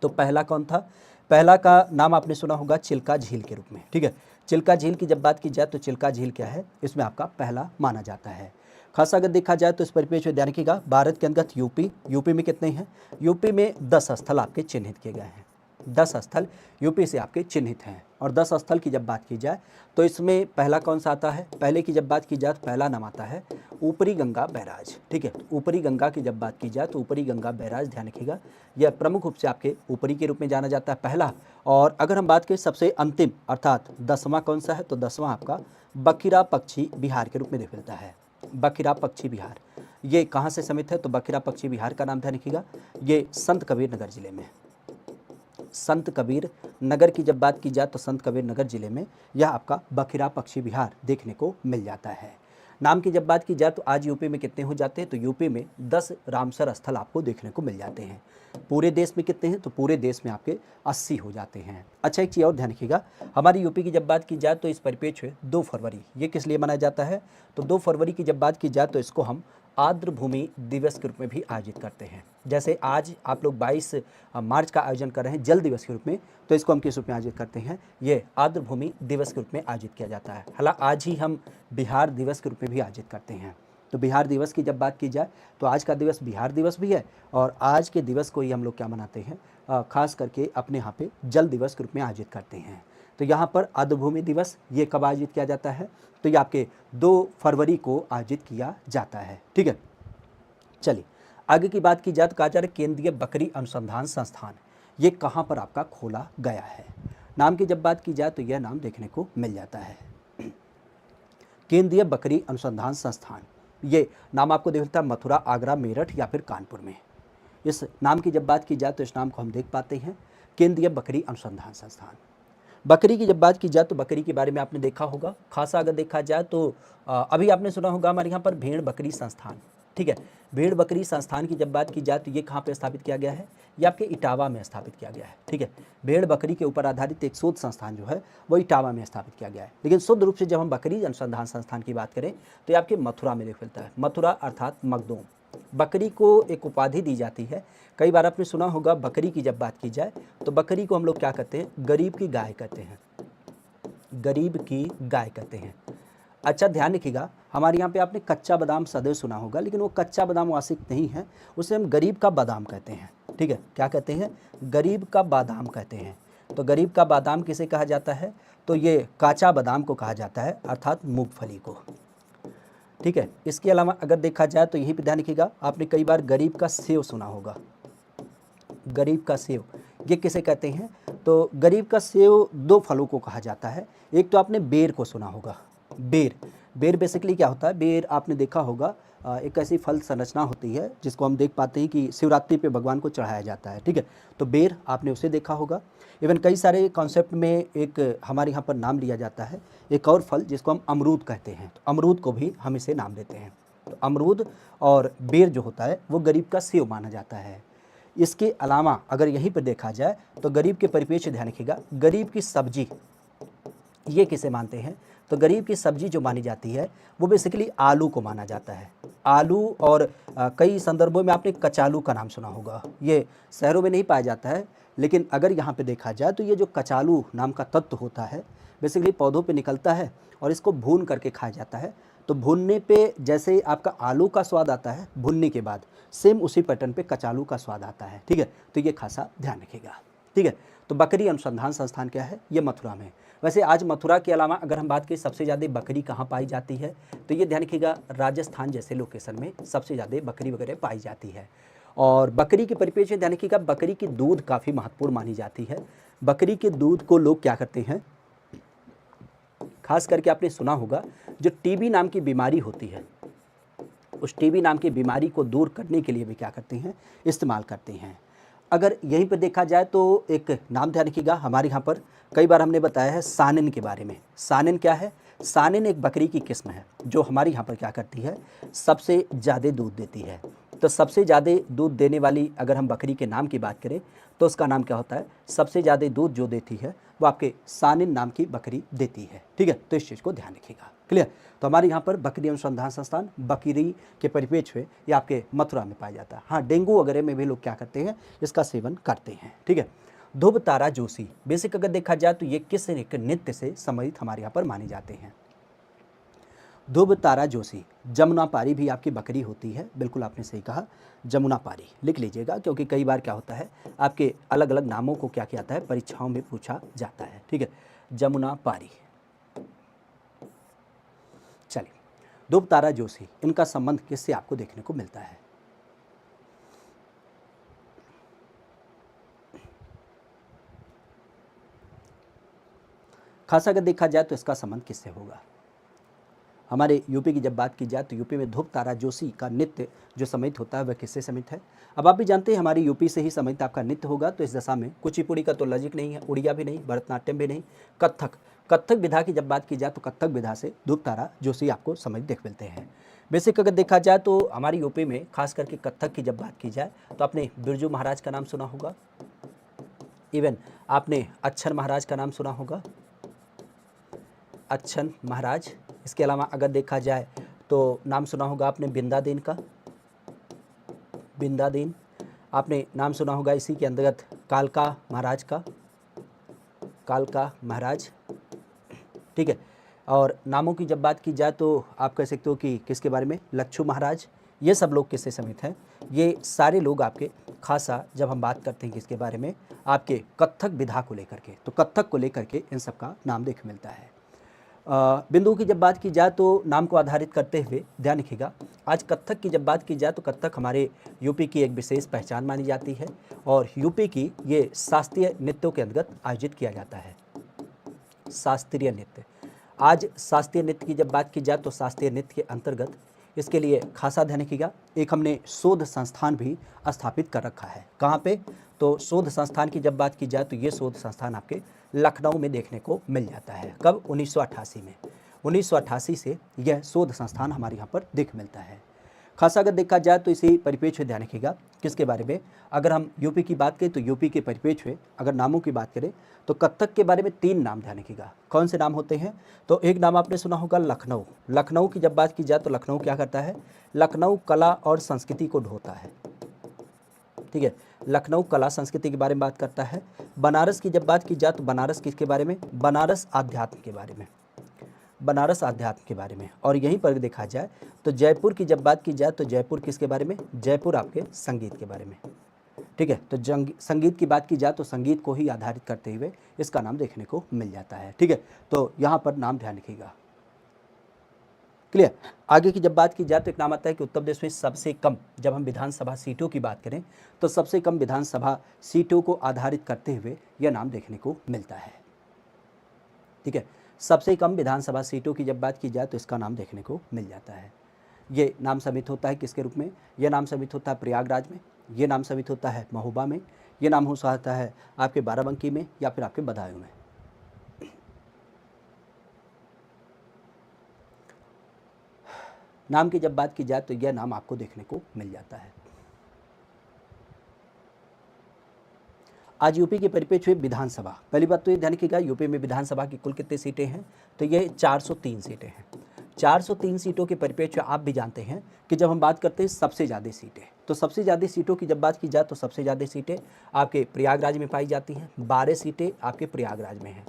तो पहला कौन था, पहला का नाम आपने सुना होगा चिल्का झील के रूप में, ठीक है। चिल्का झील की जब बात की जाए तो चिल्का झील क्या है, इसमें आपका पहला माना जाता है। खासा अगर देखा जाए तो इस परिप्रेक्ष्य में ध्यान रखिएगा, भारत के अंतर्गत यूपी में कितने हैं, यूपी में 10 स्थल आपके चिन्हित किए गए हैं। 10 स्थल यूपी से आपके चिन्हित हैं। और 10 स्थल की जब बात की जाए तो इसमें पहला कौन सा आता है, पहले की जब बात की जाए तो पहला नाम आता है ऊपरी गंगा बैराज, ठीक है। ऊपरी गंगा की जब बात की जाए तो ऊपरी गंगा बैराज ध्यान रखिएगा, यह प्रमुख रूप से आपके ऊपरी के रूप में जाना जाता है पहला। और अगर हम बात करें सबसे अंतिम अर्थात 10वां कौन सा है, तो 10वां आपका बखिरा पक्षी बिहार के रूप में देख मिलता है। बखिरा पक्षी बिहार ये कहाँ से समित है, तो बखिरा पक्षी बिहार का नाम ध्यान रखिएगा, ये संत कबीर नगर जिले में। संत कबीर नगर की जब बात की जाए तो संत कबीर नगर जिले में यह आपका बखिरा पक्षी विहार देखने को मिल जाता है। नाम की जब बात की जाए तो आज यूपी में कितने हो जाते हैं, तो यूपी में 10 रामसर स्थल आपको देखने को मिल जाते हैं। पूरे देश में कितने हैं, तो पूरे देश में आपके 80 हो जाते हैं। अच्छा एक चीज़ और ध्यान रखिएगा, हमारी यूपी की जब बात की जाए तो इस परिप्रेक्ष्य 2 फरवरी ये किस लिए मनाया जाता है, तो 2 फरवरी की जब बात की जाए तो इसको हम आर्द्र भूमि दिवस के रूप में भी आयोजित करते हैं। जैसे आज आप लोग 22 मार्च का आयोजन कर रहे हैं जल दिवस के रूप में, तो इसको हम किस रूप में आयोजित करते हैं, ये आर्द्र भूमि दिवस के रूप में आयोजित किया जाता है। हालांकि आज ही हम बिहार दिवस के रूप में भी आयोजित करते हैं। तो बिहार दिवस की जब बात की जाए तो आज का दिवस बिहार दिवस भी है और आज के दिवस को ही हम लोग क्या मनाते हैं, खास करके अपने यहाँ पे जल दिवस के रूप में आयोजित करते हैं। तो यहाँ पर आर्द्र भूमि दिवस ये कब आयोजित किया जाता है, तो ये आपके 2 फरवरी को आयोजित किया जाता है, ठीक है। चलिए आगे की बात की जाए तो कहा जा रहा है केंद्रीय बकरी अनुसंधान संस्थान ये कहाँ पर आपका खोला गया है। नाम की जब बात की जाए तो यह नाम देखने को मिल जाता है केंद्रीय बकरी अनुसंधान संस्थान। ये नाम आपको देख मिलता है मथुरा, आगरा, मेरठ या फिर कानपुर में। इस नाम की जब बात की जाए तो इस नाम को हम देख पाते हैं केंद्रीय बकरी अनुसंधान संस्थान। बकरी की जब बात की जाए तो बकरी के बारे में आपने देखा होगा, खासा अगर देखा जाए तो अभी आपने सुना होगा हमारे यहाँ पर भेड़ बकरी संस्थान, ठीक है। भेड़ बकरी संस्थान की जब बात की जाए तो ये कहाँ पे स्थापित किया गया है, ये आपके इटावा में स्थापित किया गया है, ठीक है। भेड़ बकरी के ऊपर आधारित एक शोध संस्थान जो है वो इटावा में स्थापित किया गया है। लेकिन शुद्ध रूप से जब हम बकरी अनुसंधान संस्थान की बात करें तो ये आपके मथुरा में देख मिलता है। मथुरा अर्थात मखदूम। बकरी को एक उपाधि दी जाती है, कई बार आपने सुना होगा बकरी की जब बात की जाए तो बकरी को हम लोग क्या कहते हैं, गरीब की गाय कहते हैं, गरीब की गाय कहते हैं। अच्छा ध्यान रखिएगा, हमारे यहाँ पे आपने कच्चा बादाम सदैव सुना होगा, लेकिन वो कच्चा बादाम वासिक नहीं है, उसे हम गरीब का बादाम कहते हैं, ठीक है। क्या कहते हैं, गरीब का बादाम कहते हैं। तो गरीब का बादाम किसे कहा जाता है, तो ये काचा बादाम को कहा जाता है अर्थात मूंगफली को, ठीक है। इसके अलावा अगर देखा जाए तो यहीं पे ध्यान रखिएगा, आपने कई बार गरीब का सेव सुना होगा। गरीब का सेव ये किसे कहते हैं, तो गरीब का सेव 2 फलों को कहा जाता है। एक तो आपने बेर को सुना होगा, बेर। बेर बेसिकली क्या होता है, बेर आपने देखा होगा एक ऐसी फल संरचना होती है जिसको हम देख पाते हैं कि शिवरात्रि पे भगवान को चढ़ाया जाता है, ठीक है। तो बेर आपने उसे देखा होगा। इवन कई सारे कॉन्सेप्ट में एक हमारे यहाँ पर नाम लिया जाता है एक और फल जिसको हम अमरूद कहते हैं, तो अमरूद को भी हम इसे नाम देते हैं। तो अमरूद और बेर जो होता है वो गरीब का सेव माना जाता है। इसके अलावा अगर यहीं पर देखा जाए तो गरीब के परिप्रेक्ष्य ध्यान रखिएगा, गरीब की सब्जी ये किसे मानते हैं, तो गरीब की सब्जी जो मानी जाती है वो बेसिकली आलू को माना जाता है। आलू और कई संदर्भों में आपने कचालू का नाम सुना होगा। ये शहरों में नहीं पाया जाता है, लेकिन अगर यहाँ पे देखा जाए तो ये जो कचालू नाम का तत्व होता है बेसिकली पौधों पे निकलता है और इसको भून करके खाया जाता है। तो भूनने पे जैसे आपका आलू का स्वाद आता है, भुनने के बाद सेम उसी पैटर्न पे कचालू का स्वाद आता है। ठीक है, तो ये खासा ध्यान रखिएगा। ठीक है, तो बकरी अनुसंधान संस्थान क्या है, ये मथुरा में है। वैसे आज मथुरा के अलावा अगर हम बात करें सबसे ज़्यादा बकरी कहाँ पाई जाती है, तो ये ध्यान रखिएगा राजस्थान जैसे लोकेशन में सबसे ज़्यादा बकरी वगैरह पाई जाती है। और बकरी के परिप्रेक्ष्य ध्यान रखिएगा, बकरी की दूध काफ़ी महत्वपूर्ण मानी जाती है। बकरी के दूध को लोग क्या करते हैं, खास करके आपने सुना होगा जो टीबी नाम की बीमारी होती है, उस टीबी नाम की बीमारी को दूर करने के लिए भी क्या करते हैं, इस्तेमाल करते हैं। अगर यहीं पर देखा जाए तो एक नाम ध्यान रखिएगा, हमारे यहाँ पर कई बार हमने बताया है सानिन के बारे में। सानिन क्या है, सानिन एक बकरी की किस्म है जो हमारे यहाँ पर क्या करती है, सबसे ज़्यादा दूध देती है। तो सबसे ज़्यादा दूध देने वाली अगर हम बकरी के नाम की बात करें तो उसका नाम क्या होता है, सबसे ज़्यादा दूध जो देती है वो आपके सानिन नाम की बकरी देती है। ठीक है, तो इस चीज़ को ध्यान रखिएगा। क्लियर, तो हमारे यहाँ पर बकरी अनुसंधान संस्थान बकरी के परिपेक्ष में ये आपके मथुरा में पाया जाता है। हाँ, डेंगू वगैरह में भी लोग क्या करते हैं, इसका सेवन करते हैं। ठीक है, ध्रुव तारा जोशी बेसिक अगर देखा जाए तो ये किस एक नृत्य से संबंधित हमारे यहाँ पर माने जाते हैं। ध्रुव तारा जोशी, जमुना पारी भी आपकी बकरी होती है, बिल्कुल आपने सही कहा, जमुना पारी लिख लीजिएगा, क्योंकि कई बार क्या होता है आपके अलग अलग नामों को क्या किया जाता है, परीक्षाओं में पूछा जाता है। ठीक है, जमुना पारी। चलिए, ध्रुव तारा जोशी, इनका संबंध किससे आपको देखने को मिलता है। खासा अगर देखा जाए तो इसका संबंध किससे होगा। हमारे यूपी की जब बात की जाए तो यूपी में ध्रुव तारा जोशी का नृत्य जो सम्मिलित होता है वह किससे सम्मिलित है। अब आप भी जानते हैं हमारे यूपी से ही सम्मिलित आपका नृत्य होगा, तो इस दशा में कुचिपुड़ी का तो लॉजिक नहीं है, उड़िया भी नहीं, भरतनाट्यम भी नहीं, कत्थक। कत्थक विधा की जब बात की जाए तो कत्थक विधा से ध्रुव तारा जोशी आपको सम्मिलित देख मिलते हैं। बेसिक अगर देखा जाए तो हमारी यूपी में खास करके कत्थक की जब बात की जाए तो आपने बिरजू महाराज का नाम सुना होगा, इवन आपने अच्छन महाराज का नाम सुना होगा, अच्छन महाराज। इसके अलावा अगर देखा जाए तो नाम सुना होगा आपने बिंदादीन का, बिंदादीन। आपने नाम सुना होगा इसी के अंतर्गत कालका महाराज का, कालका महाराज। ठीक है, और नामों की जब बात की जाए तो आप कह सकते हो कि किसके बारे में, लच्छू महाराज। ये सब लोग किससे सम्मिलित हैं, ये सारे लोग आपके खासा जब हम बात करते हैं किसके बारे में, आपके कत्थक विधा को लेकर के, तो कत्थक को लेकर के इन सब का नाम देख मिलता है। बिंदु की जब बात की जाए तो नाम को आधारित करते हुए ध्यान रखिएगा, आज कत्थक की जब बात की जाए तो कत्थक हमारे यूपी की एक विशेष पहचान मानी जाती है और यूपी की ये शास्त्रीय नृत्यों के अंतर्गत आयोजित किया जाता है। शास्त्रीय नृत्य, आज शास्त्रीय नृत्य की जब बात की जाए तो शास्त्रीय नृत्य के अंतर्गत इसके लिए खासा ध्यान रखिएगा, एक हमने शोध संस्थान भी स्थापित कर रखा है। कहाँ पे, तो शोध संस्थान की जब बात की जाए तो ये शोध संस्थान आपके लखनऊ में देखने को मिल जाता है। कब, 1988 में। 1988 से यह शोध संस्थान हमारे यहाँ पर देख मिलता है। खासा अगर देखा जाए तो इसी परिप्रेक्ष्य में ध्यान रखिएगा किसके बारे में, अगर हम यूपी की बात करें तो यूपी के परिप्रेक्ष्य में अगर नामों की बात करें तो कत्थक के बारे में 3 नाम ध्यान रखिएगा। कौन से नाम होते हैं, तो एक नाम आपने सुना होगा लखनऊ। लखनऊ की जब बात की जाए तो लखनऊ क्या करता है, लखनऊ कला और संस्कृति को ढोता है। ठीक है, लखनऊ कला संस्कृति के बारे में बात करता है। बनारस की जब बात की जाए तो बनारस किसके बारे में, बनारस आध्यात्म के बारे में, बनारस आध्यात्म के बारे में। और यहीं पर देखा जाए तो जयपुर की जब बात की जाए तो जयपुर किसके बारे में, जयपुर आपके संगीत के बारे में। ठीक है, तो संगीत की बात की जाए तो संगीत को ही आधारित करते हुए इसका नाम देखने को मिल जाता है। ठीक है, तो यहाँ पर नाम ध्यान रखिएगा। क्लियर, आगे की जब बात की जाए तो एक नाम आता है कि उत्तर प्रदेश में सबसे कम, जब हम विधानसभा सीटों की बात करें तो सबसे कम विधानसभा सीटों को आधारित करते हुए यह नाम देखने को मिलता है। ठीक है, सबसे कम विधानसभा सीटों की जब बात की जाए तो इसका नाम देखने को मिल जाता है। ये नाम सम्मिलित होता है किसके रूप में, यह नाम सम्मिलित होता है प्रयागराज में, ये नाम सम्मिलित होता है महोबा में, ये नाम हो सकता है आपके बाराबंकी में या फिर आपके बदायूं में। नाम की जब बात की जाए तो यह नाम आपको देखने को मिल जाता है। आज यूपी के परिप्रेक्ष्य में विधानसभा, पहली बात तो ये ध्यान रखिएगा, यूपी में विधानसभा की कुल कितनी सीटें हैं, तो ये 403 सीटें हैं। 403 सीटों के परिप्रेक्ष्य आप भी जानते हैं कि जब हम बात करते हैं सबसे ज़्यादा सीटें, तो सबसे ज़्यादा सीटों की जब बात की जाए तो सबसे ज़्यादा सीटें आपके प्रयागराज में पाई जाती हैं, 12 सीटें आपके प्रयागराज में हैं।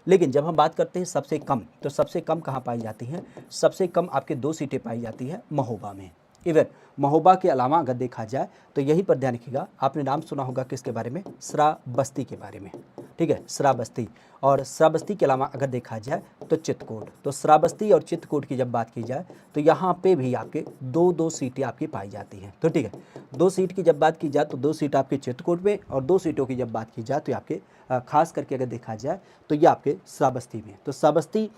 लेकिन जब हम बात करते हैं सबसे कम, तो सबसे कम कहाँ पाई जाती हैं, सबसे कम आपके 2 सीटें पाई जाती हैं महोबा में। इवन महोबा के अलावा अगर देखा जाए तो यहीं पर ध्यान रखिएगा, आपने नाम सुना होगा किसके बारे में, श्रावस्ती के बारे में, ठीक है, श्रावस्ती। और श्रावस्ती के अलावा अगर देखा जाए तो चित्रकूट, तो श्रावस्ती और चित्रकूट की जब बात की जाए तो यहाँ पे भी आपके 2-2 सीटें आपकी पाई जाती हैं। तो ठीक है, 2 सीट की जब बात की जाए तो 2 सीट आपके चित्रकूट में, और 2 सीटों की जब बात की जाए तो आपके खास करके अगर देखा जाए तो ये आपके श्रावस्ती में। तो श्रावस्ती,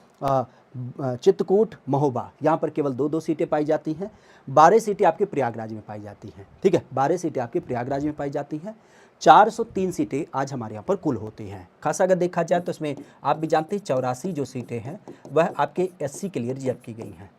चित्रकूट, महोबा, यहाँ पर केवल 2-2 सीटें पाई जाती हैं। 12 सीटें आपके प्रयागराज में पाई जाती हैं, ठीक है, 12 सीटें आपके प्रयागराज में पाई जाती हैं। 403 सीटें आज हमारे यहाँ पर कुल होती हैं। खासा अगर देखा जाए तो इसमें आप भी जानते हैं 84 जो सीटें हैं वह आपके एससी के लिए रिजर्व की गई हैं।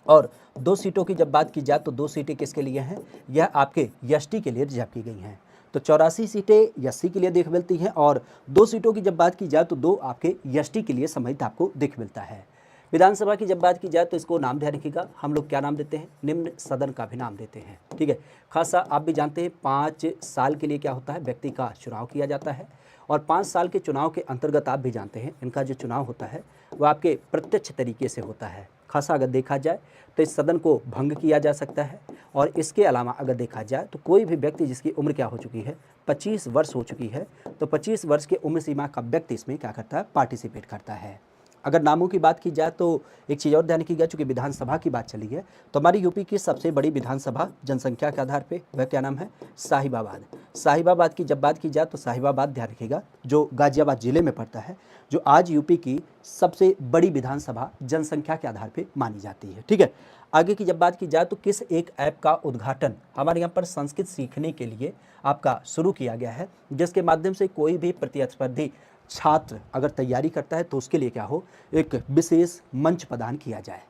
और 2 सीटों की जब बात की जाए तो 2 सीटें किसके लिए हैं, यह आपके एसटी के लिए रिजर्व की गई हैं। तो 84 सीटें एससी के लिए देख मिलती हैं, और 2 सीटों की जब बात की जाए तो 2 आपके एसटी के लिए सम्मिलित आपको देख मिलता है। विधानसभा की जब बात की जाए तो इसको नाम ध्यान रखिएगा, हम लोग क्या नाम देते हैं, निम्न सदन का भी नाम देते हैं, ठीक है। खासा आप भी जानते हैं 5 साल के लिए क्या होता है, व्यक्ति का चुनाव किया जाता है, और 5 साल के चुनाव के अंतर्गत आप भी जानते हैं इनका जो चुनाव होता है वह आपके प्रत्यक्ष तरीके से होता है। खासा अगर देखा जाए तो इस सदन को भंग किया जा सकता है, और इसके अलावा अगर देखा जाए तो कोई भी व्यक्ति जिसकी उम्र क्या हो चुकी है, 25 वर्ष हो चुकी है, तो 25 वर्ष के उम्र सीमा का व्यक्ति इसमें क्या करता है, पार्टिसिपेट करता है। अगर नामों की बात की जाए तो एक चीज़ और ध्यान की जाए, चूँकि विधानसभा की बात चली है, तो हमारी यूपी की सबसे बड़ी विधानसभा जनसंख्या के आधार पे वह क्या नाम है, साहिबाबाद। साहिबाबाद की जब बात की जाए तो साहिबाबाद ध्यान रखिएगा जो गाजियाबाद जिले में पड़ता है, जो आज यूपी की सबसे बड़ी विधानसभा जनसंख्या के आधार पे मानी जाती है, ठीक है। आगे की जब बात की जाए तो किस एक ऐप का उद्घाटन हमारे यहाँ पर संस्कृत सीखने के लिए आपका शुरू किया गया है, जिसके माध्यम से कोई भी प्रतिस्पर्धी छात्र अगर तैयारी करता है तो उसके लिए क्या हो, एक विशेष मंच प्रदान किया जाए,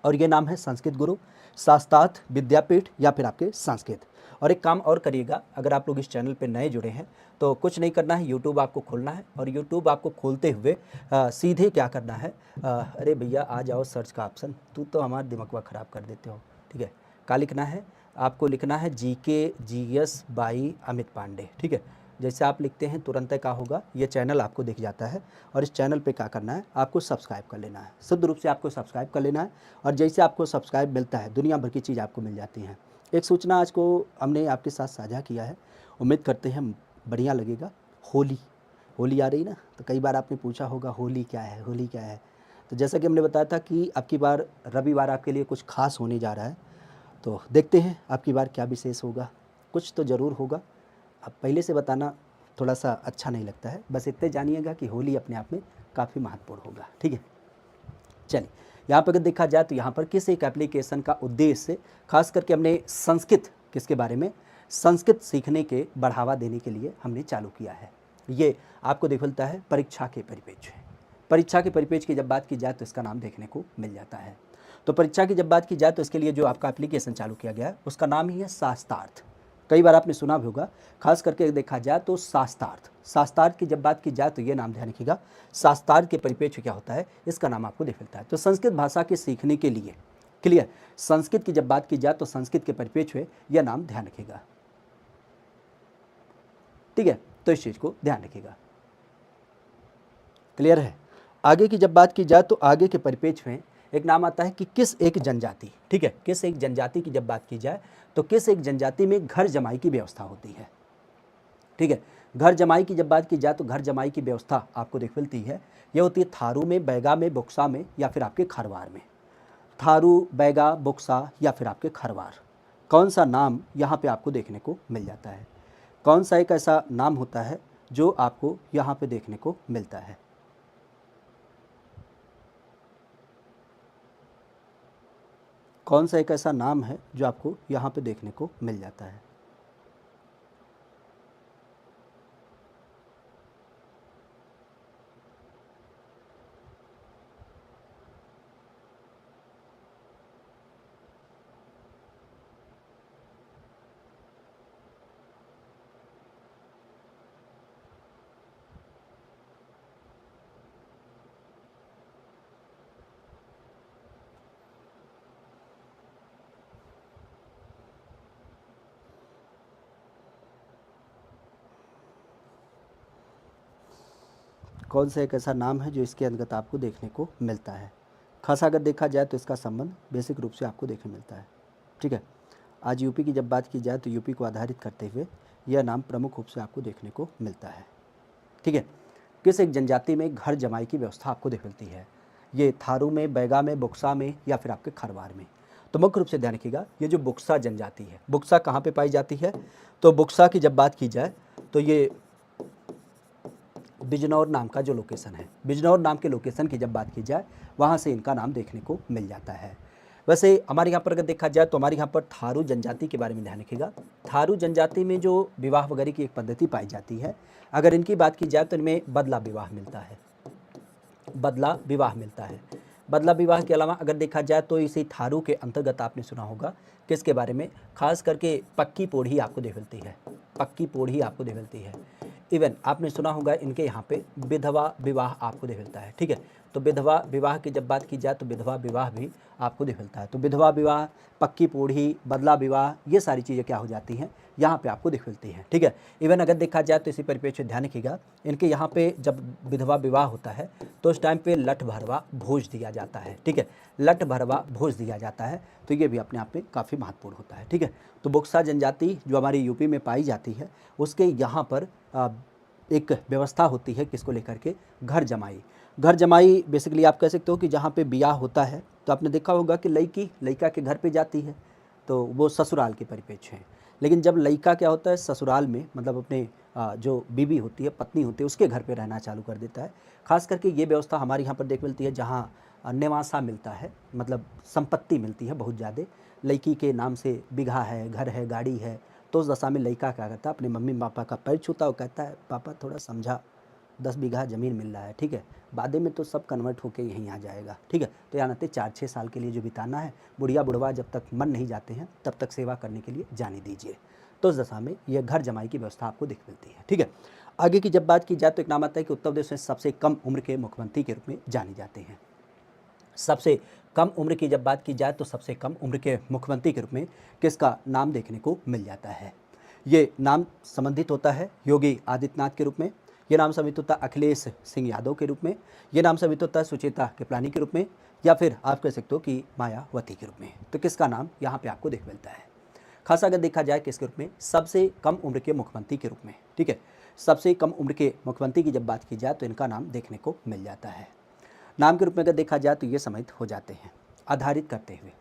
और ये नाम है संस्कृत गुरु, शास्त्रार्थ विद्यापीठ या फिर आपके संस्कृत। और एक काम और करिएगा, अगर आप लोग इस चैनल पे नए जुड़े हैं तो कुछ नहीं करना है, यूट्यूब आपको खोलना है, और यूट्यूब आपको खोलते हुए सीधे क्या करना है, अरे भैया आ जाओ सर्च का ऑप्शन, तू तो हमारा दिमाग ख़राब कर देते हो, ठीक है। क्या लिखना है, आपको लिखना है GKGS बाई अमित पांडे, ठीक है। जैसे आप लिखते हैं तुरंत क्या होगा, ये चैनल आपको दिख जाता है, और इस चैनल पे क्या करना है, आपको सब्सक्राइब कर लेना है, शुद्ध रूप से आपको सब्सक्राइब कर लेना है। और जैसे आपको सब्सक्राइब मिलता है दुनिया भर की चीज़ आपको मिल जाती हैं। एक सूचना आज को हमने आपके साथ साझा किया है, उम्मीद करते हैं बढ़िया लगेगा। होली, होली आ रही ना, तो कई बार आपने पूछा होगा होली क्या है, होली क्या है। तो जैसा कि हमने बताया था कि अब की बार रविवार आपके लिए कुछ खास होने जा रहा है, तो देखते हैं अब की बार क्या विशेष होगा, कुछ तो ज़रूर होगा। अब पहले से बताना थोड़ा सा अच्छा नहीं लगता है, बस इतने जानिएगा कि होली अपने आप में काफ़ी महत्वपूर्ण होगा, ठीक है। चलिए, यहाँ पर अगर देखा जाए तो यहाँ पर किस एक एप्लीकेशन का उद्देश्य खास करके हमने संस्कृत किसके बारे में, संस्कृत सीखने के बढ़ावा देने के लिए हमने चालू किया है। ये आपको देख मिलता है परीक्षा के परिपेक्ष है। परीक्षा के परिपेक्ष की जब बात की जाए तो इसका नाम देखने को मिल जाता है। तो परीक्षा की जब बात की जाए तो इसके लिए जो आपका एप्लीकेशन चालू किया गया है उसका नाम ही है शास्त्रार्थ। कई बार आपने सुना भी होगा, खास करके देखा जाए तो शास्त्रार्थ। शास्त्रार्थ की जब बात की जाए तो ये नाम ध्यान रखिएगा, शास्त्रार्थ के परिप्रेक्ष्य क्या होता है इसका नाम आपको देख मिलता है। तो संस्कृत भाषा के सीखने के लिए, क्लियर, संस्कृत की जब बात की जाए तो संस्कृत के परिप्रेक्ष्य यह नाम ध्यान रखिएगा, ठीक है। तो इस चीज को ध्यान रखिएगा, क्लियर है। आगे की जब बात की जाए तो आगे के परिप्रेक्ष्य में एक नाम आता है कि किस एक जनजाति, ठीक है, किस एक जनजाति की जब बात की जाए तो किस एक जनजाति में घर जमाई की व्यवस्था होती है, ठीक है। घर जमाई की जब बात की जाए तो घर जमाई की व्यवस्था आपको देख मिलती है, यह होती है थारू में, बैगा में, बुक्सा में या फिर आपके खरवार में। थारू, बैगा, बुक्सा या फिर आपके खरवार, कौन सा नाम यहाँ पे आपको देखने को मिल जाता है, कौन सा एक ऐसा नाम होता है जो आपको यहाँ पे देखने को मिलता है। कौन सा एक ऐसा नाम है जो आपको यहाँ पे देखने को मिल जाता है। कौन सा एक ऐसा नाम है जो इसके अंतर्गत आपको देखने को मिलता है। खसा अगर देखा जाए तो इसका संबंध बेसिक रूप से आपको देखने मिलता है। ठीक है, आज यूपी की जब बात की जाए तो यूपी को आधारित करते हुए यह नाम प्रमुख रूप से आपको देखने को मिलता है। ठीक है, किस एक जनजाति में घर जमाई की व्यवस्था आपको देख मिलती है। ये थारू में, बैगा में, बुक्सा में या फिर आपके खरवार में। तो मुख्य रूप से ध्यान रखिएगा, ये जो बुक्सा जनजाति है, बुक्सा कहाँ पे पाई जाती है, तो बुक्सा की जब बात की जाए तो ये बिजनौर नाम का जो लोकेशन है, बिजनौर नाम के लोकेशन की जब बात की जाए वहाँ से इनका नाम देखने को मिल जाता है। वैसे हमारे यहाँ पर अगर देखा जाए तो हमारे यहाँ पर थारू जनजाति के बारे में ध्यान रखिएगा। थारू जनजाति में जो विवाह वगैरह की एक पद्धति पाई जाती है, अगर इनकी बात की जाए तो इनमें बदला विवाह मिलता है, बदला विवाह मिलता है। बदला विवाह के अलावा अगर देखा जाए तो इसी थारू के अंतर्गत आपने सुना होगा किसके बारे में, खास करके पक्की पोढ़ी आपको देख मिलती है, पक्की पोढ़ी आपको देख मिलती है। इवन आपने सुना होगा इनके यहाँ पे विधवा विवाह आपको देख मिलता है। ठीक है, तो विधवा विवाह की जब बात की जाए तो विधवा विवाह भी आपको देख मिलता है। तो विधवा विवाह, पक्की पोढ़ी, बदला विवाह, ये सारी चीज़ें क्या हो जाती हैं, यहाँ पे आपको दिख मिलती हैं। ठीक है, इवन अगर देखा जाए तो इसी परिप्रेक्ष्य ध्यान रखिएगा, इनके यहाँ पे जब विधवा विवाह होता है तो उस टाइम पे लठ भरवा भोज दिया जाता है। ठीक है, लठ भरवा भोज दिया जाता है, तो ये भी अपने आप में काफ़ी महत्वपूर्ण होता है। ठीक है, तो बुक्सा जनजाति जो हमारी यूपी में पाई जाती है उसके यहाँ पर एक व्यवस्था होती है किसको लेकर के, घर जमाई। घर जमाई बेसिकली आप कह सकते हो कि जहाँ पे ब्याह होता है तो आपने देखा होगा कि लड़की लड़का के घर पे जाती है तो वो ससुराल के परिप्रेक्ष्य है। लेकिन जब लड़का क्या होता है ससुराल में, मतलब अपने जो बीवी होती है, पत्नी होती है, उसके घर पे रहना चालू कर देता है। खास करके ये व्यवस्था हमारे यहाँ पर देख मिलती है जहाँ नेवासा मिलता है, मतलब संपत्ति मिलती है बहुत ज़्यादा, लड़की के नाम से बिगहा है, घर है, गाड़ी है, तो उस दशा में लड़का क्या करता है, अपने मम्मी पापा का पैर छूता और कहता है पापा थोड़ा समझा, 10 बीघा ज़मीन मिल रहा है। ठीक है, बाद में तो सब कन्वर्ट होके यहीं आ जाएगा। ठीक है, तो यहाँ नाते 4-6 साल के लिए जो बिताना है, बुढ़िया बुढ़वा जब तक मन नहीं जाते हैं तब तक सेवा करने के लिए जाने दीजिए। तो उस दशा में यह घर जमाई की व्यवस्था आपको दिख मिलती है। ठीक है, आगे की जब बात की जाए तो एक नाम आता है कि उत्तर प्रदेश में सबसे कम उम्र के मुख्यमंत्री के रूप में जाने जाते हैं। सबसे कम उम्र की जब बात की जाए तो सबसे कम उम्र के मुख्यमंत्री के रूप में किसका नाम देखने को मिल जाता है। ये नाम संबंधित होता है योगी आदित्यनाथ के रूप में, ये नाम संबंधित होता है अखिलेश सिंह यादव के रूप में, ये नाम संबंधित होता है सुचेता कृपलानी के रूप में, या फिर आप कह सकते हो कि मायावती के रूप में। तो किसका नाम यहाँ पे आपको देख मिलता है, खासा अगर देखा जाए किसके रूप में, सबसे कम उम्र के मुख्यमंत्री के रूप में। ठीक है, सबसे कम उम्र के मुख्यमंत्री की जब बात की जाए तो इनका नाम देखने को मिल जाता है। नाम के रूप में अगर देखा जाए तो ये समाहित हो जाते हैं आधारित करते हुए।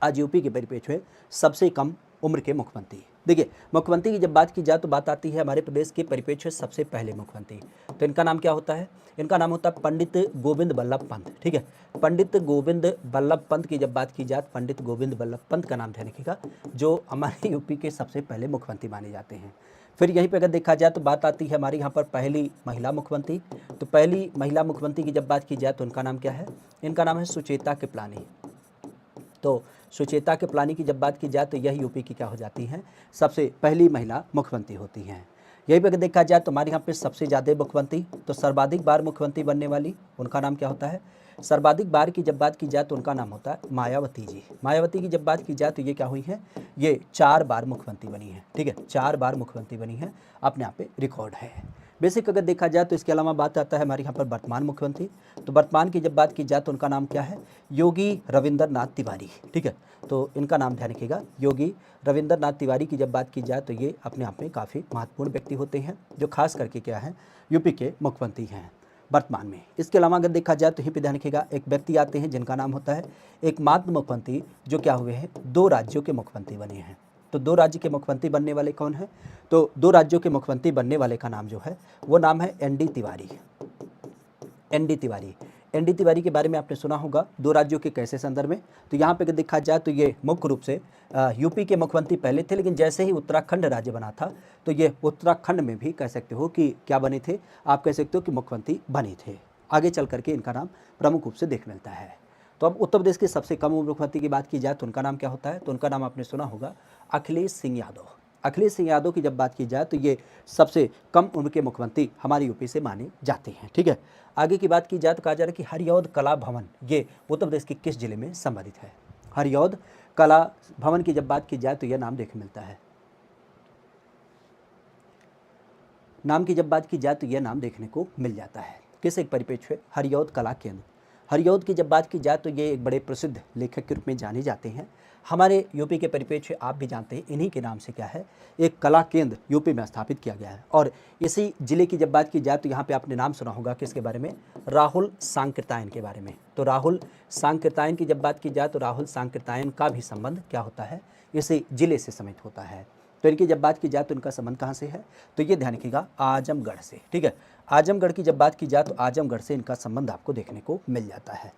आज यूपी के परिप्रेक्ष्य में सबसे कम उम्र के मुख्यमंत्री, देखिए मुख्यमंत्री की जब बात की जाए तो बात आती है हमारे प्रदेश के परिप्रेक्ष्य सबसे पहले मुख्यमंत्री, तो इनका नाम क्या होता है, इनका नाम होता है पंडित गोविंद बल्लभ पंत। ठीक है, पंडित गोविंद बल्लभ पंत की जब बात की जाए, पंडित गोविंद बल्लभ पंत का नाम ध्यान रखिएगा, जो हमारे यूपी के सबसे पहले मुख्यमंत्री माने जाते हैं। फिर यहीं पे अगर देखा जाए तो बात आती है हमारे यहाँ पर पहली महिला मुख्यमंत्री, तो पहली महिला मुख्यमंत्री की जब बात की जाए तो उनका नाम क्या है, इनका नाम है सुचेता कृपलानी। तो सुचेता कृपलानी की जब बात की जाए तो यह यूपी की क्या हो जाती हैं, सबसे पहली महिला मुख्यमंत्री होती हैं। यही पर अगर देखा जाए तो हमारे यहाँ पे सबसे ज़्यादा मुख्यमंत्री, तो सर्वाधिक बार मुख्यमंत्री बनने वाली, उनका नाम क्या होता है, सर्वाधिक बार की जब बात की जाए तो उनका नाम होता है मायावती जी। मायावती की जब बात की जाए तो ये क्या हुई है, ये 4 बार मुख्यमंत्री बनी है। ठीक है, 4 बार मुख्यमंत्री बनी है, अपने आप पे रिकॉर्ड है। बेसिक अगर देखा जाए तो इसके अलावा बात आता है हमारे यहाँ पर वर्तमान मुख्यमंत्री, तो वर्तमान की जब बात की जाए तो उनका नाम क्या है, योगी रविंद्रनाथ तिवारी। ठीक है, तो इनका नाम ध्यान रखिएगा, योगी रविंद्रनाथ तिवारी की जब बात की जाए तो ये अपने आप में काफ़ी महत्वपूर्ण व्यक्ति होते हैं, जो खास करके क्या है यूपी के मुख्यमंत्री हैं वर्तमान में। इसके अलावा अगर देखा जाए तो यहीं पे ध्यान रखिएगा, एक व्यक्ति आते हैं जिनका नाम होता है एकमात्र मुख्यमंत्री, जो क्या हुए हैं 2 राज्यों के मुख्यमंत्री बने हैं। तो 2 राज्य के मुख्यमंत्री बनने वाले कौन है, तो 2 राज्यों के मुख्यमंत्री बनने वाले का नाम जो है वो नाम है ND Tiwari. ND Tiwari, ND Tiwari के बारे में आपने सुना होगा 2 राज्यों के कैसे संदर्भ में, तो यहाँ पे अगर देखा जाए तो ये मुख्य रूप से यूपी के मुख्यमंत्री पहले थे, लेकिन जैसे ही उत्तराखंड राज्य बना था तो ये उत्तराखंड में भी कह सकते हो कि क्या बने थे, आप कह सकते हो कि मुख्यमंत्री बने थे। आगे चल करके इनका नाम प्रमुख रूप से देख मिलता है। तो अब उत्तर प्रदेश के सबसे कम उम्र मुख्यमंत्री की बात की जाए तो उनका नाम क्या होता है, तो उनका नाम आपने सुना होगा अखिलेश सिंह यादव। अखिलेश सिंह यादव की जब बात की जाए तो ये सबसे कम उम्र के मुख्यमंत्री हमारे यूपी से माने जाते हैं। ठीक है, आगे की बात की जाए तो कहा जा रहा है कि हरिऔध कला भवन ये उत्तर प्रदेश के किस जिले में संबंधित है। हरिऔध कला भवन की जब बात की जाए तो यह नाम देखने मिलता है, नाम की जब बात की जाए तो यह नाम देखने को मिल जाता है। किस एक परिप्रेक्ष्य है? हरिऔध कला केंद्र। हरिऔध की जब बात की जाए तो ये एक बड़े प्रसिद्ध लेखक के रूप में जाने जाते हैं। हमारे यूपी के परिप्रेक्ष्य आप भी जानते हैं, इन्हीं के नाम से क्या है, एक कला केंद्र यूपी में स्थापित किया गया है। और इसी जिले की जब बात की जाए तो यहाँ पे आपने नाम सुना होगा किसके बारे में? राहुल सांकृत्यायन के बारे में। तो राहुल सांकृत्यायन की जब बात की जाए तो राहुल सांकृत्यायन का भी संबंध क्या होता है? इसी जिले से समित होता है। तो इनकी जब बात की जाए तो इनका संबंध कहाँ से है? तो ये ध्यान रखिएगा, आजमगढ़ से। ठीक है, आजमगढ़ की जब बात की जाए तो आजमगढ़ से इनका संबंध आपको देखने को मिल जाता है।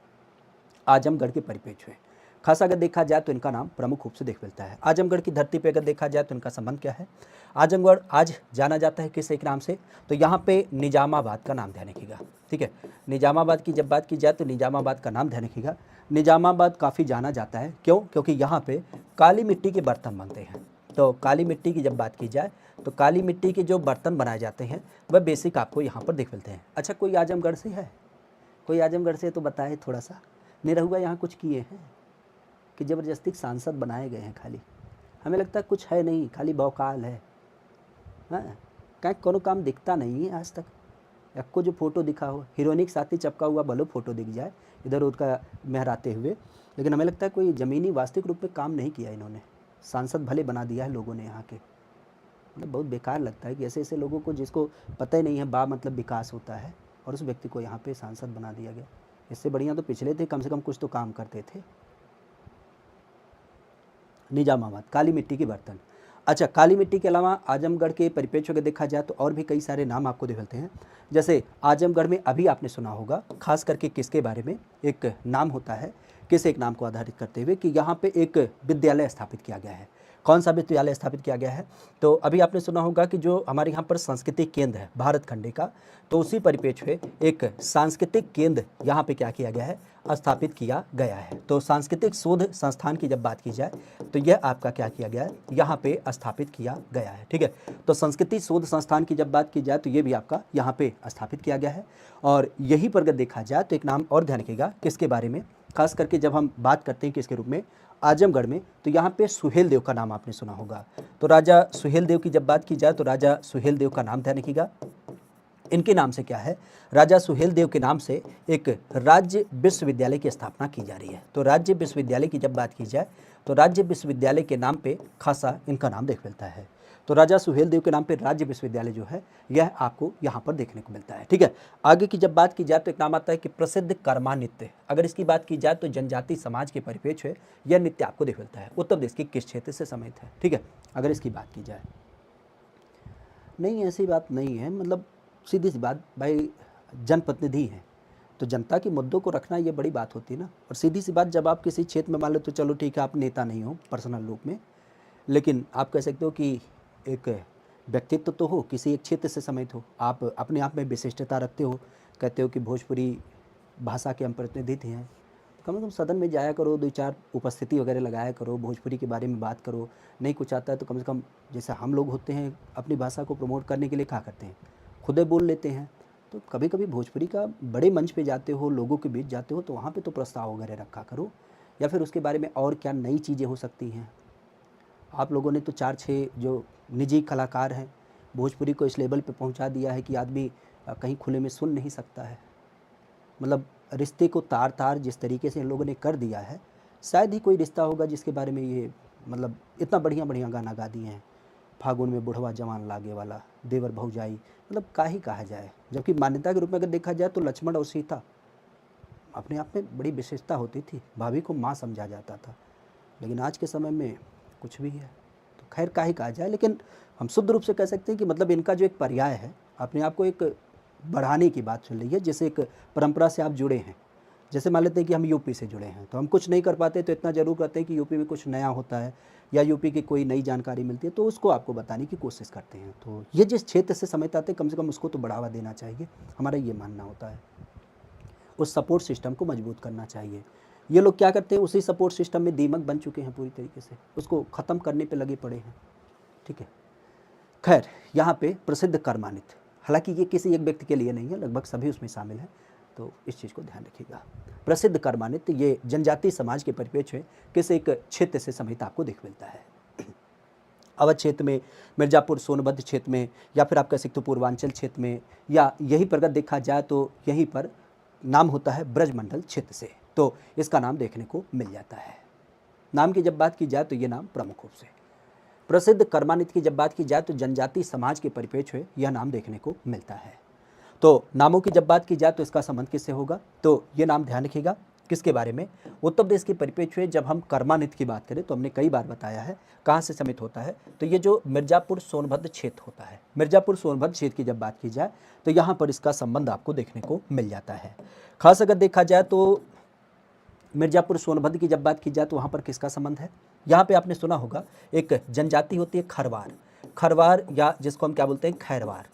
आजमगढ़ के परिप्रेक्ष्य में खास अगर देखा जाए तो इनका नाम प्रमुख रूप से देख मिलता है। आजमगढ़ की धरती पे अगर देखा जाए तो इनका संबंध क्या है? आजमगढ़ आज जाना जाता है किस एक नाम से? तो यहाँ पे निजामाबाद का नाम ध्यान रखिएगा। ठीक है, निजामाबाद की जब बात की जाए तो निजामाबाद का नाम ध्यान रखिएगा। निजामाबाद काफ़ी जाना जाता है, क्यों? क्योंकि यहाँ पे काली मिट्टी के बर्तन बनते हैं। तो काली मिट्टी की जब बात की जाए तो काली मिट्टी के जो बर्तन बनाए जाते हैं वह बेसिक आपको यहाँ पर देख मिलते हैं। अच्छा, कोई आजमगढ़ से है? कोई आजमगढ़ से तो बताए थोड़ा सा। निरहुआ यहाँ कुछ किए हैं कि ज़बरदस्ती सांसद बनाए गए हैं? खाली हमें लगता है कुछ है नहीं, खाली भौकाल है। हाँ, कहीं कोनो काम दिखता नहीं है आज तक। आपको जो फोटो दिखा हो, हीरोइनिक साथी चपका हुआ भलो फोटो दिख जाए इधर उधर महराते हुए, लेकिन हमें लगता है कोई ज़मीनी वास्तविक रूप में काम नहीं किया इन्होंने। सांसद भले बना दिया है लोगों ने यहाँ के। मतलब बहुत बेकार लगता है कि ऐसे ऐसे लोगों को जिसको पता ही नहीं है बा मतलब विकास होता है, और उस व्यक्ति को यहाँ पे सांसद बना दिया गया। इससे बढ़िया तो पिछले थे, कम से कम कुछ तो काम करते थे। निजामाबाद, काली मिट्टी के बर्तन। अच्छा, काली मिट्टी के अलावा आजमगढ़ के परिप्रेक्ष्य में देखा जाए तो और भी कई सारे नाम आपको दिख मिलते हैं। जैसे आजमगढ़ में अभी आपने सुना होगा खास करके किसके बारे में? एक नाम होता है, किस एक नाम को आधारित करते हुए कि यहाँ पे एक विद्यालय स्थापित किया गया है। कौन सा विद्यालय स्थापित किया गया है? तो अभी आपने सुना होगा कि जो हमारे यहाँ पर सांस्कृतिक केंद्र है भारत खंडे का, तो उसी परिप्रेक्ष्य में एक सांस्कृतिक केंद्र यहाँ पे क्या किया गया है? स्थापित किया गया है। तो सांस्कृतिक शोध संस्थान की जब बात की जाए तो यह आपका क्या किया गया है? यहाँ पे स्थापित किया गया है। ठीक है, तो संस्कृति शोध संस्थान की जब बात की जाए तो ये भी आपका यहाँ पे स्थापित किया गया है। और यही पर अगर देखा जाए तो एक नाम और ध्यान रखिएगा किसके बारे में, खास करके जब हम बात करते हैं किसके रूप में? आजमगढ़ में, तो यहाँ पे सुहेल देव का नाम आपने सुना होगा। तो राजा सुहेल देव की जब बात की जाए तो राजा सुहेल देव का नाम ध्यान रखिएगा। इनके नाम से क्या है? राजा सुहेल देव के नाम से एक राज्य विश्वविद्यालय की स्थापना की जा रही है। तो राज्य विश्वविद्यालय की जब बात की जाए तो राज्य विश्वविद्यालय के नाम पे खासा इनका नाम देख मिलता है। तो राजा सुहेल देव के नाम पे राज्य विश्वविद्यालय जो है यह आपको यहाँ पर देखने को मिलता है। ठीक है, आगे की जब बात की जाए तो एक नाम आता है कि प्रसिद्ध कर्मा नृत्य। अगर इसकी बात की जाए तो जनजाति समाज के परिप्रेक्ष्य यह नृत्य आपको देख मिलता है। उत्तर प्रदेश के किस क्षेत्र से समित है? ठीक है, अगर इसकी बात की जाए, नहीं ऐसी बात नहीं है, मतलब सीधी सी बात भाई, जनप्रतिनिधि हैं तो जनता के मुद्दों को रखना ये बड़ी बात होती है ना। और सीधी सी बात, जब आप किसी क्षेत्र में मान लो तो चलो ठीक है आप नेता नहीं हो पर्सनल रूप में, लेकिन आप कह सकते हो कि एक व्यक्तित्व तो हो, किसी एक क्षेत्र से समित हो, आप अपने आप में विशिष्टता रखते हो, कहते हो कि भोजपुरी भाषा के हम प्रतिनिधि हैं, कम से कम सदन में जाया करो, 2-4 उपस्थिति वगैरह लगाया करो, भोजपुरी के बारे में बात करो। नहीं कुछ आता है तो कम से कम जैसे हम लोग होते हैं अपनी भाषा को प्रमोट करने के लिए क्या करते हैं, खुद ही बोल लेते हैं। तो कभी कभी भोजपुरी का बड़े मंच पे जाते हो, लोगों के बीच जाते हो, तो वहाँ पे तो प्रस्ताव वगैरह रखा करो, या फिर उसके बारे में और क्या नई चीज़ें हो सकती हैं। आप लोगों ने तो 4-6 जो निजी कलाकार हैं भोजपुरी को इस लेवल पे पहुंचा दिया है कि आदमी कहीं खुले में सुन नहीं सकता है। मतलब रिश्ते को तार तार जिस तरीके से इन लोगों ने कर दिया है, शायद ही कोई रिश्ता होगा जिसके बारे में ये मतलब इतना बढ़िया बढ़िया गाना गा दिए हैं। फागुन में बुढ़वा जवान लागे वाला, देवर भौजाई, मतलब का ही कहा जाए। जबकि मान्यता के रूप में अगर देखा जाए तो लक्ष्मण और सीता अपने आप में बड़ी विशेषता होती थी, भाभी को माँ समझा जाता था। लेकिन आज के समय में कुछ भी है, तो खैर का ही कहा जाए। लेकिन हम शुद्ध रूप से कह सकते हैं कि मतलब इनका जो एक पर्याय है, अपने आप को एक बढ़ाने की बात चल रही है। जैसे एक परंपरा से आप जुड़े हैं, जैसे मान लेते हैं कि हम यूपी से जुड़े हैं, तो हम कुछ नहीं कर पाते तो इतना ज़रूर करते हैं कि यूपी में कुछ नया होता है या यूपी की कोई नई जानकारी मिलती है तो उसको आपको बताने की कोशिश करते हैं। तो ये जिस क्षेत्र से समेत आते हैं कम से कम उसको तो बढ़ावा देना चाहिए, हमारा ये मानना होता है। उस सपोर्ट सिस्टम को मजबूत करना चाहिए। ये लोग क्या करते हैं, उसी सपोर्ट सिस्टम में दीमक बन चुके हैं पूरी तरीके से, उसको ख़त्म करने पे लगे पड़े हैं। ठीक है, खैर यहाँ पे प्रसिद्ध कर्मानित, हालांकि ये किसी एक व्यक्ति के लिए नहीं है, लगभग सभी उसमें शामिल हैं, तो इस चीज़ को ध्यान रखिएगा। प्रसिद्ध कर्मानित ये जनजातीय समाज के परिप्रेक्ष्य में किस एक क्षेत्र से समित आपको दिख मिलता है। अवध क्षेत्र में, मिर्ज़ापुर सोनभद्र क्षेत्र में, या फिर आप कह सकते हो पूर्वांचल क्षेत्र में, या यहीं पर अगर देखा जाए तो यहीं पर नाम होता है ब्रजमंडल क्षेत्र से, तो इसका नाम देखने को मिल जाता है। नाम की जब बात की जाए तो ये नाम प्रमुख रूप से। प्रसिद्ध कर्मानित की जब बात की जाए तो जनजाति समाज के परिप्रेक्ष्य में यह नाम देखने को मिलता है। तो नामों की जब बात की जाए तो इसका संबंध किससे होगा, तो ये नाम ध्यान रखिएगा किसके बारे में, उत्तर प्रदेश के परिप्रेक्ष्य में जब हम कर्मानित की बात करें तो हमने कई बार बताया है कहाँ से समित होता है, तो ये जो मिर्ज़ापुर सोनभद्र क्षेत्र होता है, मिर्ज़ापुर सोनभद्र क्षेत्र की जब बात की जाए तो यहाँ पर इसका संबंध आपको देखने को मिल जाता है। खास अगर देखा जाए तो मिर्ज़ापुर सोनभद्र की जब बात की जाए तो वहाँ पर किसका संबंध है, यहाँ पे आपने सुना होगा एक जनजाति होती है खरवार, खरवार या जिसको हम क्या बोलते हैं खैरवार,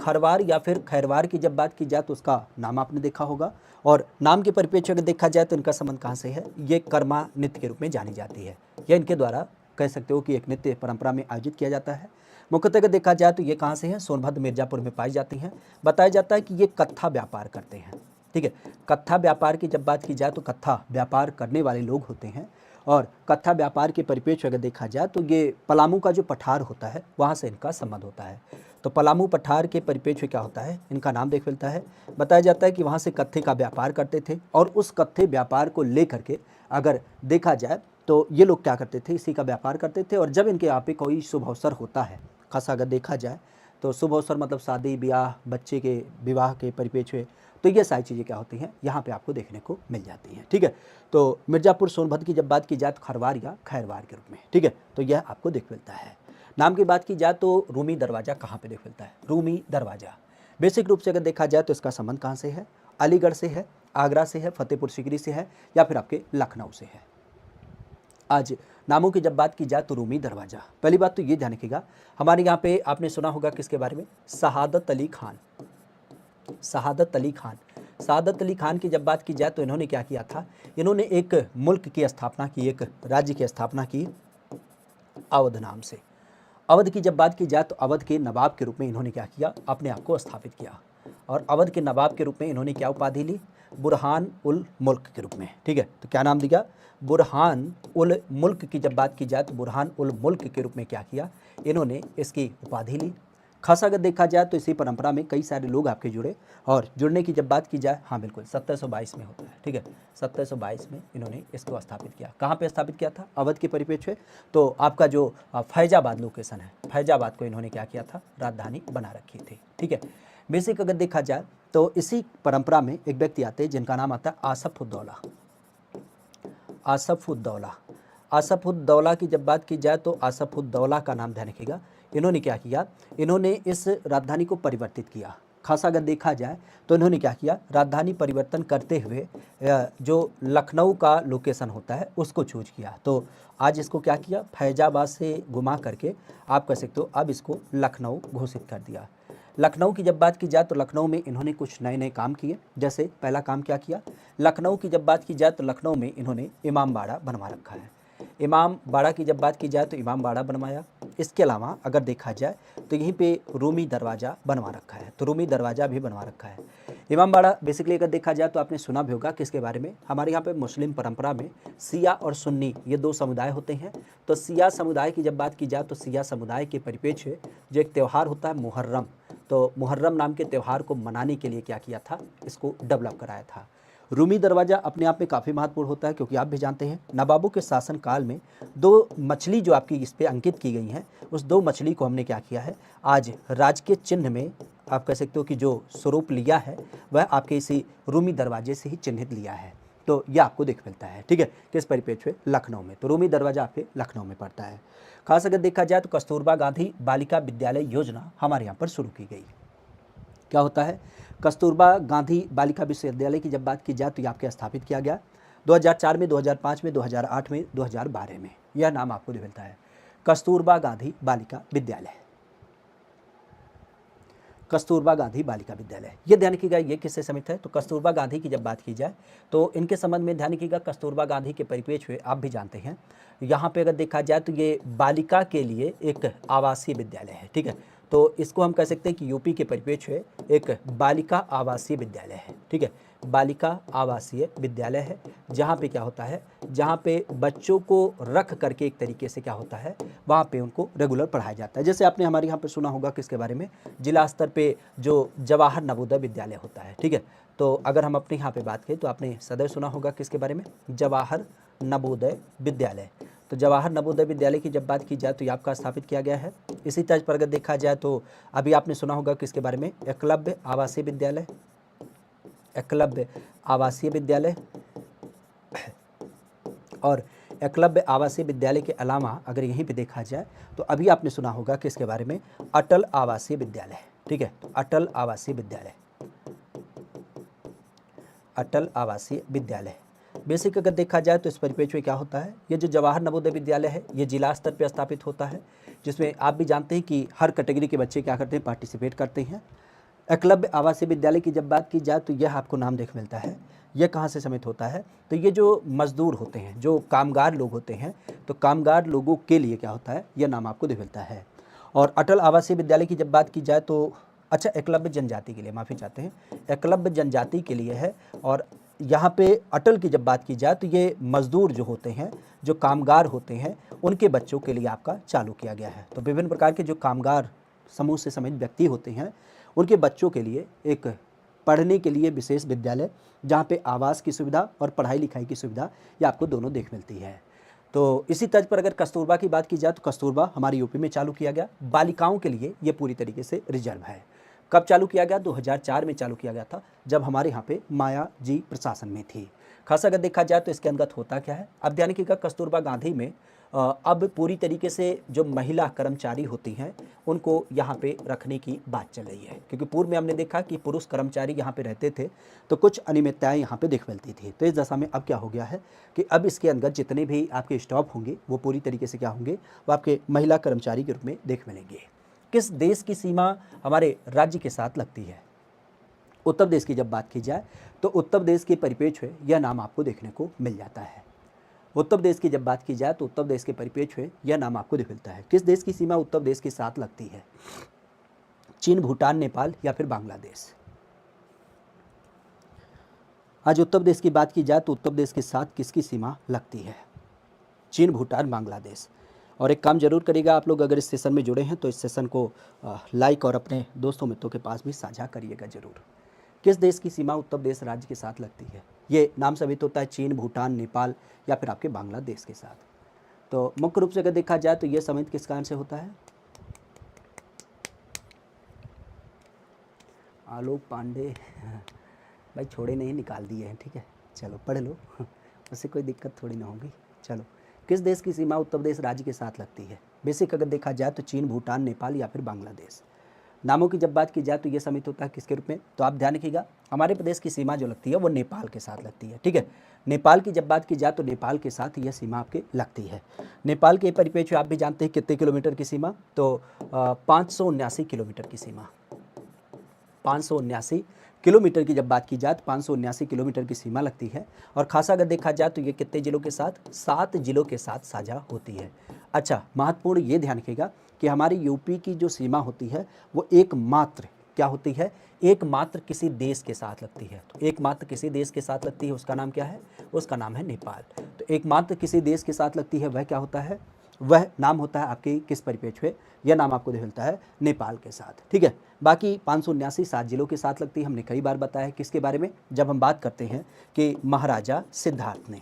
खरवार या फिर खैरवार की जब बात की जाए तो उसका नाम आपने देखा होगा। और नाम के परिप्रेक्ष्य अगर देखा जाए तो इनका संबंध कहाँ से है, ये कर्मा नृत्य के रूप में जानी जाती है, यह इनके द्वारा कह सकते हो कि एक नृत्य परंपरा में आयोजित किया जाता है। मुख्यतः अगर देखा जाए तो ये कहाँ से है, सोनभद्र मिर्ज़ापुर में पाई जाती हैं। बताया जाता है कि ये कत्था व्यापार करते हैं, ठीक है। कत्था व्यापार की जब बात की जाए तो कत्था व्यापार करने वाले लोग होते हैं, और कत्था व्यापार के परिप्रेक्ष्य अगर देखा जाए तो ये पलामू का जो पठार होता है वहाँ से इनका संबंध होता है। तो पलामू पठार के परिप्रेक्ष्य क्या होता है, इनका नाम देख मिलता है। बताया जाता है कि वहाँ से कत्थे का व्यापार करते थे, और उस कत्थे व्यापार को लेकर के अगर देखा जाए तो ये लोग क्या करते थे, इसी का व्यापार करते थे। और जब इनके यहाँ पे कोई शुभ अवसर होता है, खासा अगर देखा जाए तो शुभ अवसर मतलब शादी ब्याह, बच्चे के विवाह के परिप्रेक्ष्य, तो ये सारी चीज़ें क्या होती हैं यहाँ पे आपको देखने को मिल जाती हैं, ठीक है। तो मिर्ज़ापुर सोनभद्र की जब बात की जाए तो खरवार या खैरवार के रूप में, ठीक है, तो यह आपको देख मिलता है। नाम की बात की जाए तो रूमी दरवाज़ा कहाँ पे देख मिलता है, रूमी दरवाज़ा बेसिक रूप से अगर देखा जाए तो इसका संबंध कहाँ से है, अलीगढ़ से है, आगरा से है, फतेहपुर सीकरी से है, या फिर आपके लखनऊ से है। आज नामों की जब बात की जाए तो रूमी दरवाज़ा, पहली बात तो ये ध्यान रखिएगा, हमारे यहाँ पे आपने सुना होगा किसके बारे में, शहादत अली खान। शहादत अली खान, शहादत अली खान की जब बात की जाए तो इन्होंने क्या किया था, इन्होंने एक मुल्क की स्थापना की, एक राज्य की स्थापना की अवध नाम से। अवध की जब बात की जाए तो अवध के नवाब के रूप में इन्होंने क्या किया, अपने आप को स्थापित किया, और अवध के नवाब के रूप में इन्होंने क्या उपाधि ली, बुरहान उल मुल्क के रूप में, ठीक है। तो क्या नाम दिया, बुरहान उल मुल्क की जब बात की जाए तो बुरहान उल मुल्क के रूप में क्या किया, इन्होंने इसकी उपाधि ली। खासा अगर देखा जाए तो इसी परंपरा में कई सारे लोग आपके जुड़े, और जुड़ने की जब बात की जाए, हाँ बिल्कुल 1722 में होता है, ठीक है, 1722 में इन्होंने इसको स्थापित किया। कहाँ पे स्थापित किया था, अवध के परिप्रेक्ष्य। तो आपका जो फैजाबाद लोकेशन है, फैजाबाद को इन्होंने क्या किया था, राजधानी बना रखी थी, ठीक है। बेसिक अगर देखा जाए तो इसी परंपरा में एक व्यक्ति आते हैं जिनका नाम आता है आसफउद्दौला। आसफउद्दौला, आसफउद्दौला की जब बात की जाए तो आसफउद्दौला का नाम ध्यान रखिएगा, इन्होंने क्या किया, इन्होंने इस राजधानी को परिवर्तित किया। खासा अगर देखा जाए तो इन्होंने क्या किया, राजधानी परिवर्तन करते हुए जो लखनऊ का लोकेशन होता है उसको चूज किया। तो आज इसको क्या किया, फैजाबाद से घुमा करके आप कह सकते हो अब इसको लखनऊ घोषित कर दिया। लखनऊ की जब बात की जाए तो लखनऊ में इन्होंने कुछ नए नए काम किए। जैसे पहला काम क्या किया, लखनऊ की जब बात की जाए तो लखनऊ में इन्होंने इमाम बाड़ा बनवा रखा है। इमाम बाड़ा की जब बात की जाए तो इमाम बाड़ा बनवाया। इसके अलावा अगर देखा जाए तो यहीं पे रूमी दरवाज़ा बनवा रखा है, तो रूमी दरवाज़ा भी बनवा रखा है। इमाम बाड़ा बेसिकली अगर देखा जाए तो आपने सुना भी होगा किसके बारे में, हमारे यहाँ पे मुस्लिम परंपरा में सिया और सुन्नी ये दो समुदाय होते हैं। तो सिया समुदाय की जब बात की जाए तो सिया समुदाय के परिप्रेक्ष्य जो एक त्यौहार होता है मुहर्रम, तो मुहर्रम नाम के त्यौहार को मनाने के लिए क्या किया था, इसको डेवलप कराया था। रूमी दरवाज़ा अपने आप में काफ़ी महत्वपूर्ण होता है, क्योंकि आप भी जानते हैं नवाबों के शासनकाल में दो मछली जो आपकी इस पे अंकित की गई हैं, उस दो मछली को हमने क्या किया है, आज राजकीय चिन्ह में आप कह सकते हो कि जो स्वरूप लिया है वह आपके इसी रूमी दरवाजे से ही चिन्हित लिया है। तो यह आपको देख मिलता है, ठीक है, किस परिप्रेक्ष्य में, लखनऊ में। तो रूमी दरवाज़ा आपके लखनऊ में पड़ता है। खास अगर देखा जाए तो कस्तूरबा गांधी बालिका विद्यालय योजना हमारे यहाँ पर शुरू की गई। क्या होता है, कस्तूरबा गांधी बालिका विश्वविद्यालय की जब बात की जाए तो ये आपके स्थापित किया गया 2004 में, 2005 में, 2008 में, 2012 में। यह नाम आपको मिलता है कस्तूरबा गांधी बालिका विद्यालय। कस्तूरबा गांधी बालिका विद्यालय, ये ध्यान रखिएगा ये किससे समित है, तो कस्तूरबा गांधी की जब बात की जाए तो इनके संबंध में ध्यान रखिएगा। कस्तूरबा गांधी के परिप्रेक्ष्य में आप भी जानते हैं, यहाँ पे अगर देखा जाए तो ये बालिका के लिए एक आवासीय विद्यालय है, ठीक है। तो इसको हम कह सकते हैं कि यूपी के परिप्रेक्ष्य में एक बालिका आवासीय विद्यालय है, ठीक है। बालिका आवासीय विद्यालय है, जहाँ पे क्या होता है, जहाँ पे बच्चों को रख करके एक तरीके से क्या होता है, वहाँ पे उनको रेगुलर पढ़ाया जाता है। जैसे आपने हमारे यहाँ पे सुना होगा किसके बारे में, जिला स्तर पे जो जवाहर नवोदय विद्यालय होता है, ठीक है। तो अगर हम अपने यहाँ पे बात करें तो आपने सदैव सुना होगा किसके बारे में, जवाहर नवोदय विद्यालय। तो जवाहर नवोदय विद्यालय की जब बात की जाए तो ये आपका स्थापित किया गया है। इसी तर्ज पर अगर देखा जाए तो अभी आपने सुना होगा किसके बारे में, एकलव्य आवासीय विद्यालय, एकलव्य आवासीय विद्यालय। और एकलव्य आवासीय विद्यालय के अलावा अगर यहीं पे देखा जाए तो अभी आपने सुना होगा किसके बारे में, अटल आवासीय विद्यालय, ठीक है। तो अटल आवासीय विद्यालय, अटल आवासीय विद्यालय बेसिक अगर देखा जाए तो इस परिप्रेक्ष्य में क्या होता है, ये जो जवाहर नवोदय विद्यालय है ये जिला स्तर पर स्थापित होता है, जिसमें आप भी जानते हैं कि हर कैटेगरी के बच्चे क्या करते हैं, पार्टिसिपेट करते हैं। एकलव्य आवासीय विद्यालय की जब बात की जाए तो यह आपको नाम देख मिलता है, यह कहाँ से समित होता है, तो ये जो मजदूर होते हैं, जो कामगार लोग होते हैं, तो कामगार लोगों के लिए क्या होता है, यह नाम आपको देख मिलता है। और अटल आवासीय विद्यालय की जब बात की जाए तो अच्छा, एकलव्य जनजाति के लिए, माफ़ी चाहते हैं, एकलव्य जनजाति के लिए है। और यहाँ पे अटल की जब बात की जाए तो ये मजदूर जो होते हैं, जो कामगार होते हैं, उनके बच्चों के लिए आपका चालू किया गया है। तो विभिन्न प्रकार के जो कामगार समूह से संबंधित व्यक्ति होते हैं, उनके बच्चों के लिए एक पढ़ने के लिए विशेष विद्यालय, जहाँ पे आवास की सुविधा और पढ़ाई लिखाई की सुविधा ये आपको दोनों देख मिलती है। तो इसी तर्ज पर अगर कस्तूरबा की बात की जाए तो कस्तूरबा हमारे यूपी में चालू किया गया, बालिकाओं के लिए ये पूरी तरीके से रिजर्व है। कब चालू किया गया, 2004 में चालू किया गया था, जब हमारे यहाँ पे माया जी प्रशासन में थी। खास अगर देखा जाए तो इसके अंतर्गत होता क्या है, अब ध्यान रखिएगा, कस्तूरबा गांधी में अब पूरी तरीके से जो महिला कर्मचारी होती हैं उनको यहाँ पे रखने की बात चल रही है, क्योंकि पूर्व में हमने देखा कि पुरुष कर्मचारी यहाँ पे रहते थे तो कुछ अनियमितताएं यहाँ पे दिख मिलती थी। तो इस दशा में अब क्या हो गया है कि अब इसके अंदर जितने भी आपके स्टॉप होंगे वो पूरी तरीके से क्या होंगे, वो आपके महिला कर्मचारी के रूप में देख मिलेंगे। किस देश की सीमा हमारे राज्य के साथ लगती है, उत्तर प्रदेश की जब बात की जाए तो उत्तर प्रदेश के परिप्रेक्ष्य में यह नाम आपको देखने को मिल जाता है। उत्तर प्रदेश की जब बात की जाए तो उत्तर प्रदेश के परिप्रेक्ष्य में यह नाम आपको दिख मिलता है। किस देश की सीमा उत्तर प्रदेश के साथ लगती है, चीन, भूटान, नेपाल या फिर बांग्लादेश। आज उत्तर प्रदेश की बात की जाए तो उत्तर प्रदेश के साथ किसकी सीमा लगती है, चीन, भूटान, बांग्लादेश। और एक काम जरूर करिएगा आप लोग, अगर इस सेशन में जुड़े हैं तो इस सेशन को लाइक और अपने दोस्तों मित्रों के पास भी साझा करिएगा जरूर। किस देश की सीमा उत्तर प्रदेश राज्य के साथ लगती है, ये नाम साबित होता है चीन, भूटान, नेपाल या फिर आपके बांग्लादेश के साथ। तो मुख्य रूप से अगर देखा जाए तो ये समित किस कारण से होता है, आलोक पांडे भाई छोड़े नहीं, निकाल दिए हैं, ठीक है, चलो पढ़ लो उससे कोई दिक्कत थोड़ी ना होगी। चलो, किस देश की सीमा उत्तर प्रदेश राज्य के साथ लगती है, बेसिक अगर देखा जाए तो चीन, भूटान, नेपाल या फिर बांग्लादेश। नामों की जब बात की जाए तो ये समित होता है किसके रूप में, तो आप ध्यान रखिएगा, हमारे प्रदेश की सीमा जो लगती है वो नेपाल के साथ लगती है, ठीक है। नेपाल की जब बात की जाए तो नेपाल के साथ यह सीमा आपके लगती है। नेपाल के परिप्रेक्ष्य आप भी जानते हैं कितने किलोमीटर की सीमा, तो 579 किलोमीटर की सीमा, 579 किलोमीटर की जब बात की जाए तो 579 किलोमीटर की सीमा लगती है। और खासा अगर देखा जाए तो ये कितने जिलों के साथ, 7 जिलों के साथ साझा होती है। अच्छा, महत्वपूर्ण ये ध्यान रखिएगा कि हमारी यूपी की जो सीमा होती है वो एकमात्र क्या होती है, एकमात्र किसी देश के साथ लगती है। तो एकमात्र किसी देश के साथ लगती है, उसका नाम क्या है, उसका नाम है नेपाल। तो एकमात्र किसी देश के साथ लगती है वह क्या होता है, वह नाम होता है आपके किस परिप्रेक्ष्य में, यह नाम आपको मिलता है नेपाल के साथ, ठीक है। बाकी 579 7 जिलों के साथ लगती है, हमने कई बार बताया है किसके बारे में, जब हम बात करते हैं कि महाराजा सिद्धार्थ ने।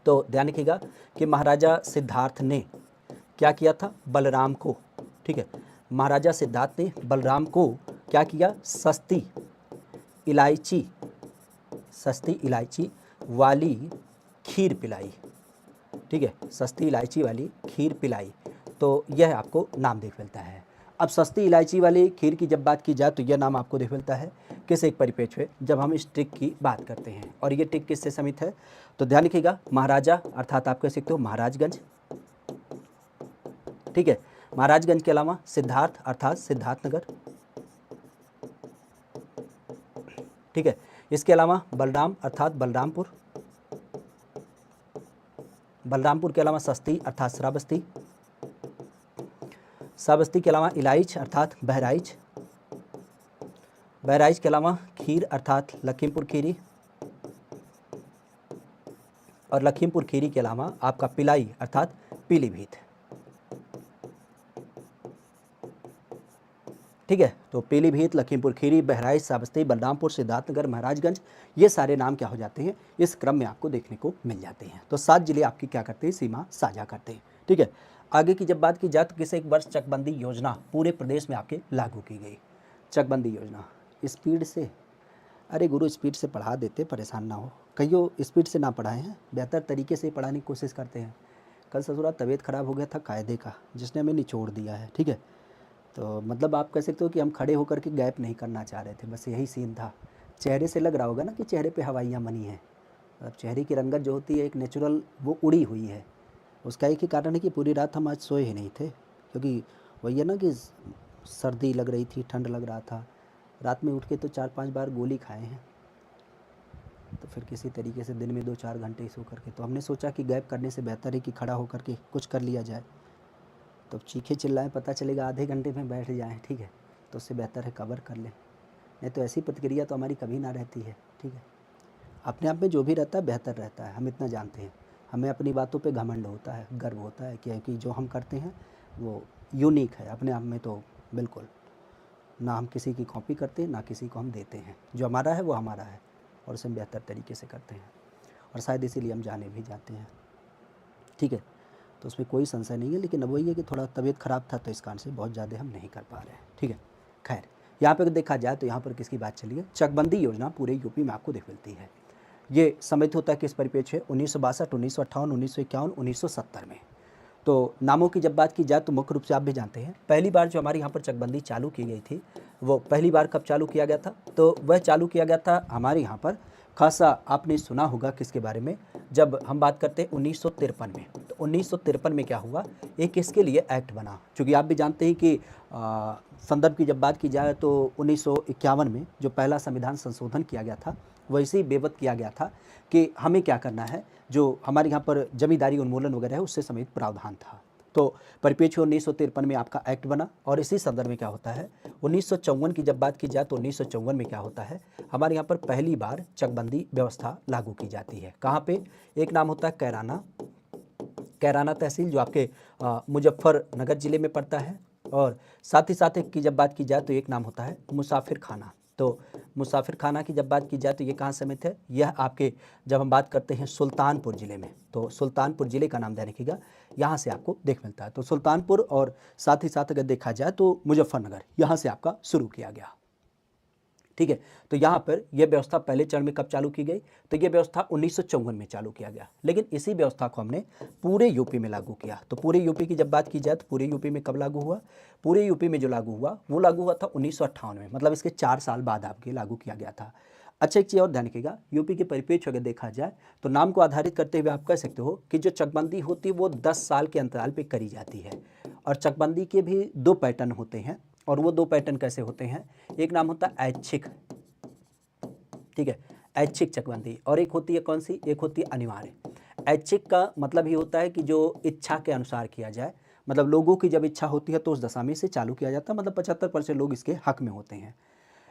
तो ध्यान रखिएगा कि महाराजा सिद्धार्थ ने क्या किया था, बलराम को, ठीक है, महाराजा सिद्धार्थ ने बलराम को क्या किया, सस्ती इलायची वाली खीर पिलाई, ठीक है, सस्ती इलायची वाली खीर पिलाई। तो यह आपको नाम देख मिलता है। अब सस्ती इलायची वाली खीर की जब बात की जाए तो यह नाम आपको देख मिलता है किस एक परिप्रेक्ष्य में, जब हम इस ट्रिक की बात करते हैं। और ये ट्रिक किससे समित है, तो ध्यान रखिएगा, महाराजा अर्थात आप कह सकते हो महाराजगंज, ठीक है, महाराजगंज के अलावा सिद्धार्थ अर्थात सिद्धार्थनगर, ठीक है, इसके अलावा बलराम अर्थात बलरामपुर, बलरामपुर के अलावा सस्ती अर्थात श्रावस्ती, श्रावस्ती के अलावा इलायच अर्थात बहराइच, बहराइच के अलावा खीर अर्थात लखीमपुर खीरी, और लखीमपुर खीरी के अलावा आपका पिलाई अर्थात पीलीभीत। ठीक है, तो पीलीभीत, लखीमपुर खीरी, बहराइच, श्रावस्ती, बलरामपुर, सिद्धार्थनगर, महाराजगंज, ये सारे नाम क्या हो जाते हैं, इस क्रम में आपको देखने को मिल जाते हैं। तो 7 जिले आपकी क्या करते हैं, सीमा साझा करते हैं। ठीक है, आगे की जब बात की जाए तो किसे एक वर्ष चकबंदी योजना पूरे प्रदेश में आपके लागू की गई। चकबंदी योजना स्पीड से, अरे गुरु स्पीड से पढ़ा देते, परेशान ना हो, कहियो स्पीड से ना पढ़ाए हैं, बेहतर तरीके से पढ़ाने की कोशिश करते हैं। कल ससुरा तबीयत ख़राब हो गया था कायदे का, जिसने हमें निचोड़ दिया है। ठीक है, तो मतलब आप कह सकते हो कि हम खड़े होकर के गैप नहीं करना चाह रहे थे, बस यही सीन था। चेहरे से लग रहा होगा ना कि चेहरे पे हवाइयाँ बनी हैं, मतलब चेहरे की रंगत जो होती है एक नेचुरल वो उड़ी हुई है। उसका एक ही कारण है कि पूरी रात हम आज सोए ही नहीं थे, क्योंकि वही है ना कि सर्दी लग रही थी, ठंड लग रहा था, रात में उठ के तो 4-5 बार गोली खाए हैं, तो फिर किसी तरीके से दिन में 2-4 घंटे सो करके, तो हमने सोचा कि गैप करने से बेहतर है कि खड़ा होकर के कुछ कर लिया जाए। तो चीखे चिल्लाएं, पता चलेगा आधे घंटे में बैठ जाएं, ठीक है, तो उससे बेहतर है कवर कर लें, नहीं तो ऐसी प्रतिक्रिया तो हमारी कभी ना रहती है। ठीक है, अपने आप में जो भी रहता है बेहतर रहता है, हम इतना जानते हैं। हमें अपनी बातों पे घमंड होता है, गर्व होता है कि जो हम करते हैं वो यूनिक है अपने आप में, तो बिल्कुल ना हम किसी की कॉपी करते हैं ना किसी को हम देते हैं, जो हमारा है वो हमारा है और उसे हम बेहतर तरीके से करते हैं, और शायद इसीलिए हम जाने भी जाते हैं। ठीक है, तो उसमें कोई संशय नहीं है, लेकिन अब वही है कि थोड़ा तबीयत ख़राब था तो इस कारण से बहुत ज़्यादा हम नहीं कर पा रहे हैं। ठीक है, खैर यहाँ पर देखा जाए तो यहाँ पर किसकी बात चली है, चकबंदी योजना पूरे यूपी में आपको देख मिलती है। ये सम्मिलित होता है किस परिप्रेक्ष्य, 1962, 1958, 1951, 1970 में। तो नामों की जब बात की जाए तो मुख्य रूप से आप भी जानते हैं, पहली बार जो हमारे यहाँ पर चकबंदी चालू की गई थी, वो पहली बार कब चालू किया गया था, तो वह चालू किया गया था हमारे यहाँ पर, खासा आपने सुना होगा किसके बारे में, जब हम बात करते हैं 1953 में। तो 1953 में क्या हुआ, एक इसके लिए एक्ट बना, चूँकि आप भी जानते हैं कि संदर्भ की जब बात की जाए तो 1951 में जो पहला संविधान संशोधन किया गया था, वैसे बेवत किया गया था कि हमें क्या करना है, जो हमारे यहाँ पर जमींदारी उन्मूलन वगैरह है उससे समेत प्रावधान था। तो परिप्रेक्ष्य 1953 में आपका एक्ट बना, और इसी संदर्भ में क्या होता है, 1954 की जब बात की जाए तो 1954 में क्या होता है, हमारे यहाँ पर पहली बार चकबंदी व्यवस्था लागू की जाती है। कहाँ पे, एक नाम होता है कैराना तहसील, जो आपके मुजफ्फरनगर ज़िले में पड़ता है, और साथ ही साथ एक की जब बात की जाए तो एक नाम होता है मुसाफिर खाना। तो मुसाफिर खाना की जब बात की जाए तो ये कहाँ समेत है, यह आपके जब हम बात करते हैं सुल्तानपुर ज़िले में, तो सुल्तानपुर ज़िले का नाम ध्यान रखिएगा, यहाँ से आपको देख मिलता है। तो सुल्तानपुर और साथ ही साथ अगर देखा जाए तो मुजफ्फरनगर, यहाँ से आपका शुरू किया गया। ठीक है, तो यहाँ पर यह व्यवस्था पहले चरण में कब चालू की गई, तो यह व्यवस्था 1954 में चालू किया गया, लेकिन इसी व्यवस्था को हमने पूरे यूपी में लागू किया। तो पूरे यूपी की जब बात की जाए तो पूरे यूपी में कब लागू हुआ, पूरे यूपी में जो लागू हुआ वो लागू हुआ था 1958 में, मतलब इसके 4 साल बाद आपके लागू किया गया था। अच्छा, एक चीज़ और ध्यान रखिएगा, यूपी के परिप्रेक्ष्य अगर देखा जाए तो नाम को आधारित करते हुए आप कह सकते हो कि जो चकबंदी होती है वो 10 साल के अंतराल पे करी जाती है, और चकबंदी के भी 2 पैटर्न होते हैं, और वो 2 पैटर्न कैसे होते हैं, एक नाम होता है ऐच्छिक, ठीक है, ऐच्छिक चकबंदी, और एक होती है कौन सी, एक होती है अनिवार्य। ऐच्छिक का मतलब ये होता है कि जो इच्छा के अनुसार किया जाए, मतलब लोगों की जब इच्छा होती है तो उस दशा में से चालू किया जाता है, मतलब 75% लोग इसके हक में होते हैं।